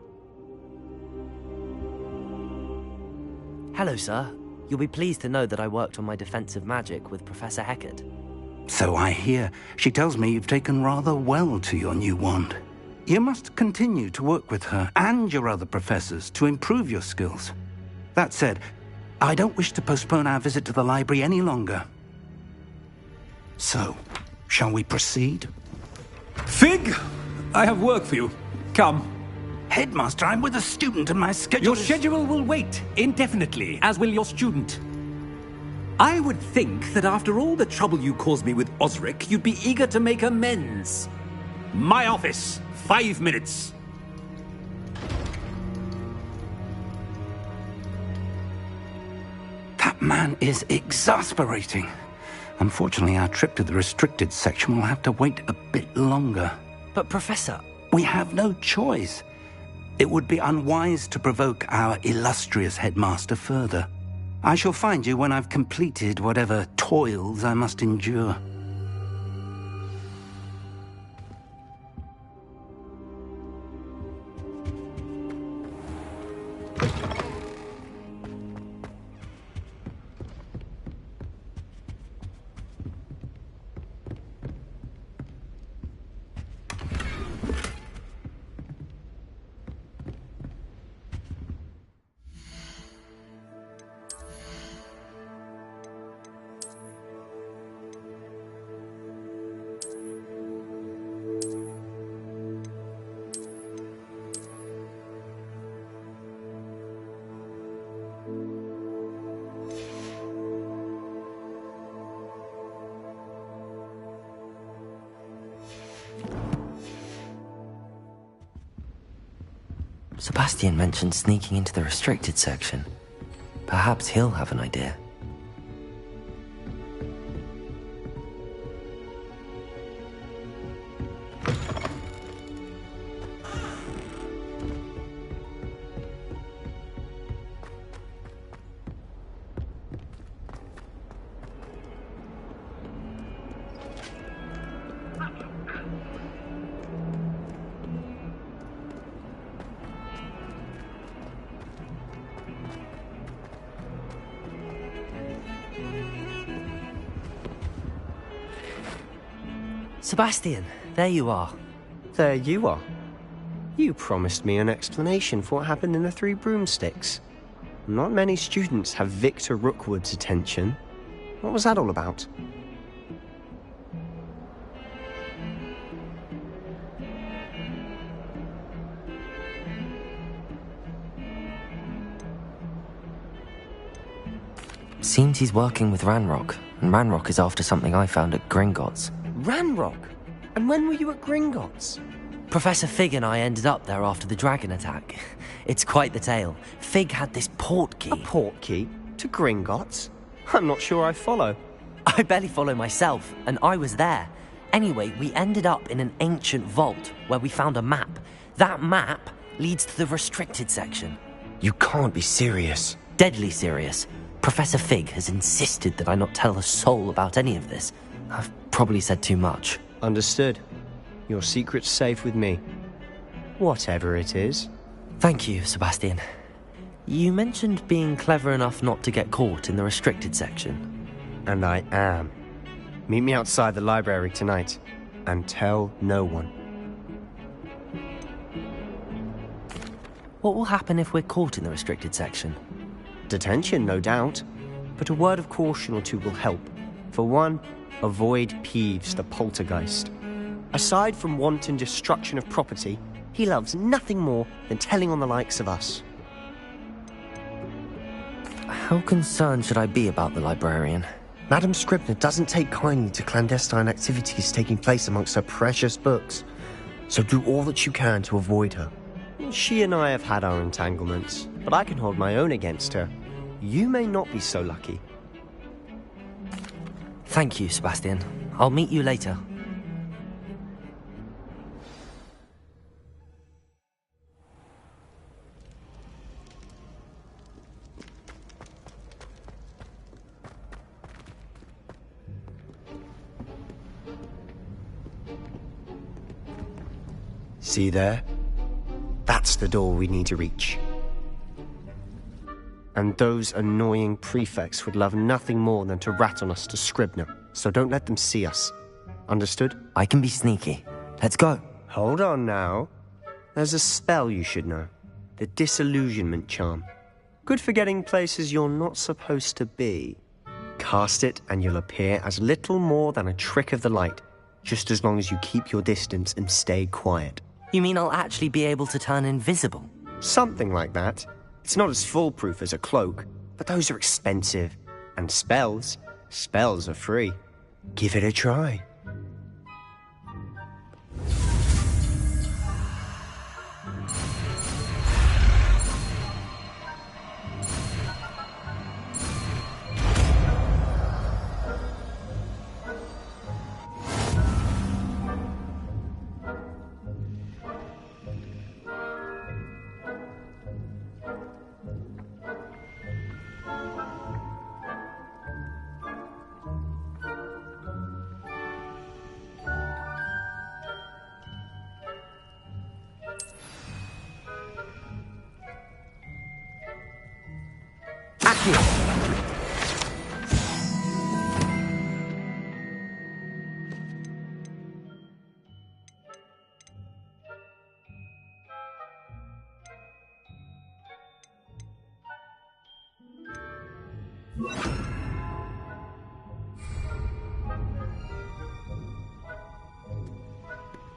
Hello, sir. You'll be pleased to know that I worked on my defensive magic with Professor Heckard. So I hear. She tells me you've taken rather well to your new wand. You must continue to work with her and your other professors to improve your skills. That said, I don't wish to postpone our visit to the library any longer. So, shall we proceed? Fig! I have work for you. Come. Headmaster, I'm with a student and my schedule Your schedule will wait indefinitely, as will your student. I would think that after all the trouble you caused me with Osric, you'd be eager to make amends. My office. 5 minutes. That man is exasperating. Unfortunately, our trip to the restricted section will have to wait a bit longer. But, Professor... We have no choice. It would be unwise to provoke our illustrious headmaster further. I shall find you when I've completed whatever toils I must endure. Sebastian mentioned sneaking into the restricted section. Perhaps he'll have an idea. Sebastian, there you are. There you are. You promised me an explanation for what happened in the Three Broomsticks. Not many students have Victor Rookwood's attention. What was that all about? Seems he's working with Ranrock, and Ranrock is after something I found at Gringotts. Ranrock? And when were you at Gringotts? Professor Fig and I ended up there after the dragon attack. It's quite the tale. Fig had this port key. A port key? To Gringotts? I'm not sure I follow. I barely follow myself, and I was there. Anyway, we ended up in an ancient vault where we found a map. That map leads to the restricted section. You can't be serious. Deadly serious. Professor Fig has insisted that I not tell a soul about any of this. I've probably said too much. Understood. Your secret's safe with me. Whatever it is. Thank you, Sebastian. You mentioned being clever enough not to get caught in the restricted section. And I am. Meet me outside the library tonight, and tell no one. What will happen if we're caught in the restricted section? Detention, no doubt. But a word of caution or two will help. For one, avoid Peeves, the poltergeist. Aside from wanton destruction of property, he loves nothing more than telling on the likes of us. How concerned should I be about the librarian? Madame Scribner doesn't take kindly to clandestine activities taking place amongst her precious books, so do all that you can to avoid her. She and I have had our entanglements, but I can hold my own against her. You may not be so lucky. Thank you, Sebastian. I'll meet you later. See there? That's the door we need to reach. And those annoying prefects would love nothing more than to rat on us to Scribner, so don't let them see us. Understood? I can be sneaky. Let's go. Hold on now. There's a spell you should know. The Disillusionment Charm. Good for getting places you're not supposed to be. Cast it and you'll appear as little more than a trick of the light, just as long as you keep your distance and stay quiet. You mean I'll actually be able to turn invisible? Something like that. It's not as foolproof as a cloak, but those are expensive. And spells are free. Give it a try.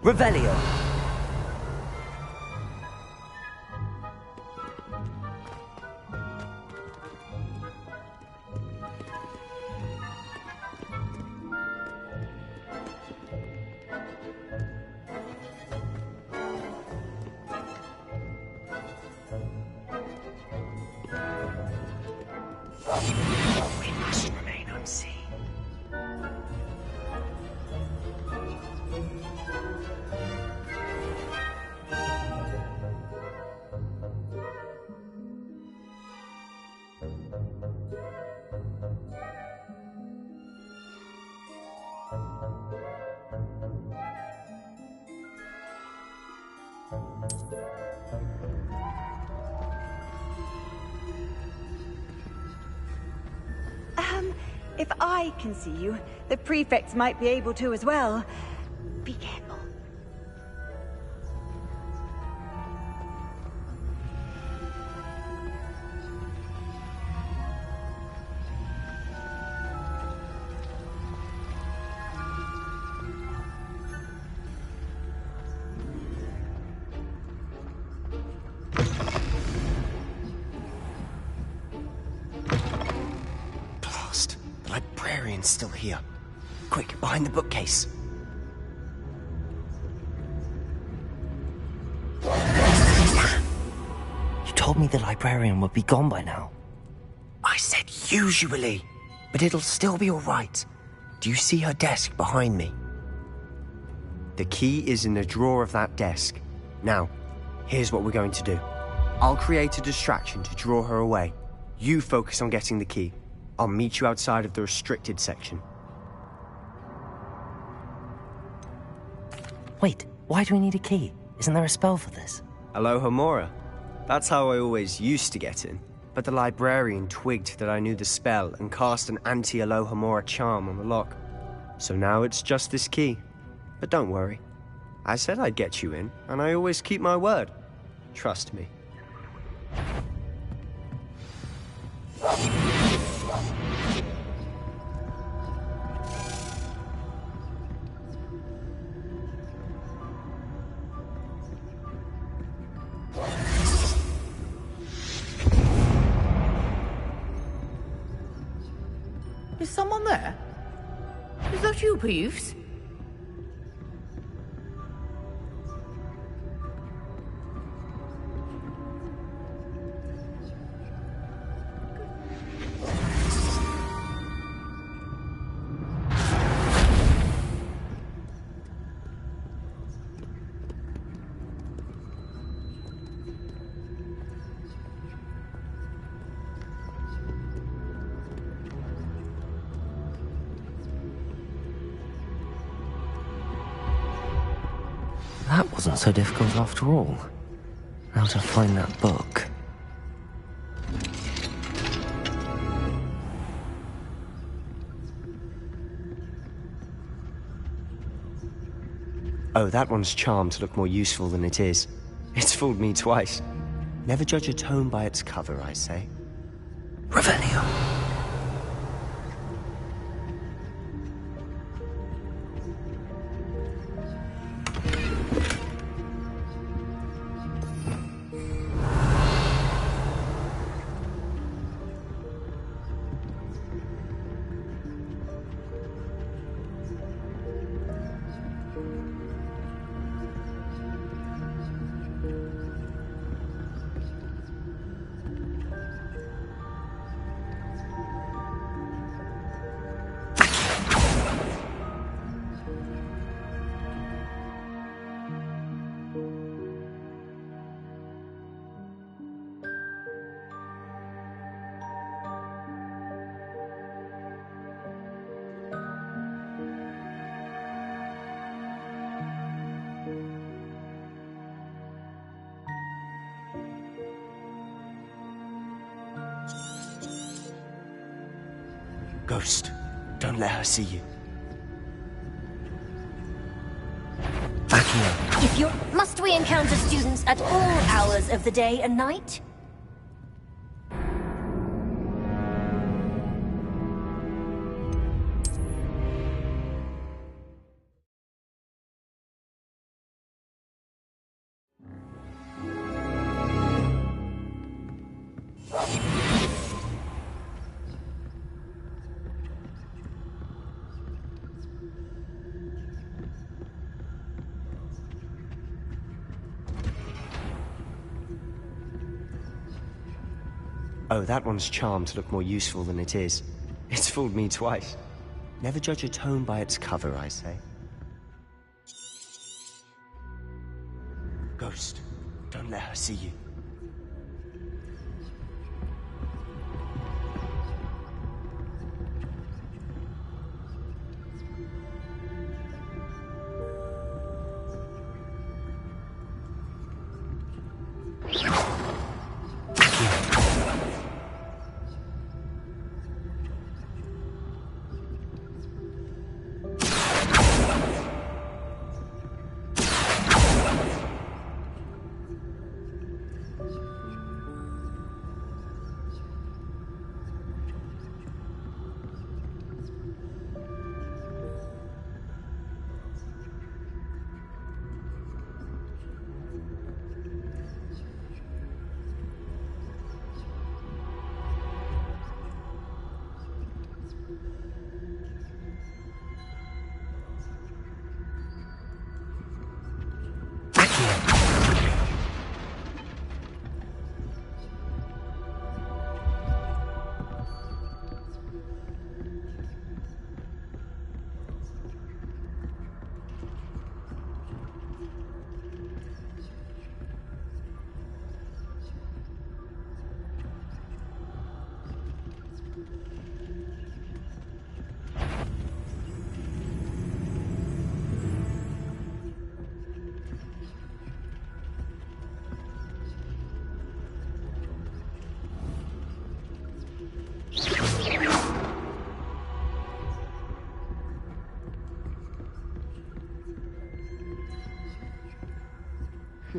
Revelio. We must remain unseen. If I can see you, the prefects might be able to as well. Be careful. Still here. Quick, behind the bookcase. You told me the librarian would be gone by now. I said usually, but it'll still be all right. Do you see her desk behind me? The key is in the drawer of that desk. Now, here's what we're going to do. I'll create a distraction to draw her away. You focus on getting the key. I'll meet you outside of the restricted section. Wait, why do we need a key? Isn't there a spell for this? Alohomora. That's how I always used to get in. But the librarian twigged that I knew the spell and cast an anti-Alohomora charm on the lock. So now it's just this key. But don't worry. I said I'd get you in, and I always keep my word. Trust me. Is someone there? Is that you, Peeves? That wasn't so difficult after all. Now to find that book. Oh, that one's charmed to look more useful than it is. It's fooled me twice. Never judge a tome by its cover, I say. Revelio. Ghost, don't let her see you. Must we encounter students at all hours of the day and night? Oh, that one's charmed to look more useful than it is. It's fooled me twice. Never judge a tome by its cover, I say. Ghost, don't let her see you.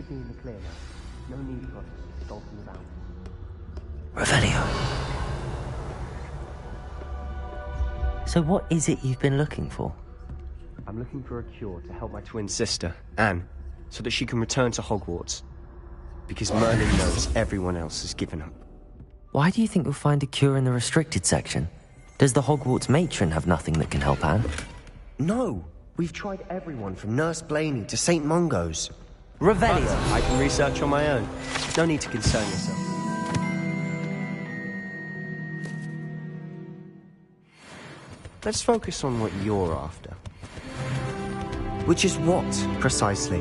should be in the clear now. No need for us skulking about. Revelio. So what is it you've been looking for? I'm looking for a cure to help my twin sister, Anne, so that she can return to Hogwarts. Because Merlin knows everyone else has given up. Why do you think you'll find a cure in the restricted section? Does the Hogwarts matron have nothing that can help Anne? No! We've tried everyone from Nurse Blaney to St. Mungo's. Revelio! I can research on my own. No need to concern yourself. Let's focus on what you're after. Which is what, precisely?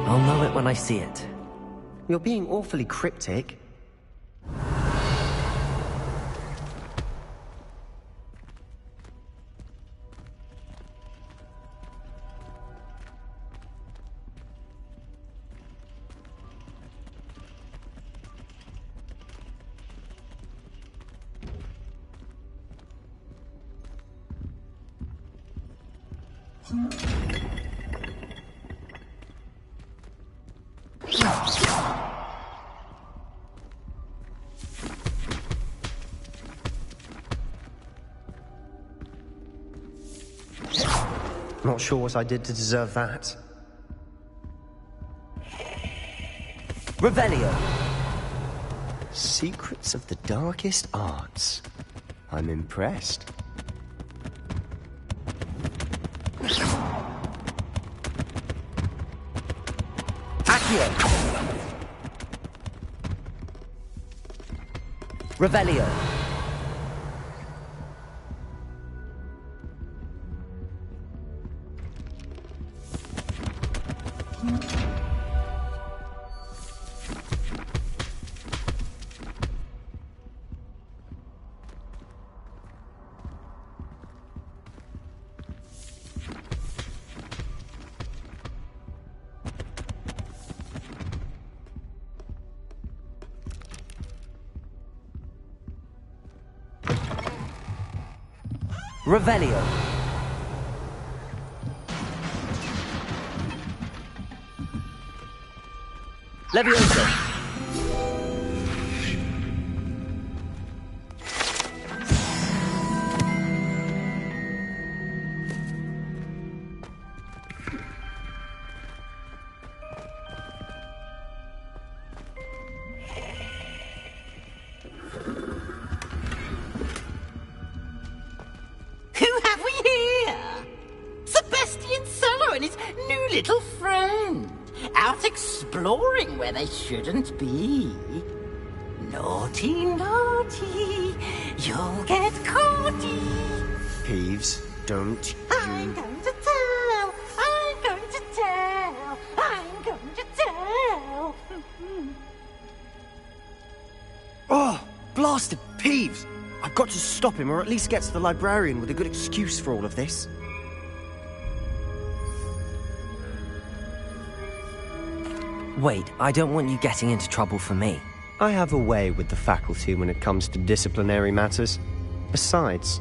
I'll know it when I see it. You're being awfully cryptic. Not sure what I did to deserve that. Revelio! Secrets of the darkest arts. I'm impressed. Accio! Revelio! Revelio. Levioso. Little friend, out exploring where they shouldn't be. Naughty, naughty, you'll get caughty. Peeves, don't I'm going to tell, I'm going to tell, I'm going to tell. Oh, blasted Peeves! I've got to stop him, or at least get to the librarian with a good excuse for all of this. Wait, I don't want you getting into trouble for me. I have a way with the faculty when it comes to disciplinary matters. Besides,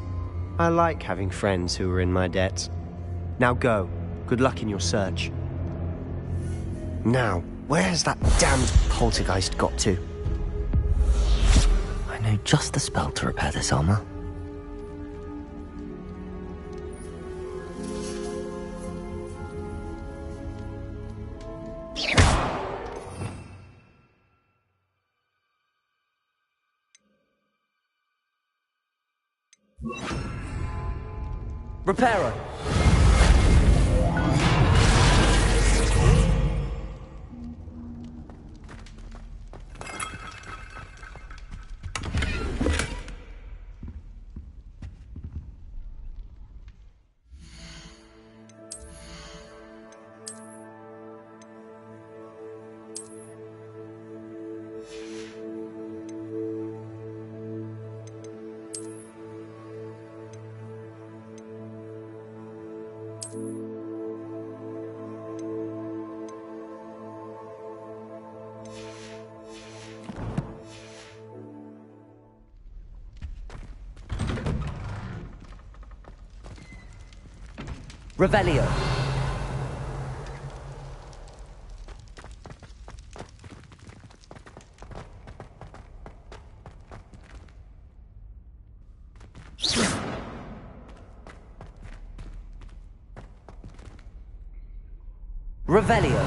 I like having friends who are in my debt. Now go. Good luck in your search. Now, where's that damned poltergeist got to? I know just the spell to repair this armor. Reparo. Revelio. Revelio.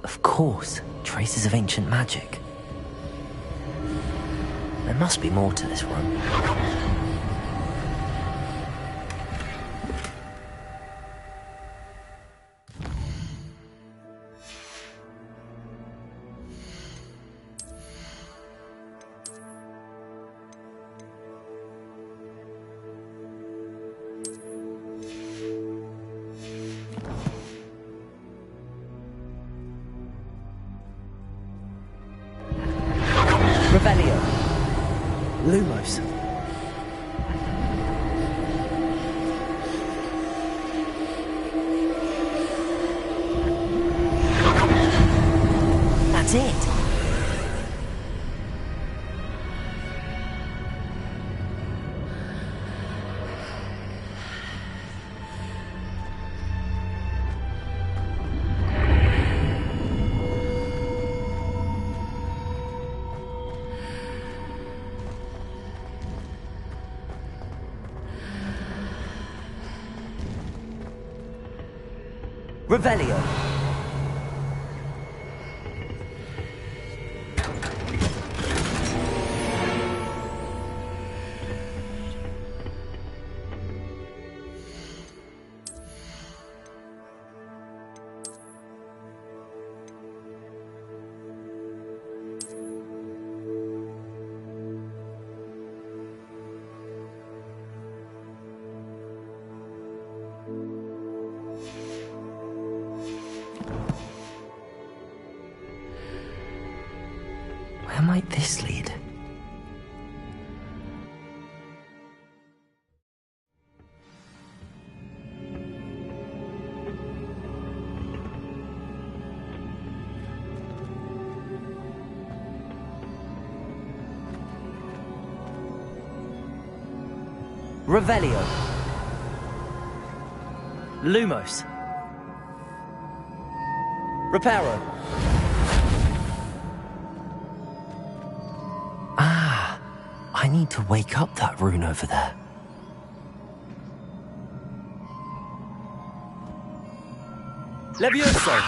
Of course, traces of ancient magic. There must be more to this room. Revelio. Lumos. That's it. Revelio. Where might this lead? Revelio. Lumos. Reparo. I need to wake up that rune over there. Levioso.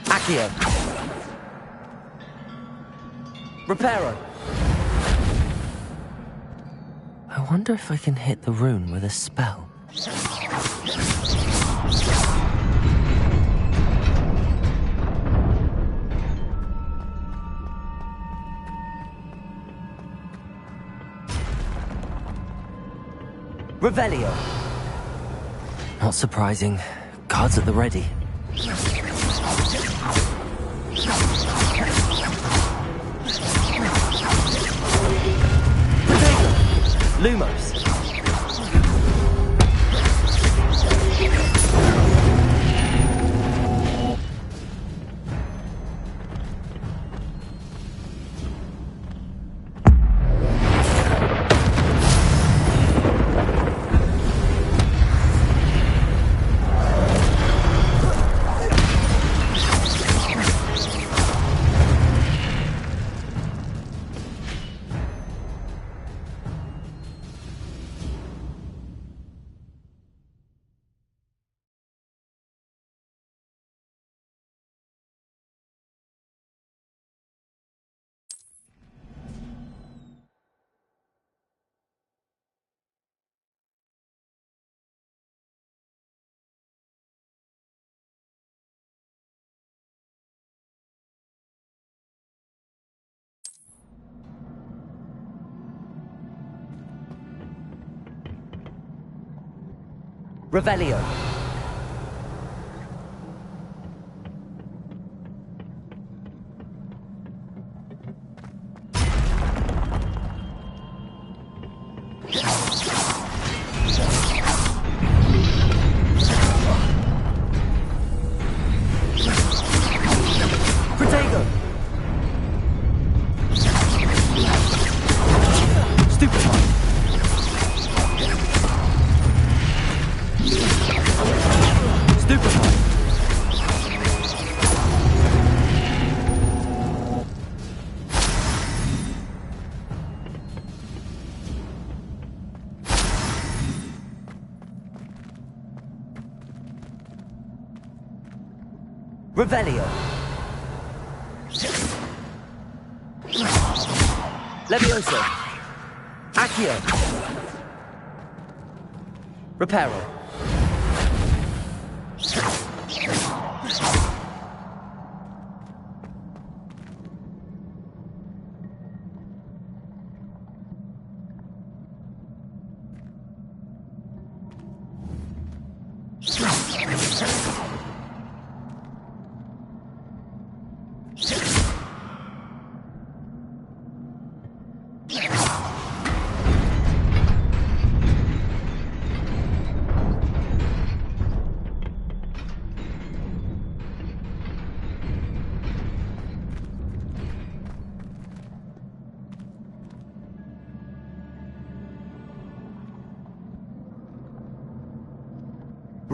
Accio. Reparo. I wonder if I can hit the rune with a spell. Revelio. Not surprising. Guards at the ready. Lumos. Revelio. Protego. Stupefy. Revelio. Levioso. Accio. Reparo.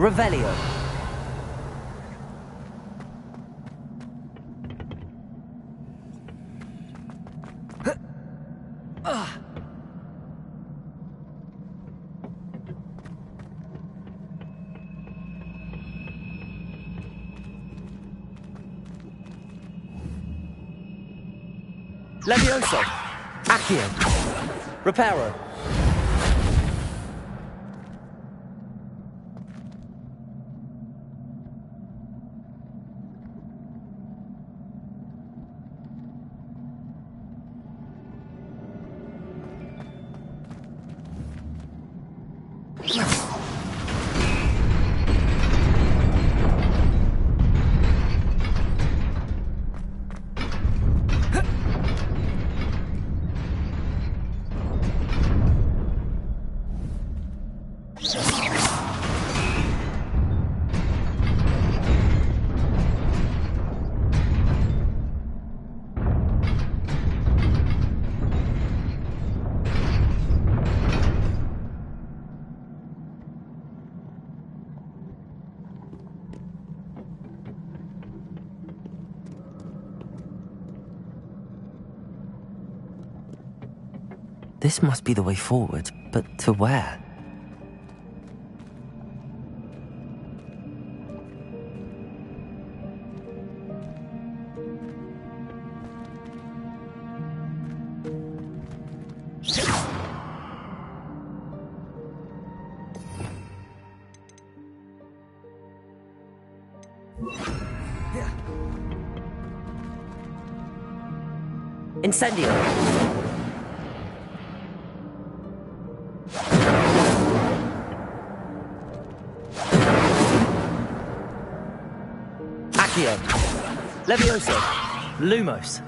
Revelio. Levioso. Accio. Reparo. This must be the way forward, but to where? Incendio! Accio. Levioso. Lumos.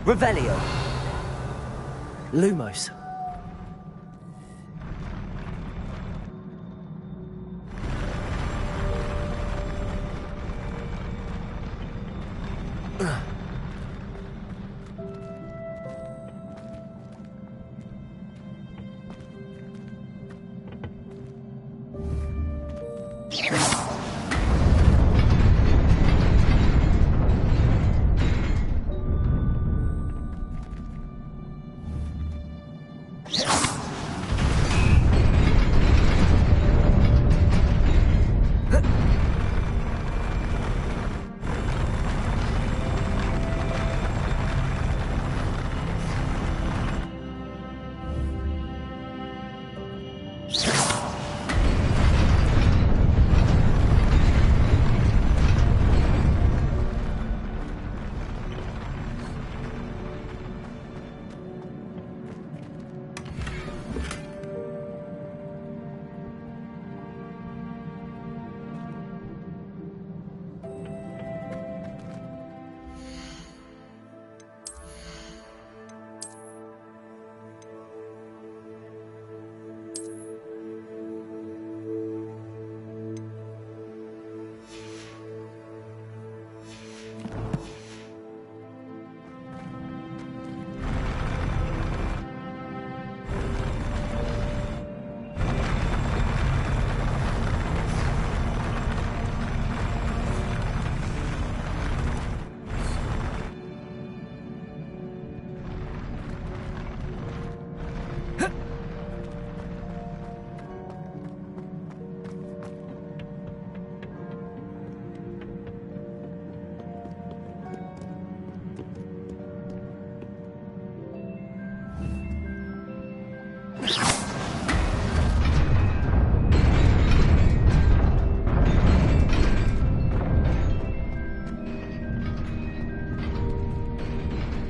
Revelio. Lumos.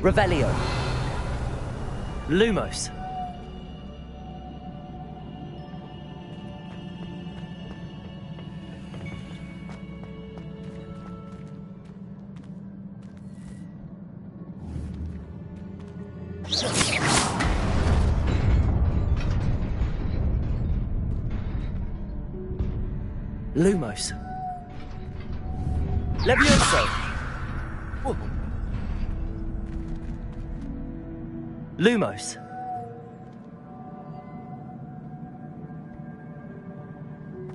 Revelio. Lumos. Lumos. Levioso. Whoa. Lumos.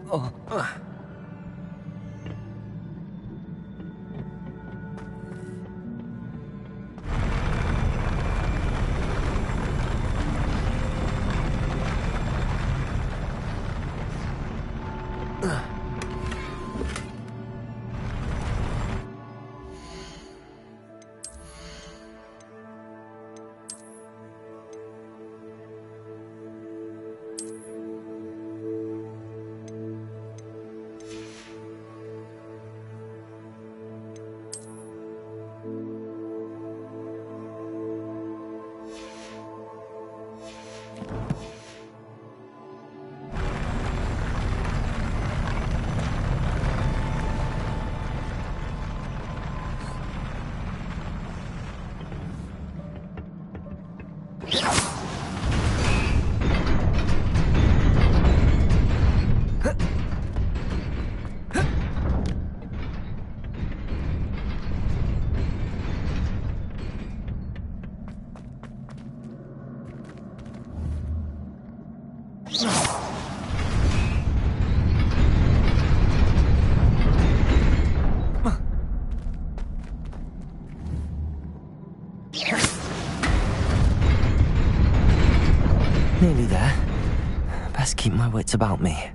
Oh. Nearly there. Best keep my wits about me.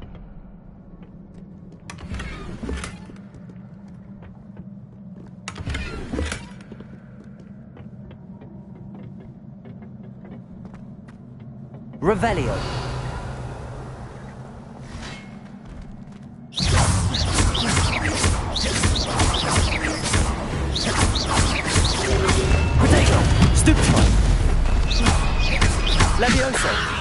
Revelio. Protego. Stupefy. Levioso.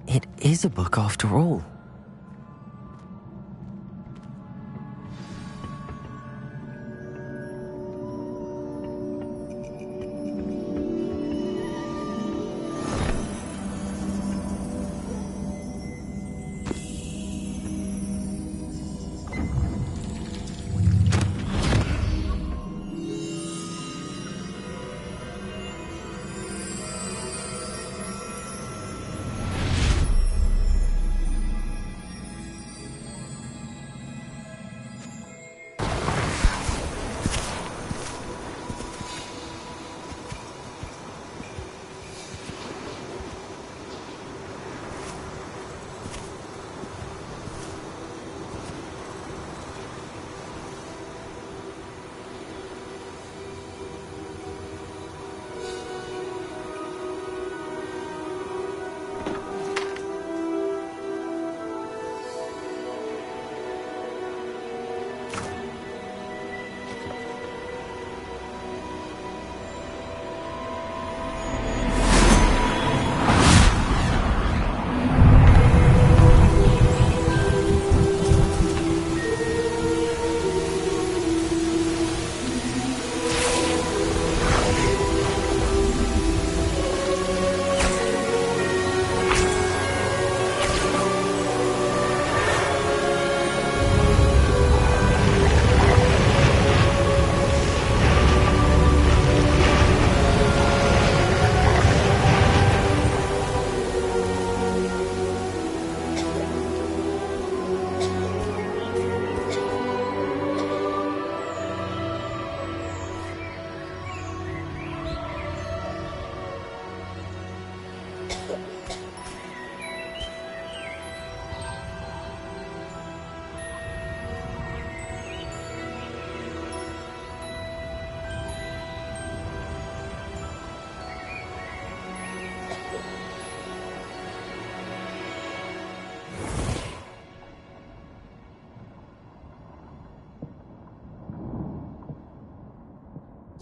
It is a book after all.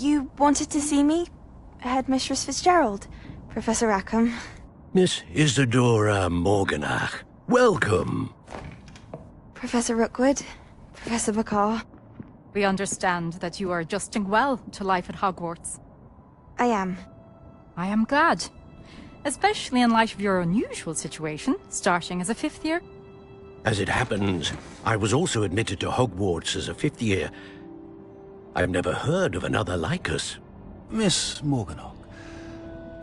You wanted to see me? Headmistress Fitzgerald, Professor Rackham. Miss Isadora Morganach, welcome. Professor Rookwood, Professor Bakar. We understand that you are adjusting well to life at Hogwarts. I am. I am glad. Especially in light of your unusual situation, starting as a 5th year. As it happens, I was also admitted to Hogwarts as a 5th year. I've never heard of another like us. Miss Morganach,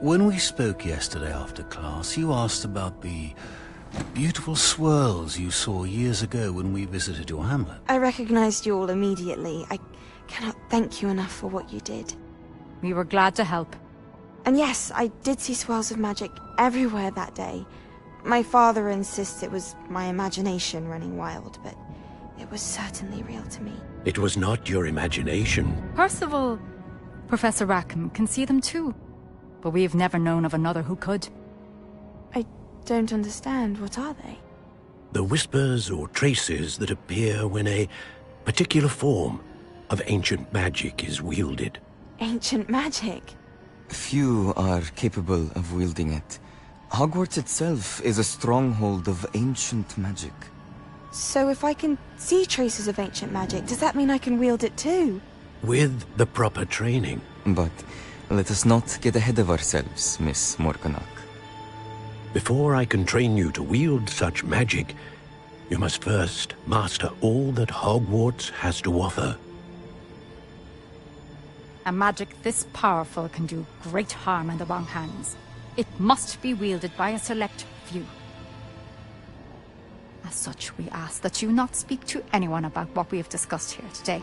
when we spoke yesterday after class, you asked about the beautiful swirls you saw years ago when we visited your hamlet. I recognized you all immediately. I cannot thank you enough for what you did. We were glad to help. And yes, I did see swirls of magic everywhere that day. My father insists it was my imagination running wild, but it was certainly real to me. It was not your imagination. Percival, Professor Rackham can see them too. But we've never known of another who could. I don't understand. What are they? The whispers or traces that appear when a particular form of ancient magic is wielded. Ancient magic? Few are capable of wielding it. Hogwarts itself is a stronghold of ancient magic. So if I can see traces of ancient magic, does that mean I can wield it too? With the proper training. But let us not get ahead of ourselves, Miss Morganach. Before I can train you to wield such magic, you must first master all that Hogwarts has to offer. A magic this powerful can do great harm in the wrong hands. It must be wielded by a select few. As such, we ask that you not speak to anyone about what we have discussed here today.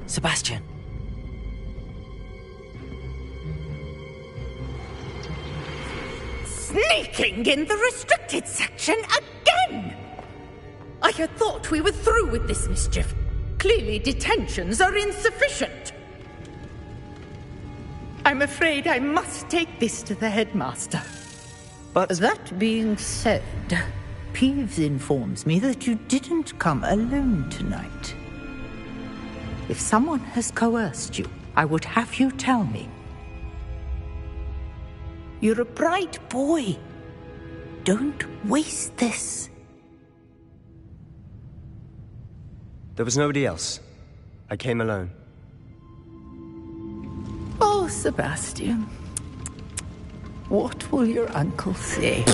Sebastian. Sneaking in the restricted section again! I had thought we were through with this mischief. Clearly detentions are insufficient. I'm afraid I must take this to the headmaster. But that being said, Peeves informs me that you didn't come alone tonight. If someone has coerced you, I would have you tell me. You're a bright boy. Don't waste this. There was nobody else. I came alone. Oh, Sebastian. What will your uncle say?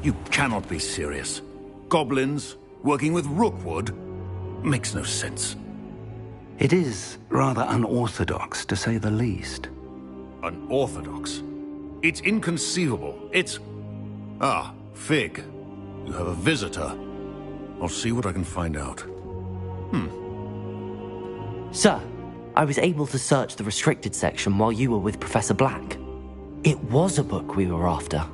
You cannot be serious. Goblins working with Rookwood? Makes no sense. It is rather unorthodox, to say the least. Unorthodox? It's inconceivable. It's... Ah, Fig. You have a visitor. I'll see what I can find out. Sir, I was able to search the restricted section while you were with Professor Black. It was a book we were after.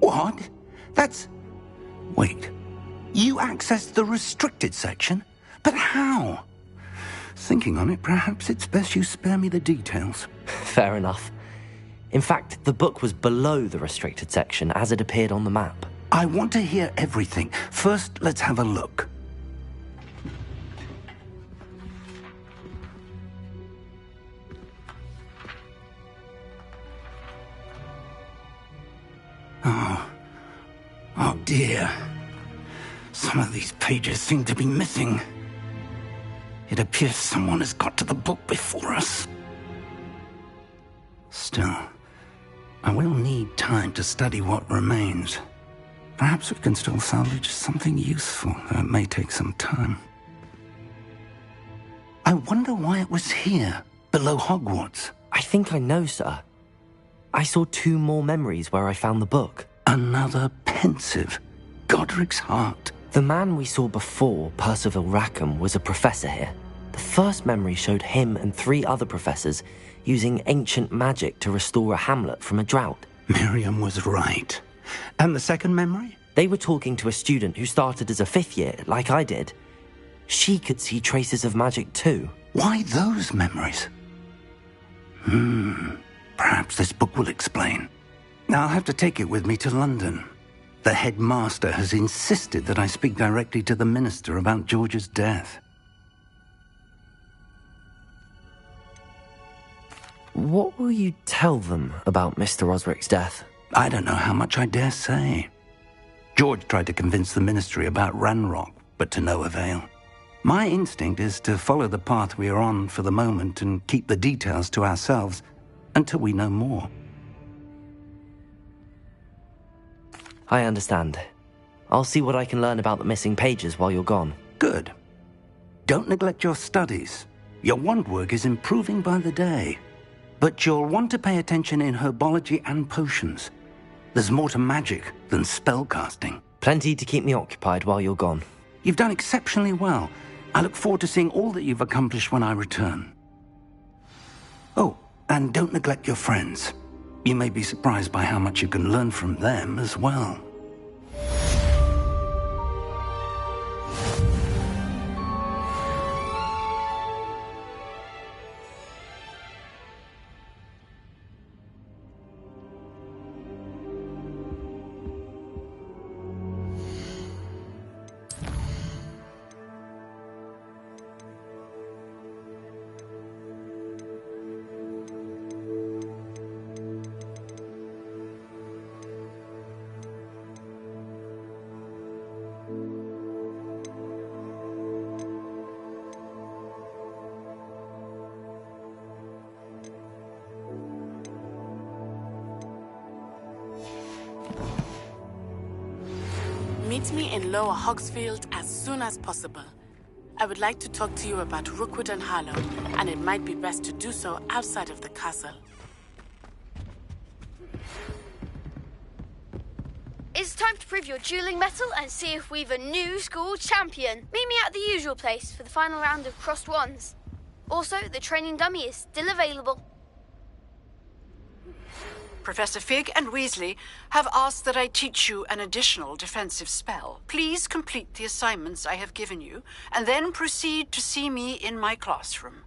What? That's... Wait. You accessed the restricted section? But how? Thinking on it, perhaps it's best you spare me the details. Fair enough. In fact, the book was below the restricted section as it appeared on the map. I want to hear everything. First, let's have a look. Oh dear. Some of these pages seem to be missing. It appears someone has got to the book before us. Still, I will need time to study what remains. Perhaps we can still salvage something useful, though it may take some time. I wonder why it was here, below Hogwarts. I think I know, sir. I saw 2 more memories where I found the book. Another pensive. Godric's heart. The man we saw before, Percival Rackham, was a professor here. The first memory showed him and 3 other professors using ancient magic to restore a hamlet from a drought. Miriam was right. And the second memory? They were talking to a student who started as a 5th year, like I did. She could see traces of magic too. Why those memories? Perhaps this book will explain. I'll have to take it with me to London. The headmaster has insisted that I speak directly to the minister about George's death. What will you tell them about Mr. Osric's death? I don't know how much I dare say. George tried to convince the ministry about Ranrock, but to no avail. My instinct is to follow the path we are on for the moment and keep the details to ourselves until we know more. I understand. I'll see what I can learn about the missing pages while you're gone. Good. Don't neglect your studies. Your wand work is improving by the day. But you'll want to pay attention in herbology and potions. There's more to magic than spellcasting. Plenty to keep me occupied while you're gone. You've done exceptionally well. I look forward to seeing all that you've accomplished when I return. Oh, and don't neglect your friends. You may be surprised by how much you can learn from them as well. Meet me in Lower Hogsfield as soon as possible. I would like to talk to you about Rookwood and Harlow, and it might be best to do so outside of the castle. It's time to prove your dueling mettle and see if we've a new school champion. Meet me at the usual place for the final round of crossed wands. Also, the training dummy is still available. Professor Fig and Weasley have asked that I teach you an additional defensive spell. Please complete the assignments I have given you, and then proceed to see me in my classroom.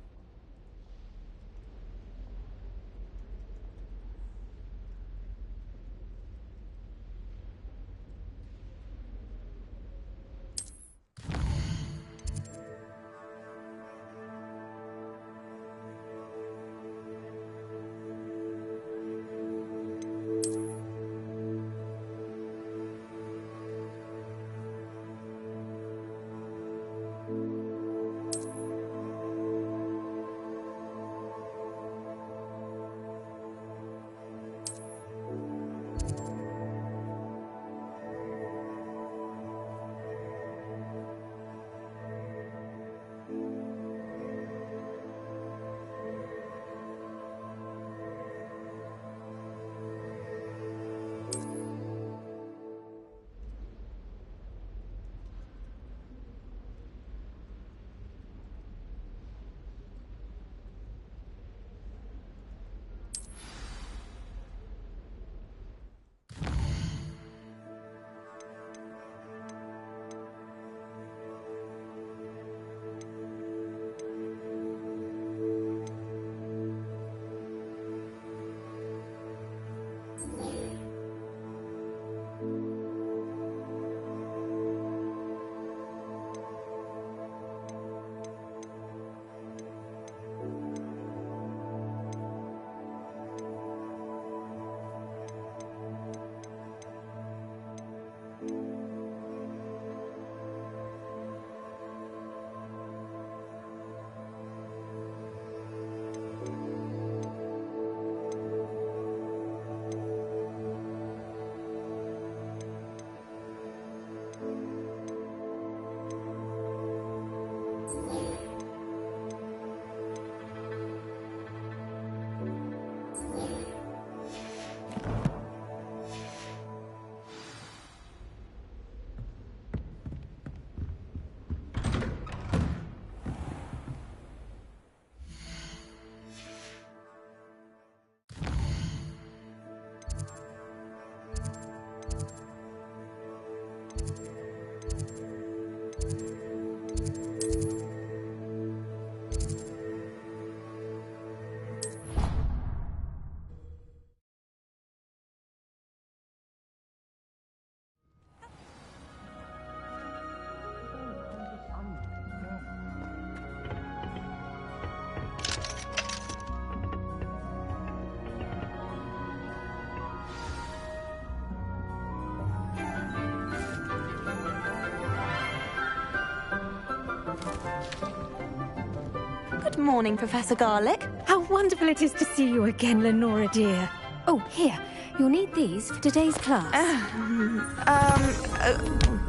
morning, Professor Garlick. How wonderful it is to see you again, Lenora dear. Oh, here. You'll need these for today's class.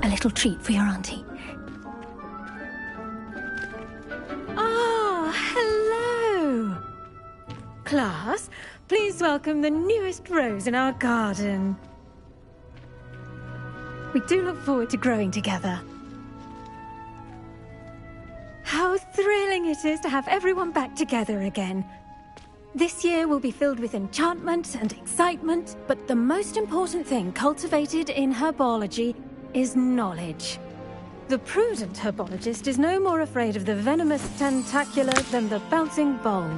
A little treat for your auntie. Ah, hello. Class, please welcome the newest rose in our garden. We do look forward to growing together. How thrilling it is to have everyone back together again. This year will be filled with enchantment and excitement, but the most important thing cultivated in herbology is knowledge. The prudent herbologist is no more afraid of the venomous tentacular than the bouncing bowl.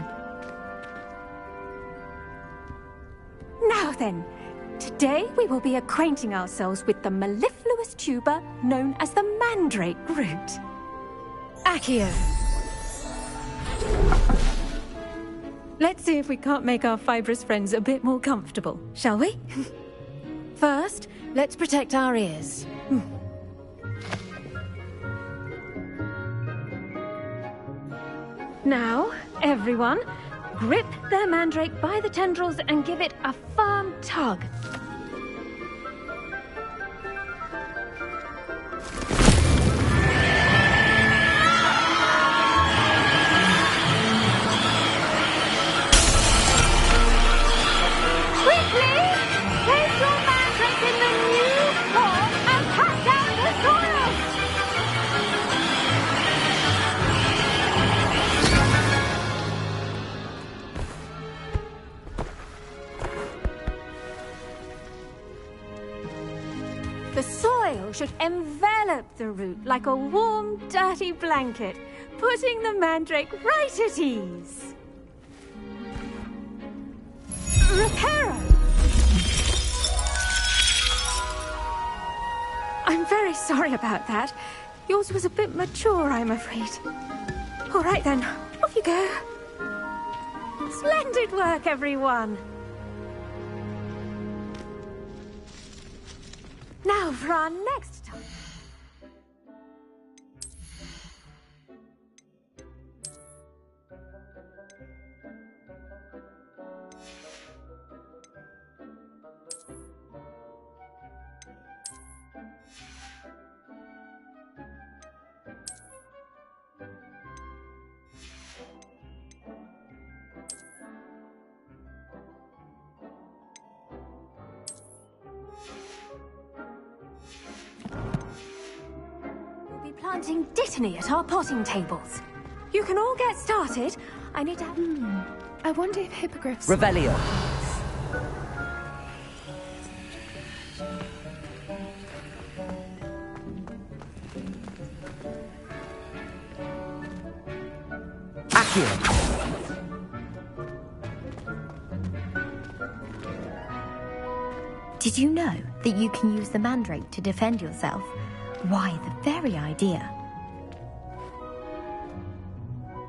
Now then, today we will be acquainting ourselves with the mellifluous tuber known as the mandrake root. Accio. Let's see if we can't make our fibrous friends a bit more comfortable, shall we? First, let's protect our ears. Now, everyone, grip their mandrake by the tendrils and give it a firm tug. The soil should envelop the root like a warm, dirty blanket, putting the mandrake right at ease. Reparo! I'm very sorry about that. Yours was a bit mature, I'm afraid. All right then, off you go. Splendid work, everyone. Now for our next time. Planting Dittany at our potting tables. You can all get started. I need to have... I wonder if hippogriffs... Revelio. Accio. Did you know that you can use the mandrake to defend yourself? Why, the very idea.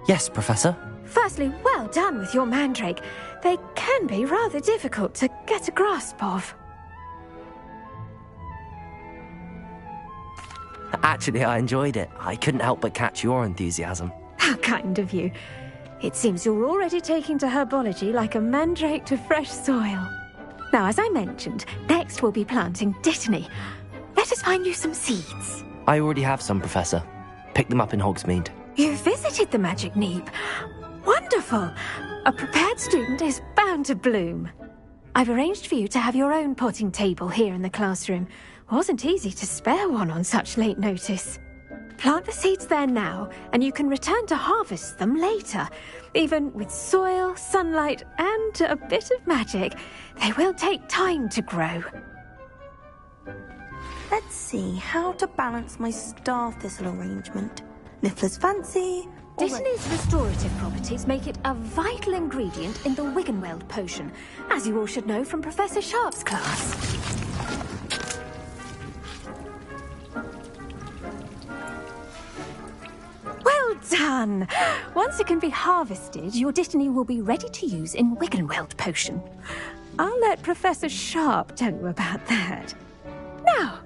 Yes, Professor. Firstly, well done with your mandrake. They can be rather difficult to get a grasp of. Actually, I enjoyed it. I couldn't help but catch your enthusiasm. How kind of you. It seems you're already taking to herbology like a mandrake to fresh soil. Now, as I mentioned, next we'll be planting Dittany. Let us find you some seeds. I already have some, Professor. Pick them up in Hogsmeade. You visited the Magic Neep. Wonderful. A prepared student is bound to bloom. I've arranged for you to have your own potting table here in the classroom. Wasn't easy to spare one on such late notice. Plant the seeds there now, and you can return to harvest them later. Even with soil, sunlight, and a bit of magic, they will take time to grow. Let's see how to balance my star thistle arrangement. Niffler's fancy. Dittany's restorative properties make it a vital ingredient in the Wiggenweld potion, as you all should know from Professor Sharp's class. Well done! Once it can be harvested, your Dittany will be ready to use in Wiggenweld potion. I'll let Professor Sharp tell you about that. Now,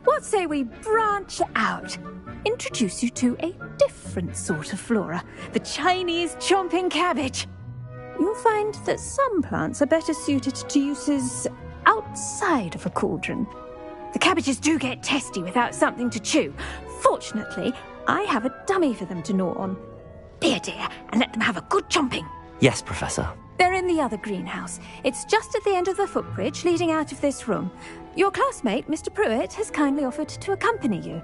what say we branch out? introduce you to a different sort of flora, the Chinese chomping cabbage. You'll find that some plants are better suited to uses outside of a cauldron. The cabbages do get testy without something to chew. Fortunately, I have a dummy for them to gnaw on. Be a dear and let them have a good chomping. Yes, Professor. They're in the other greenhouse. It's just at the end of the footbridge leading out of this room. Your classmate, Mr. Pruitt, has kindly offered to accompany you.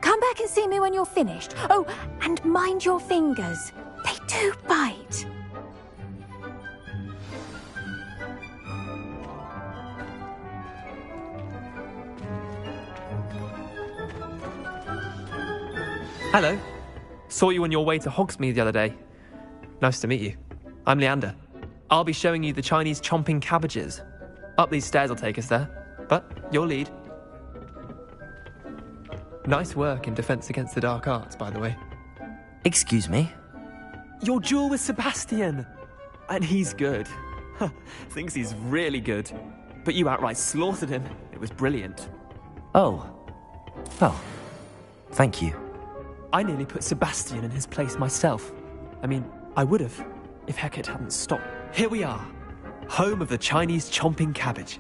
Come back and see me when you're finished. Oh, and mind your fingers. They do bite. Hello. Saw you on your way to Hogsmeade the other day. Nice to meet you. I'm Leander. I'll be showing you the Chinese chomping cabbages. Up these stairs will take us there, but you'll lead. Nice work in Defense Against the Dark Arts, by the way. Excuse me? Your duel with Sebastian! And he's good. Thinks he's really good. But you outright slaughtered him. It was brilliant. Oh. Well, thank you. I nearly put Sebastian in his place myself. I mean, I would have, if Hecate hadn't stopped. Here we are, home of the Chinese chomping cabbage.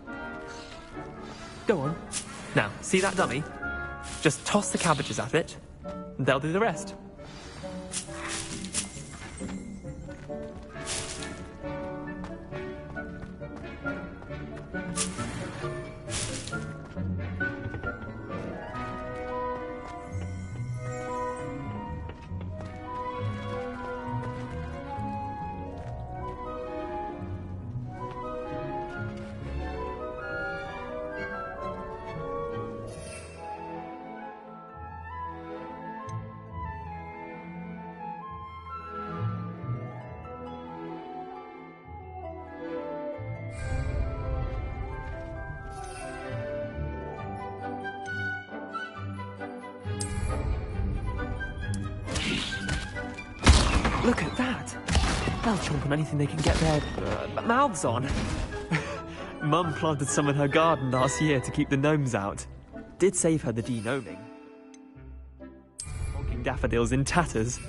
Go on. Now, see that dummy? Just toss the cabbages at it, and they'll do the rest. Look at that! They'll chomp on anything they can get their mouths on. Mum planted some in her garden last year to keep the gnomes out. Did save her the de-gnoming. Honking daffodils in tatters.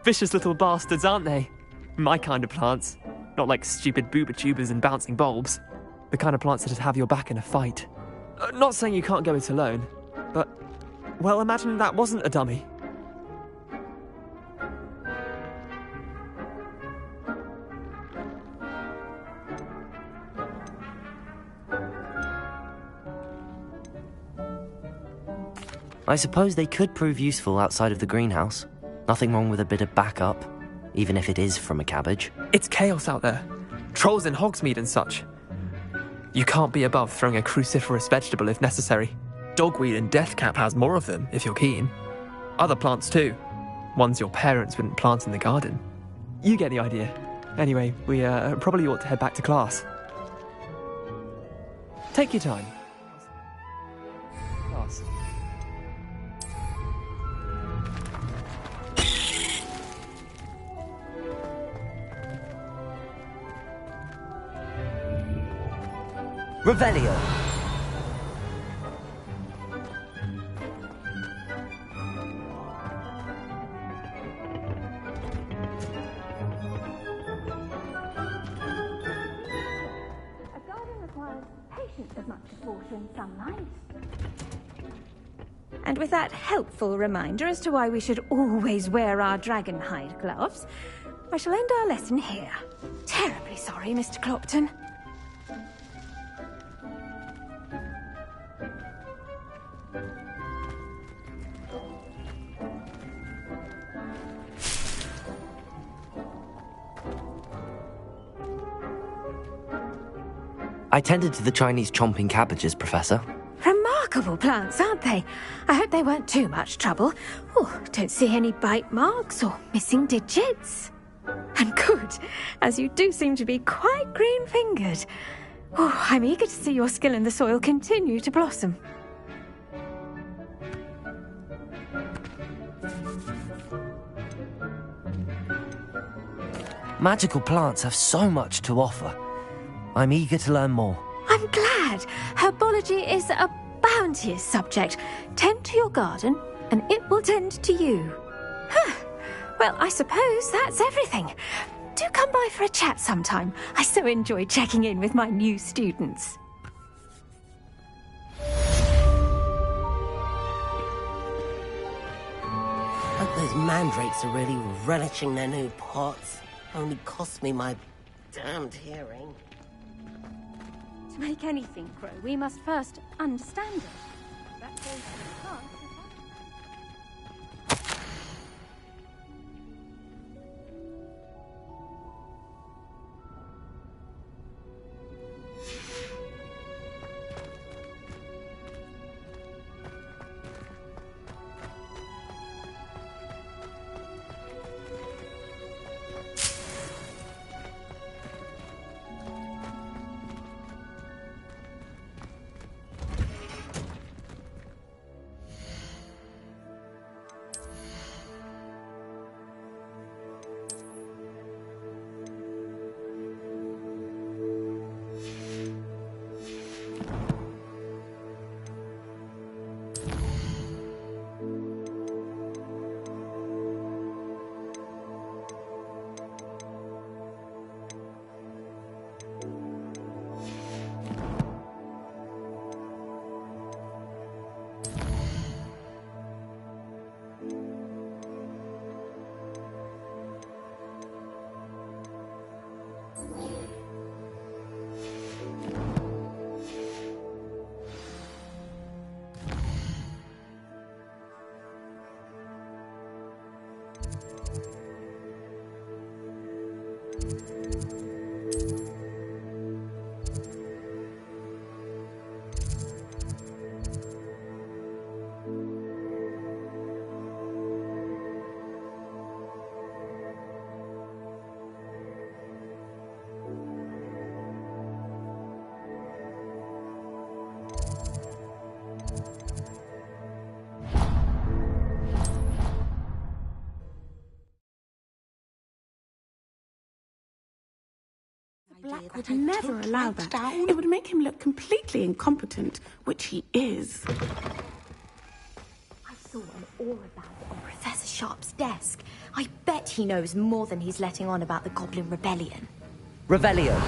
Vicious little bastards, aren't they? My kind of plants. Not like stupid booba tubers and bouncing bulbs. The kind of plants that'd have your back in a fight. Not saying you can't go it alone, but, well, imagine that wasn't a dummy. I suppose they could prove useful outside of the greenhouse. Nothing wrong with a bit of backup, even if it is from a cabbage. It's chaos out there. Trolls in Hogsmeade and such. You can't be above throwing a cruciferous vegetable if necessary. Dogweed and deathcap has more of them, if you're keen. Other plants too. Ones your parents wouldn't plant in the garden. You get the idea. Anyway, we probably ought to head back to class. Take your time. Class. Revelio. A garden requires patience as much as water and sunlight. And with that helpful reminder as to why we should always wear our dragon hide gloves, I shall end our lesson here. Terribly sorry, Mr. Clopton. I tended to the Chinese chomping cabbages, Professor. Remarkable plants, aren't they? I hope they weren't too much trouble. Oh, don't see any bite marks or missing digits. And good, as you do seem to be quite green-fingered. Oh, I'm eager to see your skill in the soil continue to blossom. Magical plants have so much to offer. I'm eager to learn more. I'm glad. Herbology is a bounteous subject. Tend to your garden, and it will tend to you. Huh. Well, I suppose that's everything. Do come by for a chat sometime. I so enjoy checking in with my new students. Hope those mandrakes are really relishing their new pots. Only cost me my damned hearing. To make anything grow, we must first understand it. That goes to the plant. Black would never allow that. It would make him look completely incompetent, which he is. I saw an aura bag on Professor Sharp's desk. I bet he knows more than he's letting on about the Goblin Rebellion. Revelio.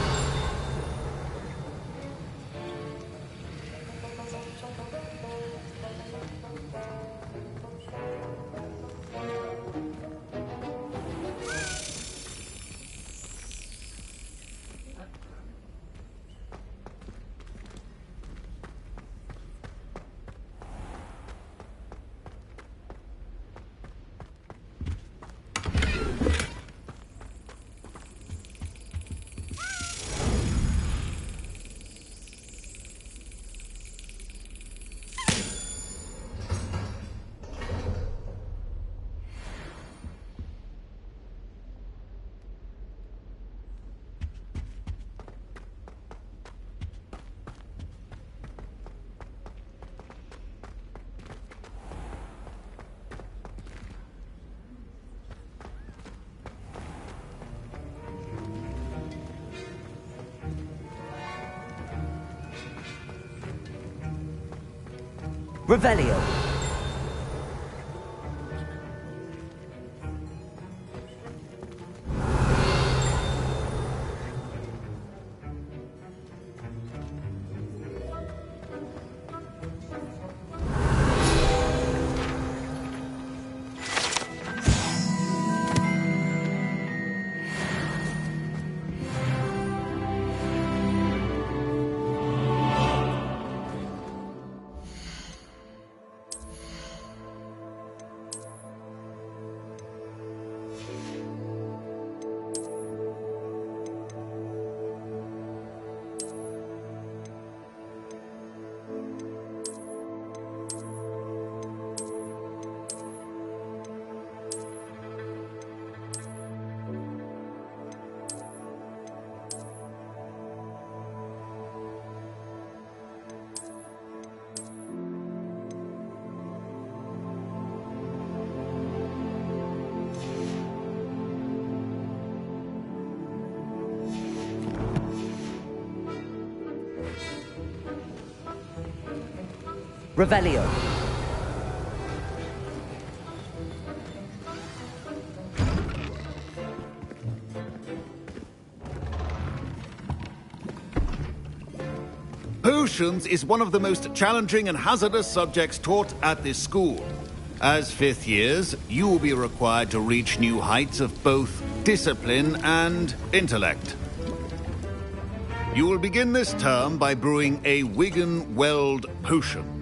Revelio. Revelio. Potions is one of the most challenging and hazardous subjects taught at this school. As fifth years, you will be required to reach new heights of both discipline and intellect. You will begin this term by brewing a Wigan Weld potion.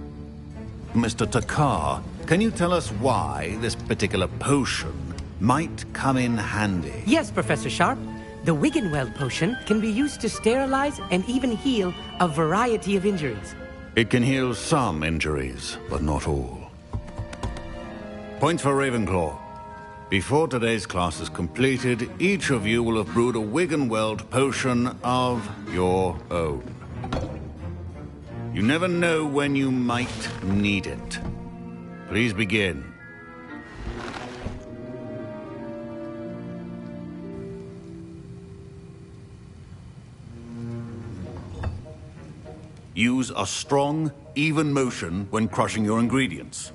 Mr. Takar, can you tell us why this particular potion might come in handy? Yes, Professor Sharp. The Wiggenweld potion can be used to sterilize and even heal a variety of injuries. It can heal some injuries, but not all. Points for Ravenclaw. Before today's class is completed, each of you will have brewed a Wiggenweld potion of your own. You never know when you might need it. Please begin. Use a strong, even motion when crushing your ingredients.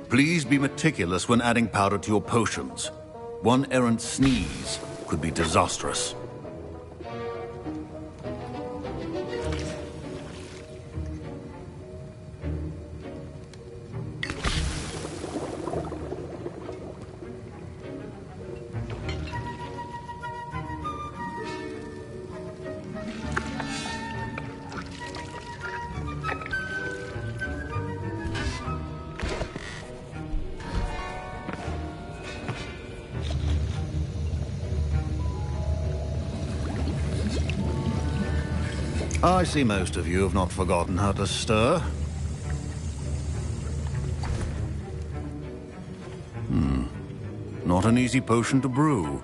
Please be meticulous when adding powder to your potions. One errant sneeze could be disastrous. I see most of you have not forgotten how to stir. Not an easy potion to brew.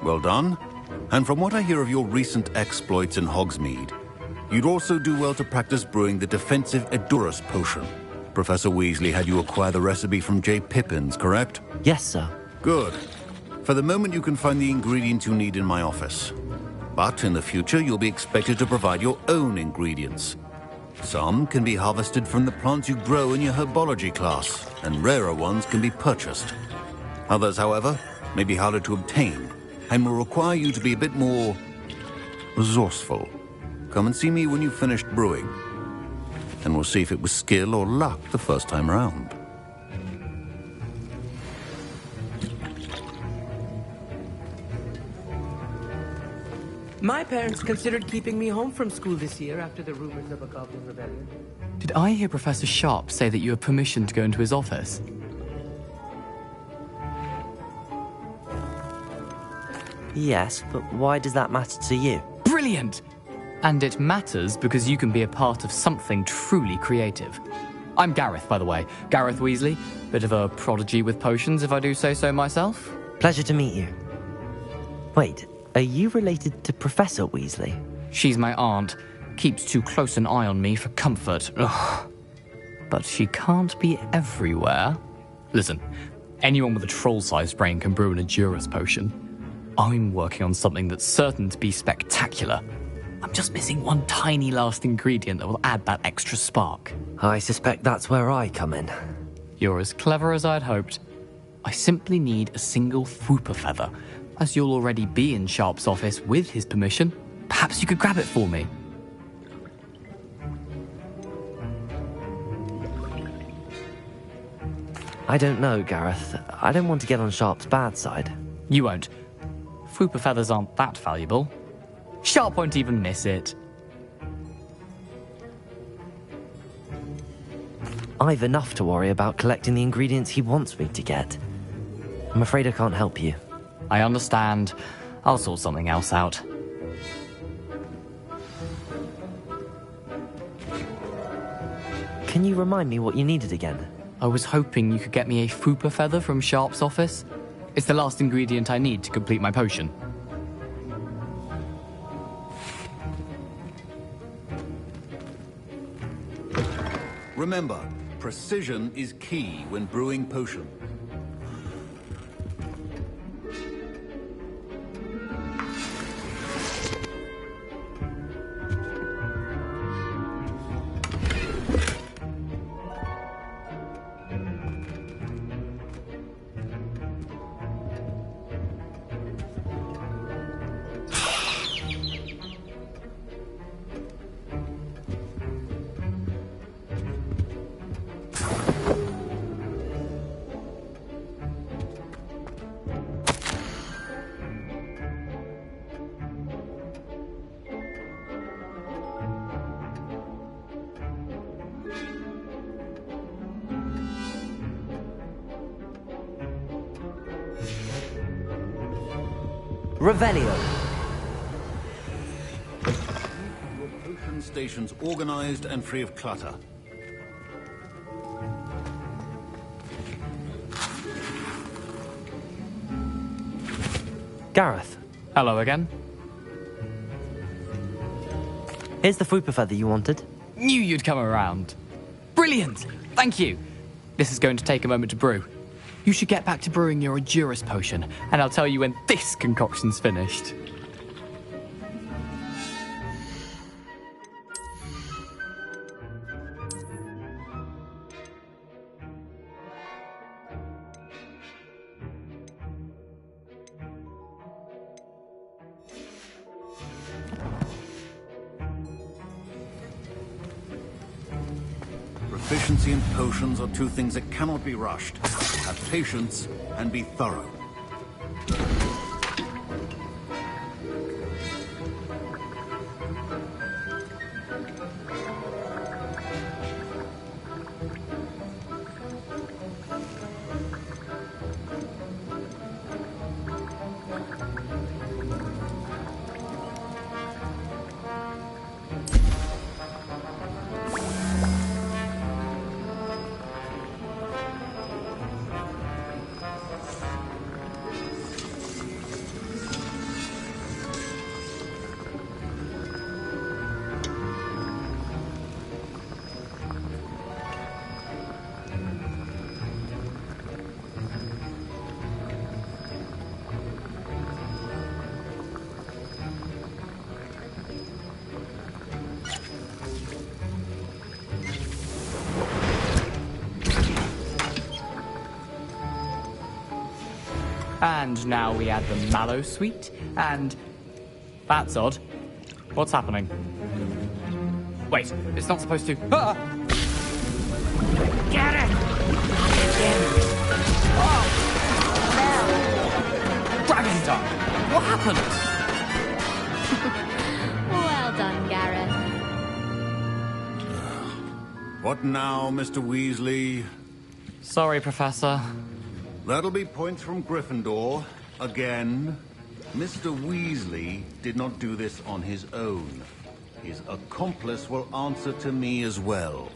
Well done. And from what I hear of your recent exploits in Hogsmeade, you'd also do well to practice brewing the defensive Edurus potion. Professor Weasley had you acquire the recipe from J. Pippins, correct? Yes, sir. Good. For the moment, you can find the ingredients you need in my office. But in the future, you'll be expected to provide your own ingredients. Some can be harvested from the plants you grow in your herbology class, and rarer ones can be purchased. Others, however, may be harder to obtain, and will require you to be a bit more resourceful. Come and see me when you've finished brewing, and we'll see if it was skill or luck the first time round. My parents considered keeping me home from school this year after the rumors of a goblin rebellion. Did I hear Professor Sharp say that you have permission to go into his office? Yes, but why does that matter to you? Brilliant! And it matters because you can be a part of something truly creative. I'm Gareth, by the way. Gareth Weasley. Bit of a prodigy with potions, if I do say so myself. Pleasure to meet you. Wait, are you related to Professor Weasley? She's my aunt. Keeps too close an eye on me for comfort. Ugh. But she can't be everywhere. Listen, anyone with a troll-sized brain can brew an Edurus potion. I'm working on something that's certain to be spectacular. I'm just missing one tiny last ingredient that will add that extra spark. I suspect that's where I come in. You're as clever as I'd hoped. I simply need a single Fwooper feather. As you'll already be in Sharp's office with his permission, perhaps you could grab it for me. I don't know, Gareth. I don't want to get on Sharp's bad side. You won't. Fwooper feathers aren't that valuable. Sharp won't even miss it. I've enough to worry about collecting the ingredients he wants me to get. I'm afraid I can't help you. I understand. I'll sort something else out. Can you remind me what you needed again? I was hoping you could get me a Fwooper feather from Sharp's office. It's the last ingredient I need to complete my potion. Remember, precision is key when brewing potion. Revelio. Your potion stations organized and free of clutter. Gareth. Hello again. Here's the fruit feather you wanted. Knew you'd come around. Brilliant! Thank you. This is going to take a moment to brew. You should get back to brewing your Endurus potion, and I'll tell you when this concoction's finished. Proficiency and potions are two things that cannot be rushed. Have patience and be thorough. And now we add the mallow sweet, and... That's odd. What's happening? Wait, it's not supposed to... Ah! Get it! Oh! Dragon tongue! What happened? Well done, Gareth. What now, Mr. Weasley? Sorry, Professor. That'll be points from Gryffindor. Again. Mr. Weasley did not do this on his own. His accomplice will answer to me as well.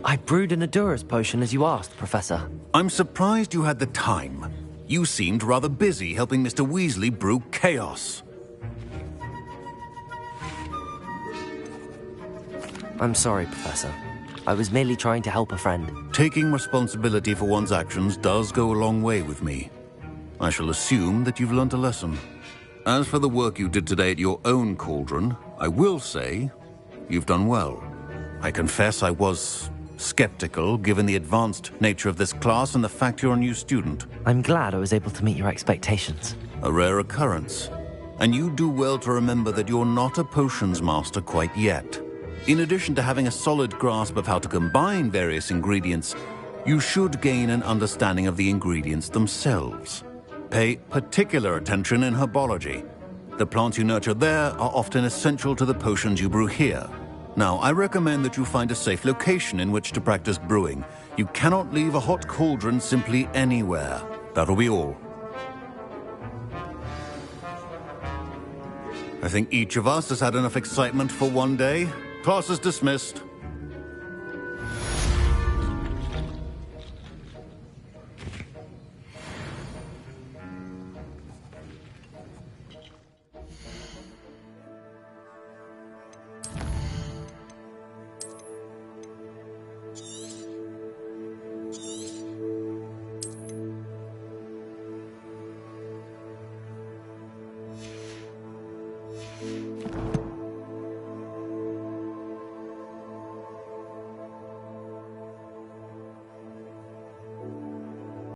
I brewed an Endurus potion as you asked, Professor. I'm surprised you had the time. You seemed rather busy helping Mr. Weasley brew chaos. I'm sorry, Professor. I was merely trying to help a friend. Taking responsibility for one's actions does go a long way with me. I shall assume that you've learnt a lesson. As for the work you did today at your own cauldron, I will say you've done well. I confess I was skeptical, given the advanced nature of this class and the fact you're a new student. I'm glad I was able to meet your expectations. A rare occurrence. And you do well to remember that you're not a potions master quite yet. In addition to having a solid grasp of how to combine various ingredients, you should gain an understanding of the ingredients themselves. Pay particular attention in herbology. The plants you nurture there are often essential to the potions you brew here. Now, I recommend that you find a safe location in which to practice brewing. You cannot leave a hot cauldron simply anywhere. That'll be all. I think each of us has had enough excitement for one day. Class is dismissed.